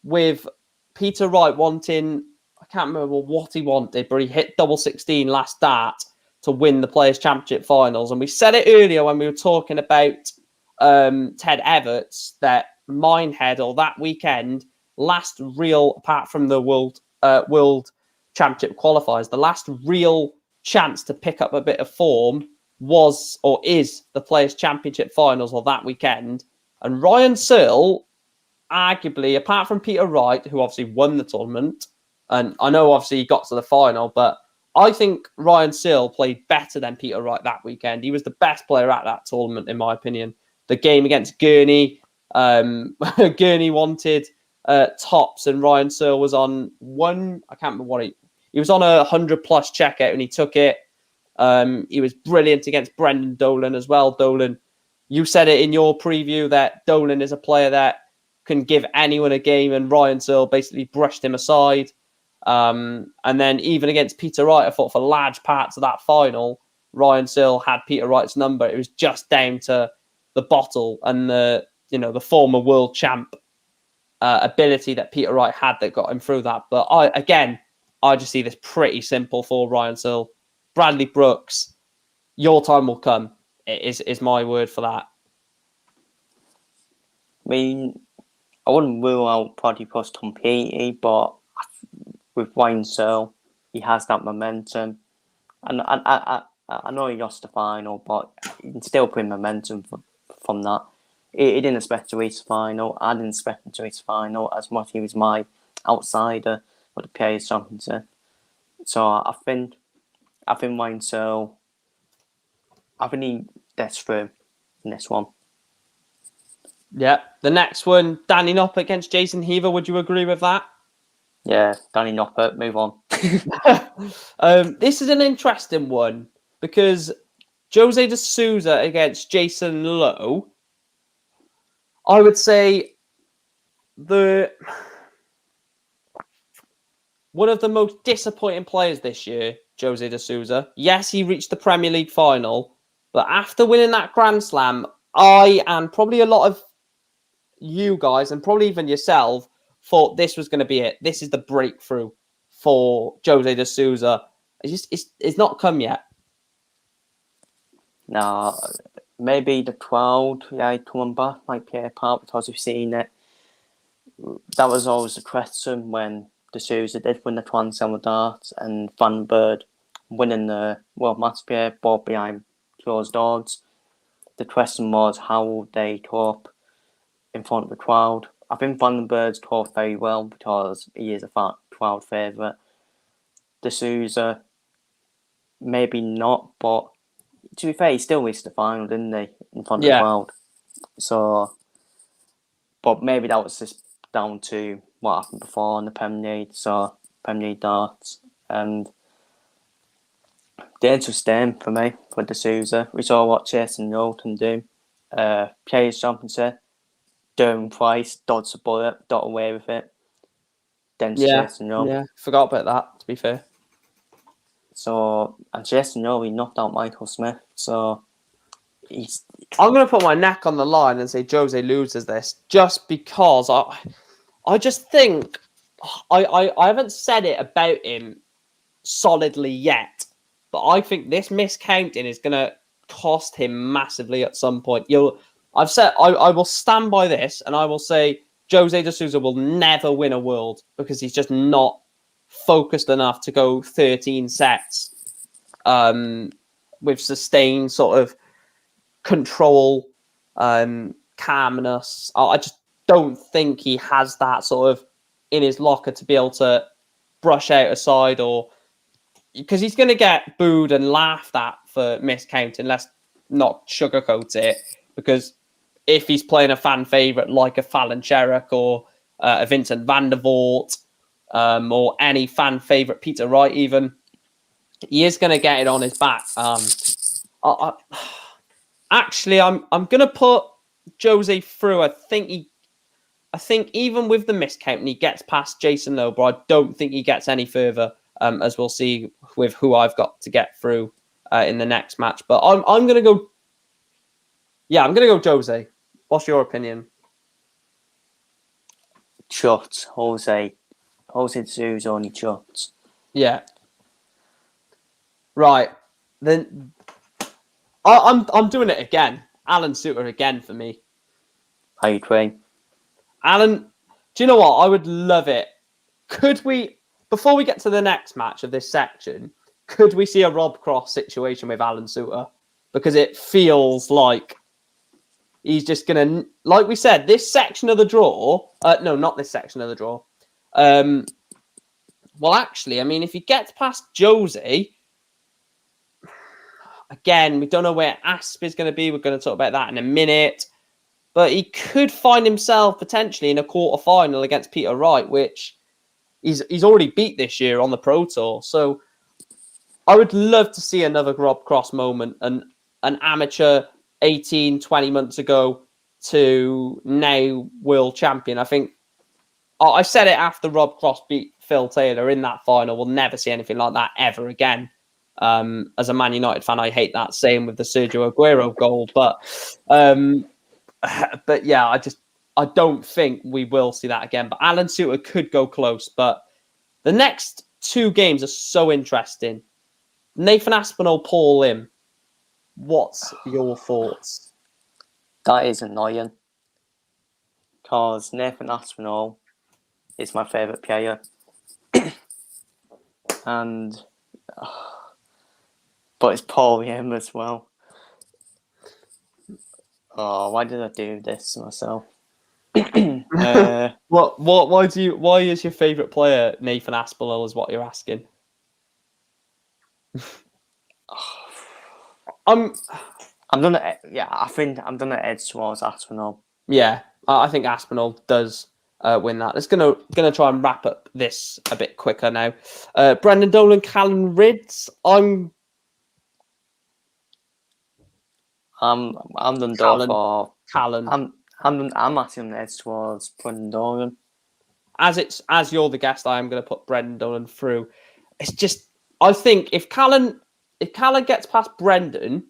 with Peter Wright wanting, I can't remember what he wanted, but he hit double 16 last start to win the Players' Championship finals. And we said it earlier when we were talking about Ted Everts, that Minehead, or that weekend, last real, apart from the World Championship qualifiers, the last real chance to pick up a bit of form was, or is, the Players' Championship finals, or that weekend. And Ryan Searle, arguably, apart from Peter Wright, who obviously won the tournament, and I know obviously he got to the final, but I think Ryan Searle played better than Peter Wright that weekend. He was the best player at that tournament, in my opinion. The game against Gurney, Gurney wanted tops, and Ryan Searle was on one. I can't remember what he was on a 100+ checkout, and he took it. He was brilliant against Brendan Dolan as well. Dolan, you said it in your preview that Dolan is a player that can give anyone a game, and Ryan Searle basically brushed him aside. And then even against Peter Wright, I thought for large parts of that final, Ryan Searle had Peter Wright's number. It was just down to the bottle and the former world champ ability that Peter Wright had that got him through that. But I just see this pretty simple for Ryan Searle. Bradley Brooks, your time will come. Is my word for that. I mean, I wouldn't rule out Bradley Brooks completely, but with Ryan Searle, he has that momentum. And I know he lost the final, but he can still bring momentum from that. He didn't expect to reach the final. I didn't expect him to reach the final as much. He was my outsider for the Players' Championship. So I think Wayne Searle, I think he gets through in this one. Yeah. The next one, Danny Noppert against Jason Heaver. Would you agree with that? Yeah, Danny Noppert, move on. This is an interesting one because Jose de Souza against Jason Lowe. I would say one of the most disappointing players this year, Jose de Souza. Yes, he reached the Premier League final, but after winning that Grand Slam, I and probably a lot of you guys and probably even yourself thought this was going to be it. This is the breakthrough for Jose de Souza. It's not come yet. Now, maybe the crowd, coming back might play a part because we've seen it. That was always the question when de Souza did win the Grand Slam with darts and Van Bird winning the World Match Play, both behind closed doors. The question was how would they cope in front of the crowd. I think Van Bird's coped very well because he is a crowd favourite. De Souza, maybe not, but to be fair, he still reached the final, didn't he, in front of the crowd? So, but maybe that was just down to what happened before in the Premier League, so Premier League darts. And the edge was staying for me, for De Souza. We saw what Jason Lowe can do. Players' Championship, Durham twice, dodged the bullet, got away with it. Then Jason Lowe. Yeah, forgot about that, to be fair. So, and Jason Lowe, he knocked out Michael Smith, so he's... I'm going to put my neck on the line and say Jose loses this just because I just think I haven't said it about him solidly yet, but I think this miscounting is going to cost him massively at some point. I've said I will stand by this, and I will say Jose de Souza will never win a world because he's just not focused enough to go 13 sets with sustained sort of control, calmness. I just don't think he has that sort of in his locker to be able to brush out a side, or because he's going to get booed and laughed at for miscounting. Let's not sugarcoat it, because if he's playing a fan favourite like a Fallon Sherrock or a Vincent van der Voort, or any fan favourite, Peter Wright even, he is going to get it on his back. Actually, I'm going to put Jose through. I think even with the miscount, he gets past Jason Lowe, but I don't think he gets any further, as we'll see with who I've got to get through in the next match. But I'm going to go. Yeah, I'm going to go Jose. What's your opinion? Shots, Jose Souza only shots. Yeah. Right. Then I'm doing it again. Alan Suter again for me. I agree. Alan, do you know what? I would love it. Could we, before we get to the next match of this section, could we see a Rob Cross situation with Alan Suter? Because it feels like he's just going to, like we said, this section of the draw. No, not this section of the draw. Well, actually, I mean, if he gets past Jose, again, we don't know where Asp is going to be. We're going to talk about that in a minute. But he could find himself potentially in a quarterfinal against Peter Wright, which he's already beat this year on the Pro Tour. So I would love to see another Rob Cross moment, and an amateur 18, 20 months ago to now world champion. I think I said it after Rob Cross beat Phil Taylor in that final. We'll never see anything like that ever again. As a Man United fan, I hate that saying with the Sergio Aguero goal, but yeah, I don't think we will see that again. But Alan Suter could go close. But the next two games are so interesting. Nathan Aspinall, Paul Lim. What's your thoughts? That is annoying. Because Nathan Aspinall is my favourite player. and but it's Paul Yim as well. Oh, why did I do this to myself? Why is your favourite player Nathan Aspinall? Is what you're asking? I'm gonna I think I'm gonna edge towards Aspinall. Yeah, I think Aspinall does win that. It's gonna try and wrap up this a bit quicker now. Brendan Dolan, Callan Rids. I'm done Callan. for Callan. I'm actually on the edge towards Brendan Dolan. As you're the guest, I am going to put Brendan Dolan through. It's just I think if Callan gets past Brendan,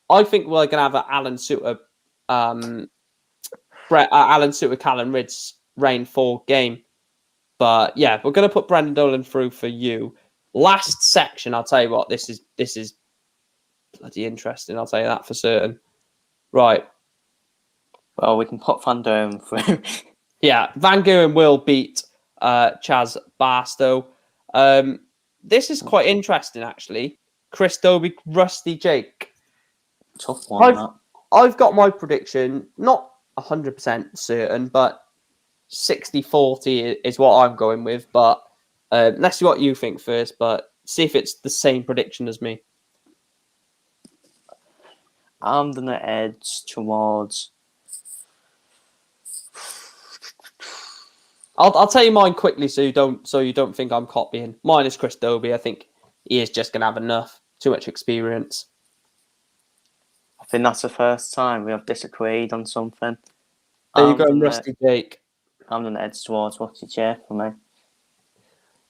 I think we're going to have an Alan Suter, Callan Rids reign 4 game. But yeah, we're going to put Brendan Dolan through for you. Last section, I'll tell you what, this is bloody interesting. I'll tell you that for certain. Right. Well, we can put Van Durham through. Yeah, Van Gogh will beat Chaz Barstow. This is quite interesting, actually. Chris Dobie, Rusty Jake. Tough one. I've got my prediction, not 100% certain, but 60-40 is what I'm going with. But let's see what you think first, but see if it's the same prediction as me. I'm going to edge towards... I'll tell you mine quickly so you don't think I'm copying. Mine is Chris Dobie. I think he is just going to have enough. Too much experience. I think that's the first time we have disagreed on something. There you go, Rusty Jake. I'm going to edge towards Rusty Jake for me.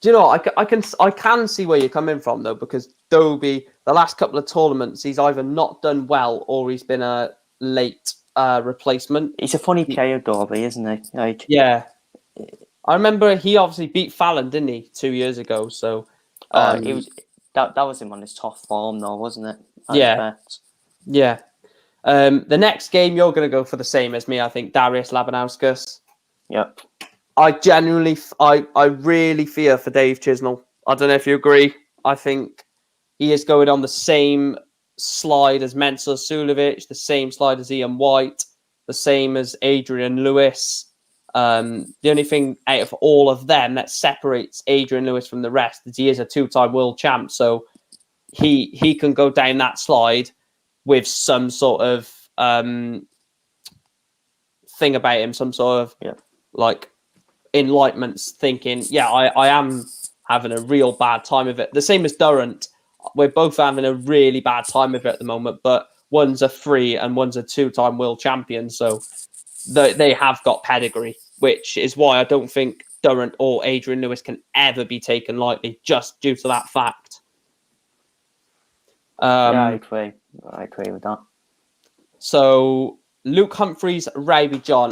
Do you know, I can see where you're coming from, though, because Dobie, the last couple of tournaments, he's either not done well or he's been a late replacement. He's a funny player, Dobie, isn't he? Yeah. I remember he obviously beat Fallon, didn't he, 2 years ago? So he was that was him on his top form, though, wasn't it? Yeah. The next game you're going to go for the same as me, I think, Darius Labanauskas. Yep. I really fear for Dave Chisnell. I don't know if you agree. I think he is going on the same slide as Mensur Suljovic, the same slide as Ian White, the same as Adrian Lewis. The only thing out of all of them that separates Adrian Lewis from the rest is he is a 2-time world champ. So he can go down that slide with some sort of thing about him, some sort of like enlightenment, thinking, I am having a real bad time of it. The same as Durrant. We're both having a really bad time of it at the moment, but one's a 3 and one's a 2-time world champion. So they have got pedigree, which is why I don't think Durrant or Adrian Lewis can ever be taken lightly, just due to that fact. I agree with that. So Luke Humphreys, Raby John.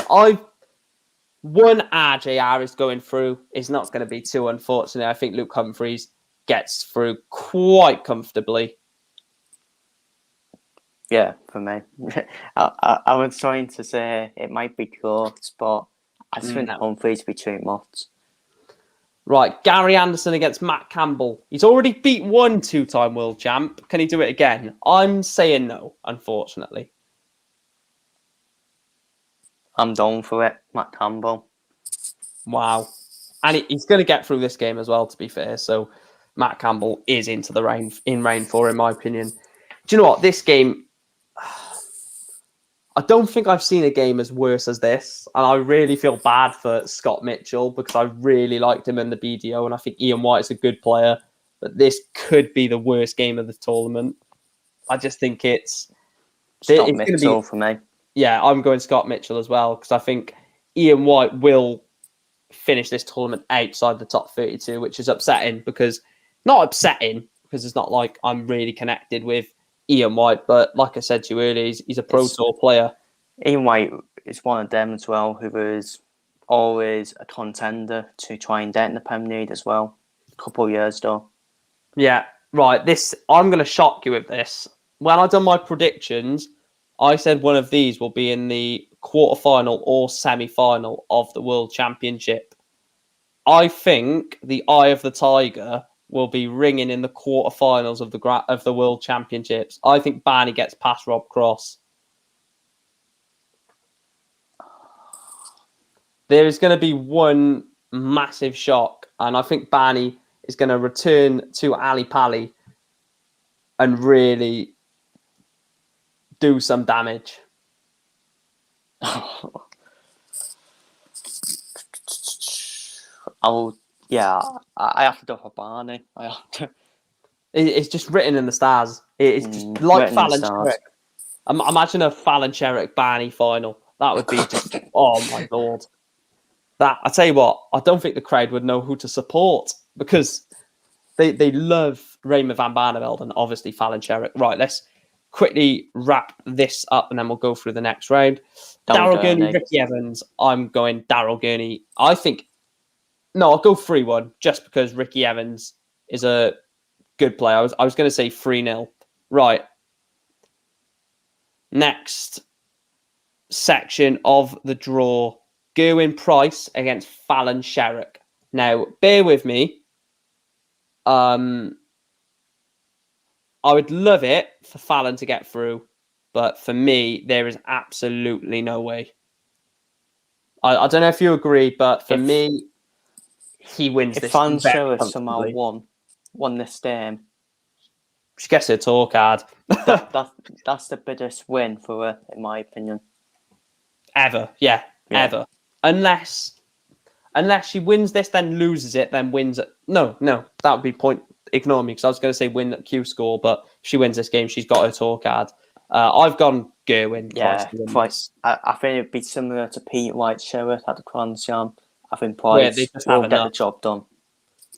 One RJR is going through. Is not going to be too unfortunate. I think Luke Humphreys gets through quite comfortably. Yeah, for me. I was trying to say it might be close, but I just think Humphreys be too much. Right, Gary Anderson against Matt Campbell. He's already beat one 2-time world champ. Can he do it again? I'm saying no, unfortunately. I'm down for it, Matt Campbell. Wow. And he's going to get through this game as well, to be fair. So Matt Campbell is into the rain for, in my opinion. Do you know what? This game, I don't think I've seen a game as worse as this. And I really feel bad for Scott Mitchell because I really liked him in the BDO. And I think Ian White is a good player. But this could be the worst game of the tournament. I just think it's Mitchell for me. Yeah, I'm going Scott Mitchell as well because I think Ian White will finish this tournament outside the top 32, which is upsetting because it's not like I'm really connected with Ian White, but like I said to you earlier, he's a Pro Tour player. Ian White is one of them as well who was always a contender to try and get in the Premier League as well. A couple of years though. Yeah, right. I'm going to shock you with this. When I done my predictions, I said one of these will be in the quarterfinal or semi-final of the World Championship. I think the Eye of the Tiger will be ringing in the quarterfinals of the World Championships. I think Barney gets past Rob Cross. There is going to be one massive shock, and I think Barney is going to return to Ali Pali and really do some damage. I have to go for Barney. I have to. It's just written in the stars. It's just like Fallon Sherrick. Imagine a Fallon Sherrick Barney final. That would be just, oh my Lord. That, I tell you what, I don't think the crowd would know who to support because they love Raymond van Barneveld and obviously Fallon Sherrick. Right, let's quickly wrap this up and then we'll go through the next round. Daryl Gurney, Ricky Evans. I'm going Daryl Gurney. I'll go 3-1 just because Ricky Evans is a good player. I was going to say 3-0. Right. Next section of the draw. Gerwyn Price against Fallon Sherrick. Now, bear with me. I would love it for Fallon to get through, but for me, there is absolutely no way. I don't know if you agree, but for me, he wins this. If Fallon Sherrick somehow won this game, she gets her tour card. that's the biggest win for her, in my opinion. Ever. Unless she wins this, then loses it, then wins it. No, that would be point. Ignore me, because I was going to say win at Q score, but if she wins this game, she's got her tour card. I've gone Gerwyn. Yeah, Price. I think it'd be similar to Pete White Sherritt at the Grand Slam. I think Price will get the job done.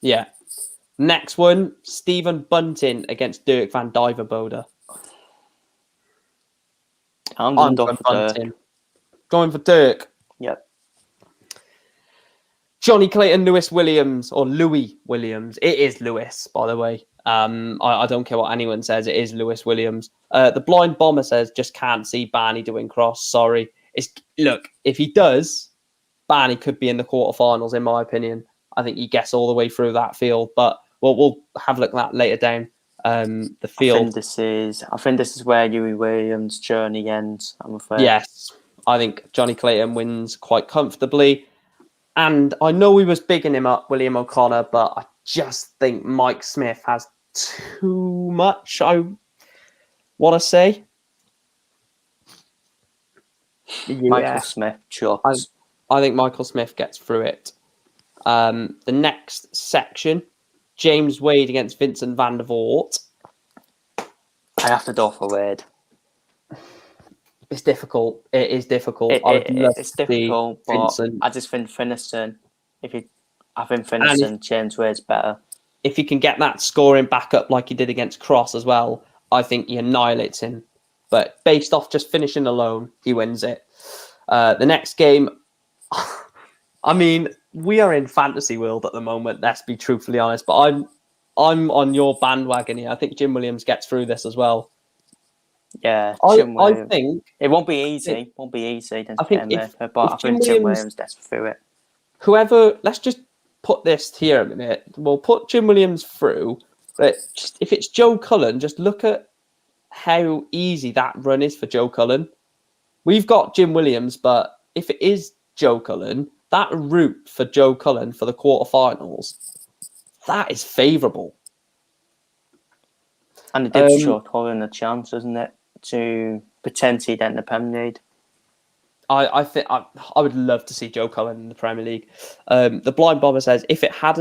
Yeah. Next one, Stephen Bunting against Dirk van Dijvenbode. I'm going for Bunting. Going for Dirk. Yep. Johnny Clayton, Louis Williams. It is Lewis, by the way. I don't care what anyone says. It is Lewis Williams. The Blind Bomber says, just can't see Barney doing cross. Sorry. Look, if he does, Barney could be in the quarterfinals, in my opinion. I think he gets all the way through that field, but we'll have a look at that later down the field. I think this is where Huey Williams' journey ends, I'm afraid. Yes. I think Johnny Clayton wins quite comfortably. And I know we was bigging him up, William O'Connor, but I just think Mike Smith has too much, I want to say. Michael Smith chops. I think Michael Smith gets through it. The next section, James Wade against Vincent van der Voort. I have to go for Wade. It's difficult. It is difficult. It's difficult, but Vincent. I just think Finniston, James Wade's better. If he can get that scoring back up like he did against Cross as well, I think he annihilates him. But based off just finishing alone, he wins it. The next game, I mean, we are in fantasy world at the moment, let's be truthfully honest, but I'm on your bandwagon here. I think Jim Williams gets through this as well. Yeah, I think it won't be easy. I think Jim Williams gets through it. Whoever, let's just put this here a minute. We'll put Jim Williams through, but if it's Joe Cullen, just look at how easy that run is for Joe Cullen. We've got Jim Williams, but if it is Joe Cullen, that route for Joe Cullen for the quarterfinals, that is favourable. And it did show Cullen a chance, doesn't it, to potentially get in the Premier League? I think I would love to see Joe Cullen in the Premier League. The Blind Bomber says if it had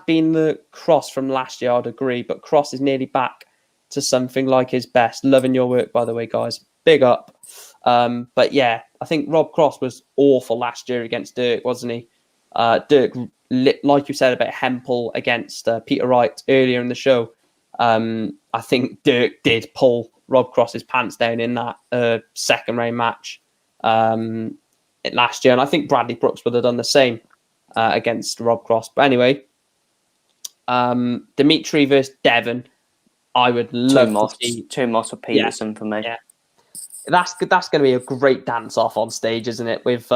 been the Cross from last year, I'd agree. But Cross is nearly back to something like his best. Loving your work, by the way, guys. Big up. But yeah, I think Rob Cross was awful last year against Dirk, wasn't he? Dirk, like you said about Hempel against Peter Wright earlier in the show. I think Dirk did pull Rob Cross's pants down in that second round match last year. And I think Bradley Brooks would have done the same against Rob Cross. But anyway, Dimitri versus Devon. I would love to see... Two Moss or Peterson for me. Yeah. That's going to be a great dance-off on stage, isn't it? With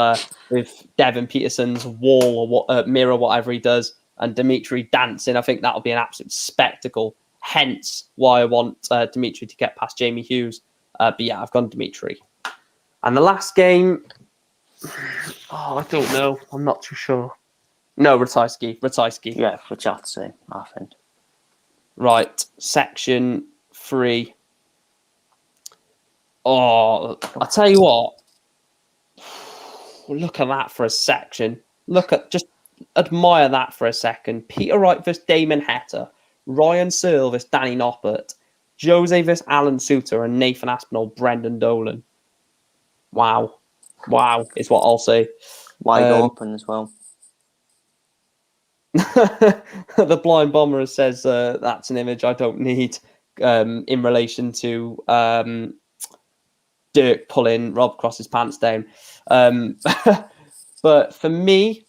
Devon Peterson's wall or mirror, whatever he does. and Dimitri dancing. I think that'll be an absolute spectacle. Hence why I want Dimitri to get past Jamie Hughes. But yeah, I've gone Dimitri. And the last game, I don't know. I'm not too sure. No, Ratajski. Yeah, for Chatsy, I think. Right, section 3. Oh, I'll tell you what. Look at that for a section. Just admire that for a second. Peter Wright versus Damon Heta, Ryan Searle versus Danny Noppert, Jose versus Alan Suter, and Nathan Aspinall, Brendan Dolan. Wow is what I'll say. Wide open as well. The blind bomber says that's an image I don't need in relation to Dirk pulling Rob Cross's pants down. But for me,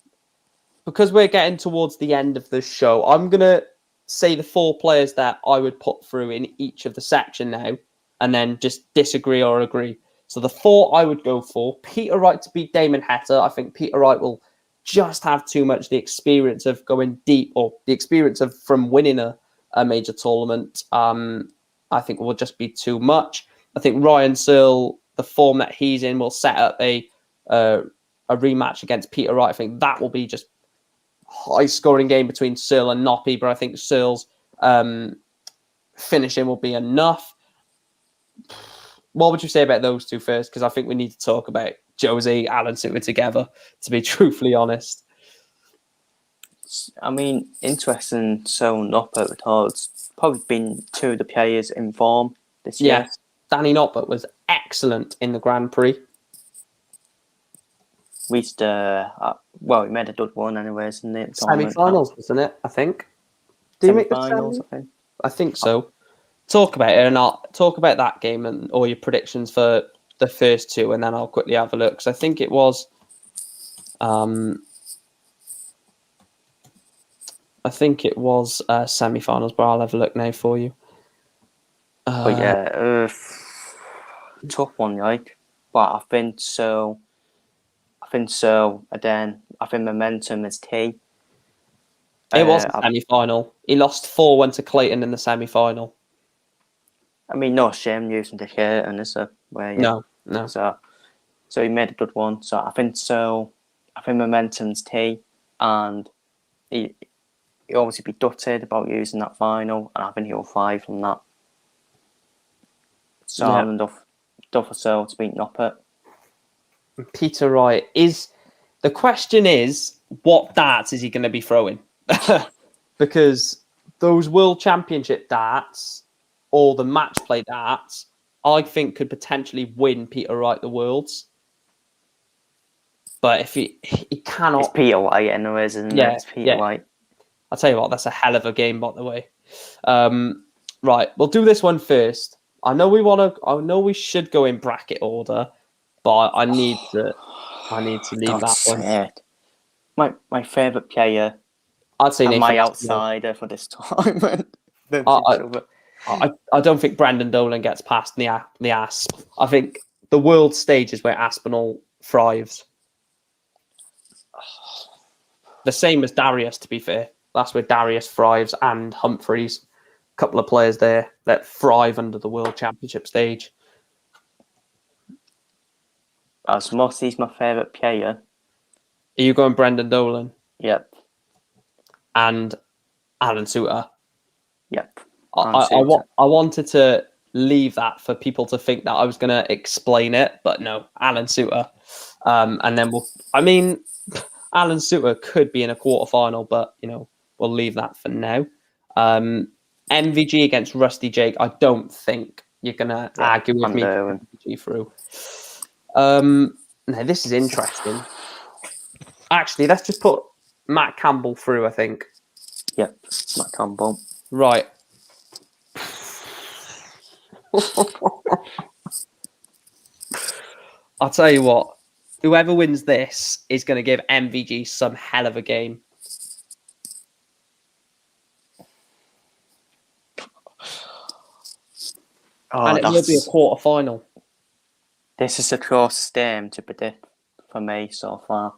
because we're getting towards the end of the show, I'm going to say the 4 players that I would put through in each of the section now, and then just disagree or agree. So the 4 I would go for, Peter Wright to beat Damon Heta. I think Peter Wright will just have too much the experience of going deep, or the experience of from winning a major tournament. I think will just be too much. I think Ryan Searle, the form that he's in, will set up a rematch against Peter Wright. I think that will be just high scoring game between Searle and Noppy, but I think Searle's finishing will be enough. What would you say about those 2 first? Because I think we need to talk about Jose, Alan Suter together, to be truthfully honest. I mean, interesting. So Noppert it's probably been 2 of the players in form this year. Yes, Danny Noppert was excellent in the Grand Prix. Reached he made a good one anyways in the Semifinals, wasn't it? I think. Did you make the finals? I think so. Talk about it, and I'll talk about that game and all your predictions for the first 2, and then I'll quickly have a look. Because I think it was, semi-finals, but I'll have a look now for you. But yeah, tough one, like. But I think so. Again, I think momentum is key. It was a semi-final. He lost 4-1 to Clayton in the semi-final. I mean, no shame using the shirt, and it's a way. No. So he made a good one. So I think so. I think momentum's key, and he obviously be gutted about using that final, and I think he'll 5 from that. So I'm enough for Searle to beat Noppert. Peter Wright the question is, what darts is he going to be throwing? Because those World Championship darts or the match play darts, I think could potentially win Peter Wright the Worlds. But if he cannot, it's Peter White anyways, isn't it? It's Peter White. I'll tell you what, that's a hell of a game, by the way. Right, we'll do this one first. I know we should go in bracket order, but I need to leave that one. My favourite player. I'd say and my outsider for this tournament. I don't think Brendan Dolan gets past the Asp. I think the world stage is where Aspinall thrives. The same as Darius, to be fair. That's where Darius thrives, and Humphreys. A couple of players there that thrive under the World Championship stage. As Mossie's my favourite player. Are you going Brendan Dolan? Yep. And Alan Suter? Yep. I wanted to leave that for people to think that I was going to explain it, but no, Alan Suter. And then Alan Suter could be in a quarterfinal, but we'll leave that for now. MVG against Rusty Jake. I don't think you're going to argue with me. MVG through. Now this is interesting. Actually, let's just put Matt Campbell through. I think. Yep, Matt Campbell. Right. I'll tell you what. Whoever wins this is going to give MVG some hell of a game. And it will be a quarter-final. This is the closest game to predict for me so far.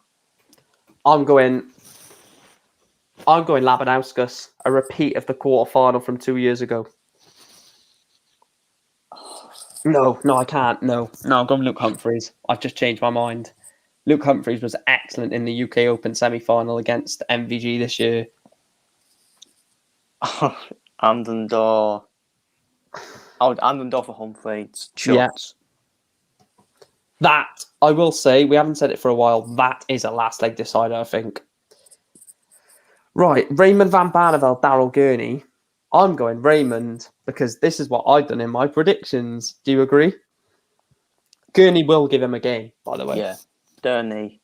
I'm going I'm going Labanauskas, a repeat of the quarterfinal from 2 years ago. No, I can't. No, I'm going Luke Humphries. I've just changed my mind. Luke Humphries was excellent in the UK Open semi-final against MVG this year. Andendor. Andendor for Humphries. Yeah. That, I will say, we haven't said it for a while, that is a last leg decider, I think. Right, Raymond van Barneveld, Daryl Gurney. I'm going Raymond because this is what I've done in my predictions. Do you agree? Gurney will give him a game, by the way. Yeah, Durney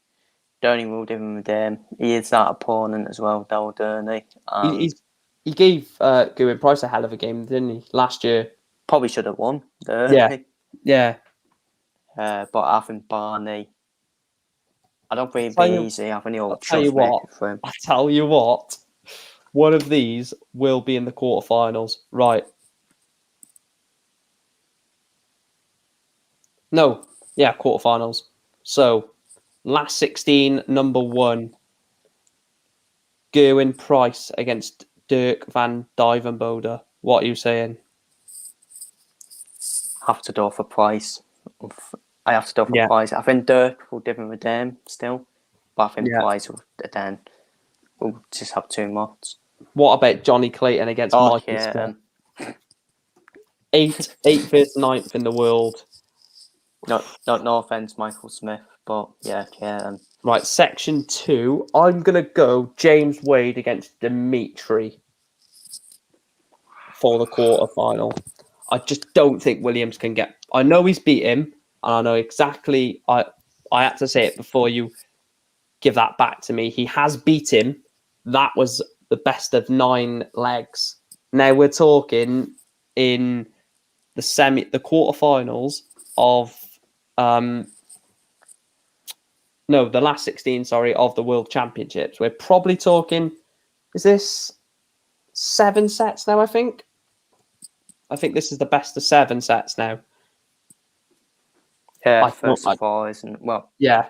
will give him a game. He is that opponent as well, Daryl Gurney. He gave Gerwyn Price a hell of a game, didn't he, last year? Probably should have won, Gurney. Yeah. But I think Barney, I don't think it'd be easy. I think he'll just make it for him. I tell you what, one of these will be in the quarterfinals. Right. No. Yeah, quarterfinals. So, last 16, number 1. Gerwyn Price against Dirk van Dijvenbode. What are you saying? Have to go for Price. I have to go for Price. I think Dirk will give him a game still, but I think Price will then we'll just have too much. What about Johnny Clayton against Michael Smith? 8th versus 9th in the world. No offense, Michael Smith, but yeah. Right, section 2. I'm gonna go James Wade against Dimitri for the quarterfinal. I just don't think Williams can get. I know he's beat him, and I know exactly. I had to say it before you give that back to me. He has beat him. That was the best of 9 legs. Now we're talking in the quarterfinals of the last 16, of the World Championships. We're probably talking, is this 7 sets now, I think? I think this is the best of 7 sets now. Yeah, first of all, isn't well. Yeah,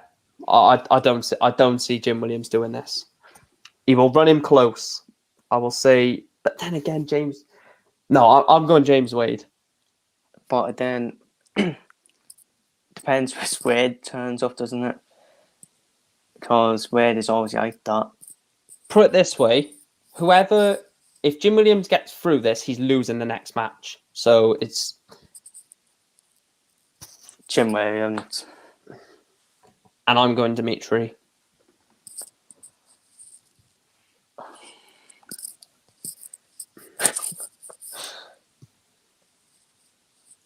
I don't see Jim Williams doing this. He will run him close, I will say. But then again, James. No, I'm going James Wade. But then depends where Wade turns up, doesn't it? Because Wade is always like that. Put it this way: if Jim Williams gets through this, he's losing the next match. So it's Jim Williams. And I'm going Dimitri.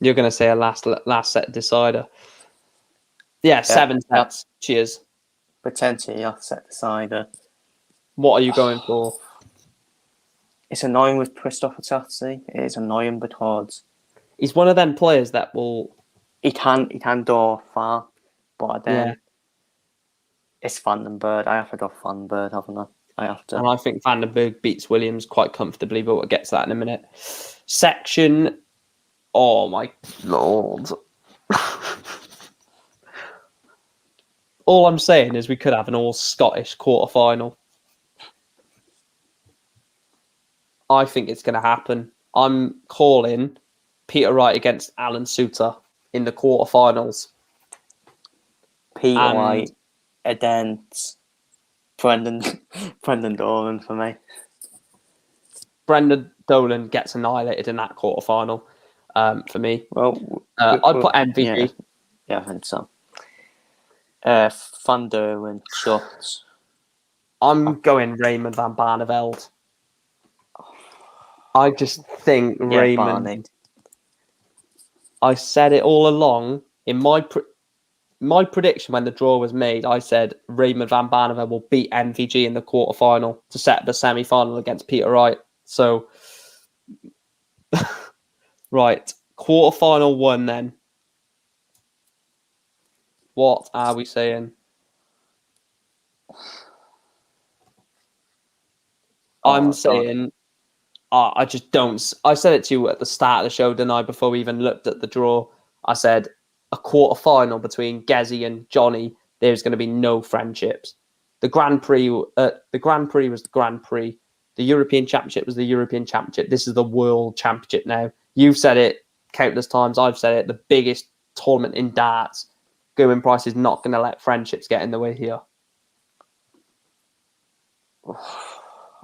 You're going to say a last set decider. Yeah, 7 sets. Yep. Cheers. Potentially a set decider. What are you going for? It's annoying with Christopher Tsatsi. It is annoying because he's one of them players that will. He can go far, but then it's Vandenberg. I have to go Vandenberg, haven't I? I have to. And I think Vandenberg beats Williams quite comfortably, but we'll get to that in a minute. Section. Oh my lord. All I'm saying is we could have an all-Scottish quarterfinal. I think it's going to happen. I'm calling Peter Wright against Alan Suter in the quarterfinals. Peter Wright against Brendan Dolan for me. Brendan Dolan gets annihilated in that quarterfinal for me. Well, I'd put MVG. Yeah, I think so. Van Derwen, Schutz. I'm going Raymond van Barneveld. I just think Raymond. Barney. I said it all along in my prediction when the draw was made. I said Raymond van Barneveld will beat MVG in the quarterfinal to set the semi-final against Peter Wright. So, right, quarterfinal 1 then. What are we saying? I'm saying, I just don't. I said it to you at the start of the show, didn't I? Before we even looked at the draw, I said a quarterfinal between Gezi and Johnny. There's going to be no friendships. The Grand Prix was the Grand Prix. The European Championship was the European Championship. This is the World Championship now. You've said it countless times. I've said it. The biggest tournament in darts. Gerwyn Price is not going to let friendships get in the way here.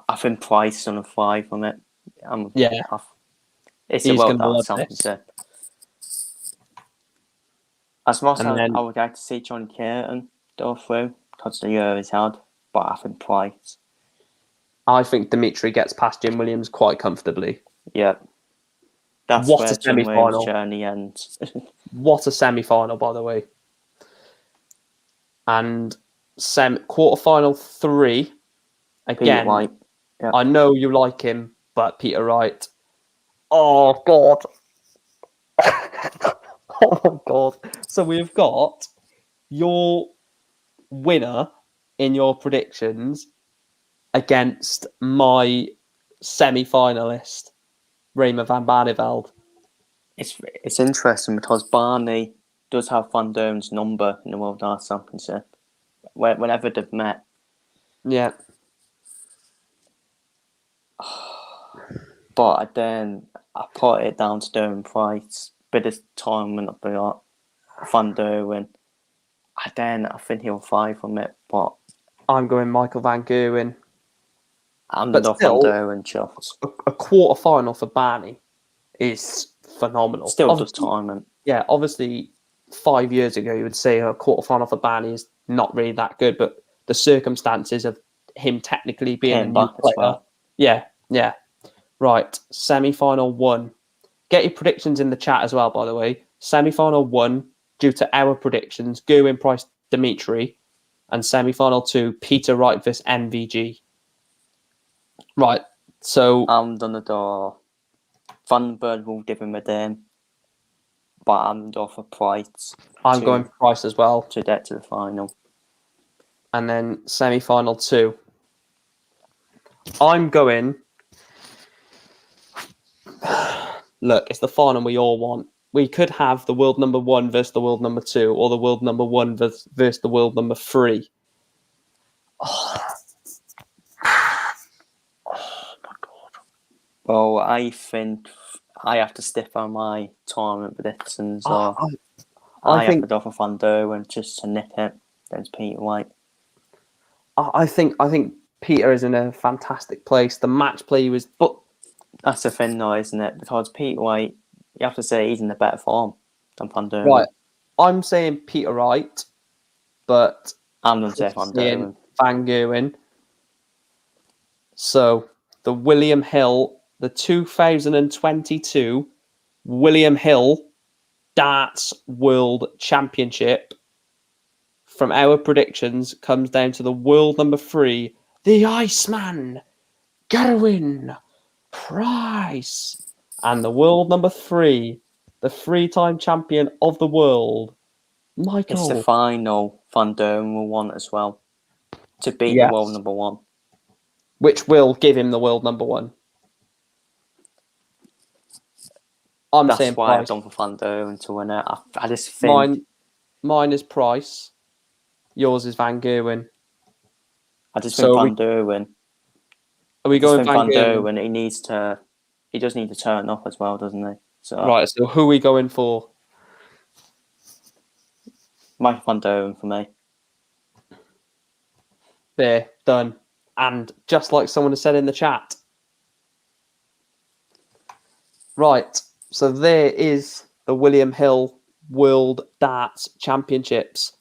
I think Price on a 5 on it. It's a He's World gonna love Darts Championship. As much as then- I would like to see Johnny Curtin go through because the year he's had, but I think Price. I think Dimitri gets past Jim Williams quite comfortably. Yeah. That's What where a Jim Williams' semi-final. journey ends. What a semi-final, by the way. And quarterfinal 3. Again, Peter Wright. Yeah. I know you like him, but Peter Wright. Oh, God. Oh, my God. So we've got your winner in your predictions against my semi-finalist, Raymer van Barneveld. It's interesting because Barney does have Van Doren's number in the World Darts Championship. Whenever they've met. Yeah. But then I put it down to Gerwyn Price. Bit of time when I got Van Doren. I think he'll 5 from it, but I'm going Michael van Gerwen. I'm But not still, Van Doren shots. A quarter-final for Barney is phenomenal. Still does tournament. Yeah, obviously 5 years ago you would say a quarter-final for Barney is not really that good, but the circumstances of him technically being a new player. Well. Yeah. Right, semi-final 1. Get your predictions in the chat as well, by the way. Semi-final 1, due to our predictions, Gerwyn Price, Dimitri, and semi-final 2, Peter Wright versus MVG. Right, so I'm gonna do Thunderbird will give him a damn, but I'm going for Price. I'm going Price as well to get to the final. And then semi-final 2. I'm going. Look, it's the final we all want. We could have the world number 1 versus the world number 2, or the world number 1 versus the world number 3. Oh my God. Well, I think I have to stick on my tournament predictions. I think have to go for Van Doren just to nip it against Peter Wright. I think Peter is in a fantastic place. The match play was, but that's the thing, though, isn't it? Because Peter Wright, you have to say he's in a better form than Van Doren. Right, I'm saying Peter Wright, but I'm going to say Van Doren. Van Gerwen. So the William Hill, the 2022 William Hill Darts World Championship, from our predictions, comes down to the world number 3, the Iceman, Gerwyn Price, and the world number 3, the 3-time champion of the world, Michael. It's the final Van Doren will want as well, to beat the world number 1. Which will give him the world number 1. That's why I've gone for Van Doren to win it. I just think... Mine is Price. Yours is Van Gerwen. I just think Van Gerwen. Are we going Van Gerwen? He does need to turn up as well, doesn't he? So right. So who are we going for? Mike Van Doren for me. There, done. And just like someone has said in the chat. Right. So there is the William Hill World Darts Championships.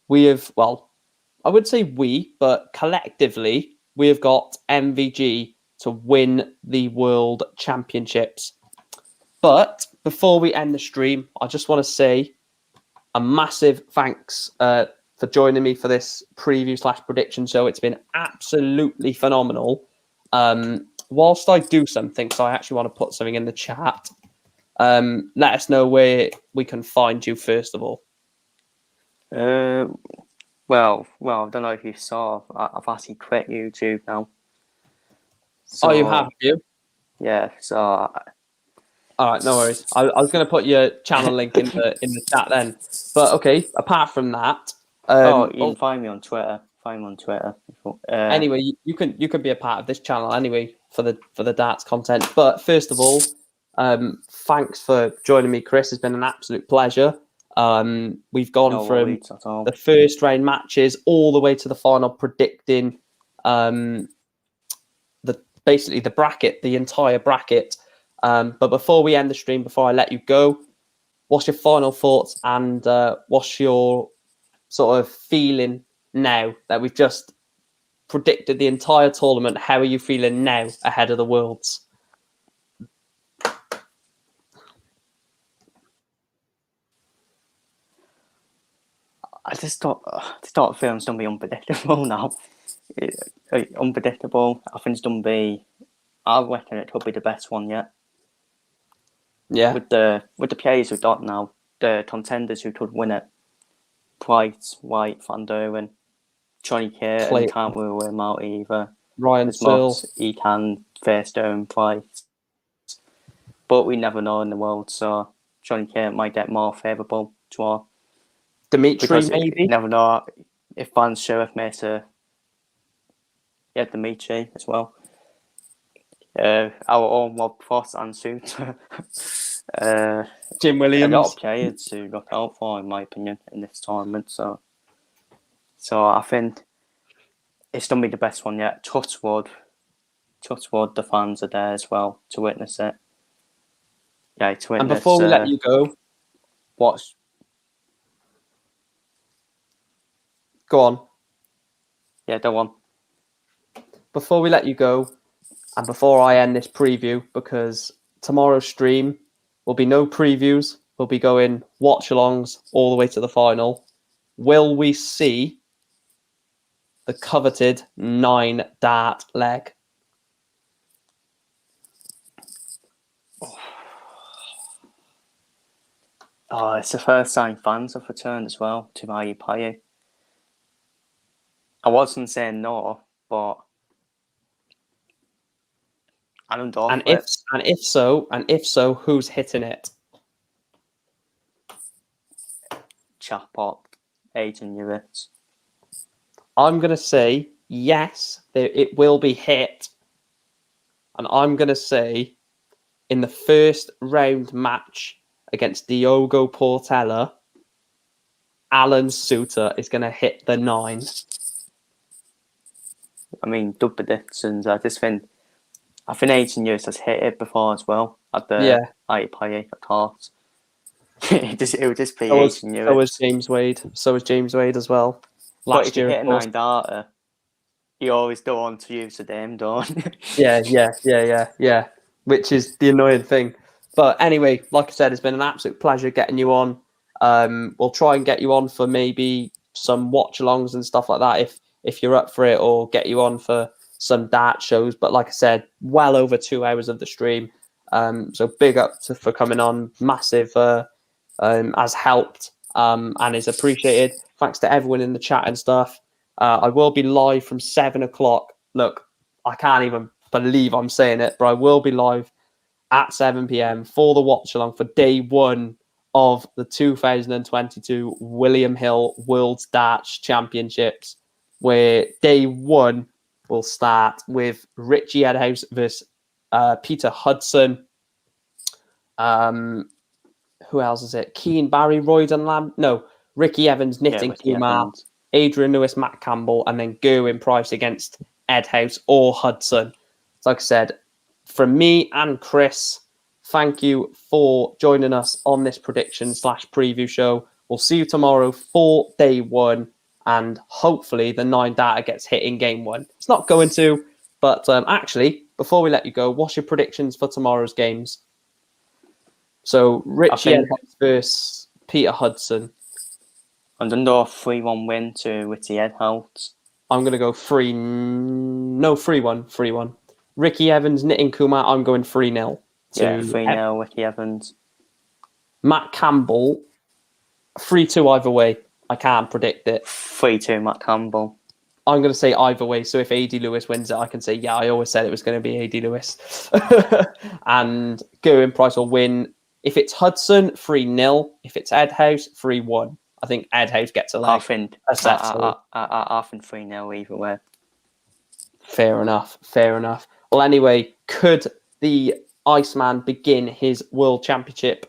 We have, well, I would say but collectively, we have got MVG to win the World Championships. But before we end the stream, I just want to say a massive thanks for joining me for this preview / prediction show. It's been absolutely phenomenal. Whilst I do something, so I actually want to put something in the chat, let us know where we can find you first of all. Well, I don't know if you saw, I've actually quit YouTube now. So, you have, you? Yeah, so... All right, no worries. I was going to put your channel link in the chat then. But okay, apart from that... you can find me on Twitter, find me on Twitter. Anyway, you can be a part of this channel anyway for the darts content. But first of all, thanks for joining me, Chris. It's been an absolute pleasure. We've gone from the first round matches all the way to the final, predicting basically the bracket, the entire bracket. But before we end the stream, before I let you go, what's your final thoughts and what's your sort of feeling now that we've just predicted the entire tournament? How are you feeling now ahead of the Worlds? I just thought the film's going to be unpredictable now. Unpredictable. I think it's going to be. I reckon it could be the best one yet. Yeah. With the players we've got now, the contenders who could win it: Price, White, Van Duren, Johnny Curtin can't rule him out either. Ryan Searle, he can face down Price, but we never know in the world. So Johnny Curtin might get more favourable draw. Dimitri, maybe. You never know if Van Sheriff makes a. Yeah, Dimitri as well. Our own Rob Frost and Suter. Jim Williams. A lot of players to look out for, in my opinion, in this tournament. So I think it's going to be the best one yet. Touchwood, the fans are there as well to witness it. Yeah, to witness. And before we let you go, go on. Yeah, go on. Before we let you go, and before I end this preview, because tomorrow's stream will be no previews, we'll be going watch-alongs all the way to the final. Will we see the coveted 9-dart leg? Oh, it's the first time fans have returned as well to Paye. I wasn't saying no, but I don't know. And if so, who's hitting it? Chapot, 18 units. I'm gonna say yes, it will be hit, and I'm gonna say in the first round match against Diogo Portela, Alan Suter is gonna hit the 9. I mean, good predictions. I think 18 years has hit it before as well at the IPA at Hearts. it would just be 18 years. So was James Wade. So was James Wade as well. But if you hit a 9-darter, you always don't want to use the damn don't. Yeah. Which is the annoying thing. But anyway, like I said, it's been an absolute pleasure getting you on. We'll try and get you on for maybe some watch-alongs and stuff like that if you're up for it, or get you on for some dart shows. But like I said, well over 2 hours of the stream. So big up for coming on. Massive has helped and is appreciated. Thanks to everyone in the chat and stuff. I will be live from 7 o'clock. Look, I can't even believe I'm saying it, but I will be live at 7 p.m. for the watch-along for day 1 of the 2022 William Hill World Darts Championships, where day 1 will start with Richie Edhouse versus Peter Hudson. Who else is it? Keane Barry, Royden Lamb? No, Ricky Evans, Nitin Kumar, Adrian Lewis, Matt Campbell, and then Gerwin Price against Edhouse or Hudson. So like I said, from me and Chris, thank you for joining us on this prediction/preview show. We'll see you tomorrow for day 1, and hopefully the 9-darter gets hit in game 1. It's not going to, but actually, before we let you go, what's your predictions for tomorrow's games? So Richie Edhouse versus Peter Hudson. I'm going to go 3-1 win to Richie Edhouse. I'm going to go 3-1. Ricky Evans, Nitin Kumar, I'm going 3-0. Yeah, 3-0 Ricky Evans. Matt Campbell, 3-2 either way. I can't predict it. 3-2 Matt Campbell. I'm going to say either way. So if AD Lewis wins it, I can say, yeah, I always said it was going to be AD Lewis. And Gerwin Price will win. If it's Hudson, 3-0. If it's Edhouse, 3-1. I think Ed House gets a I leg. think A set. I think 3-0 either way. Fair enough. Fair enough. Well, anyway, could the Iceman begin his World Championship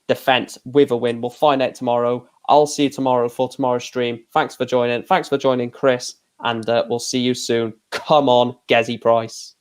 defense with a win? We'll find out tomorrow. I'll see you tomorrow for tomorrow's stream. Thanks for joining. Thanks for joining, Chris. And we'll see you soon. Come on, Gezi Price.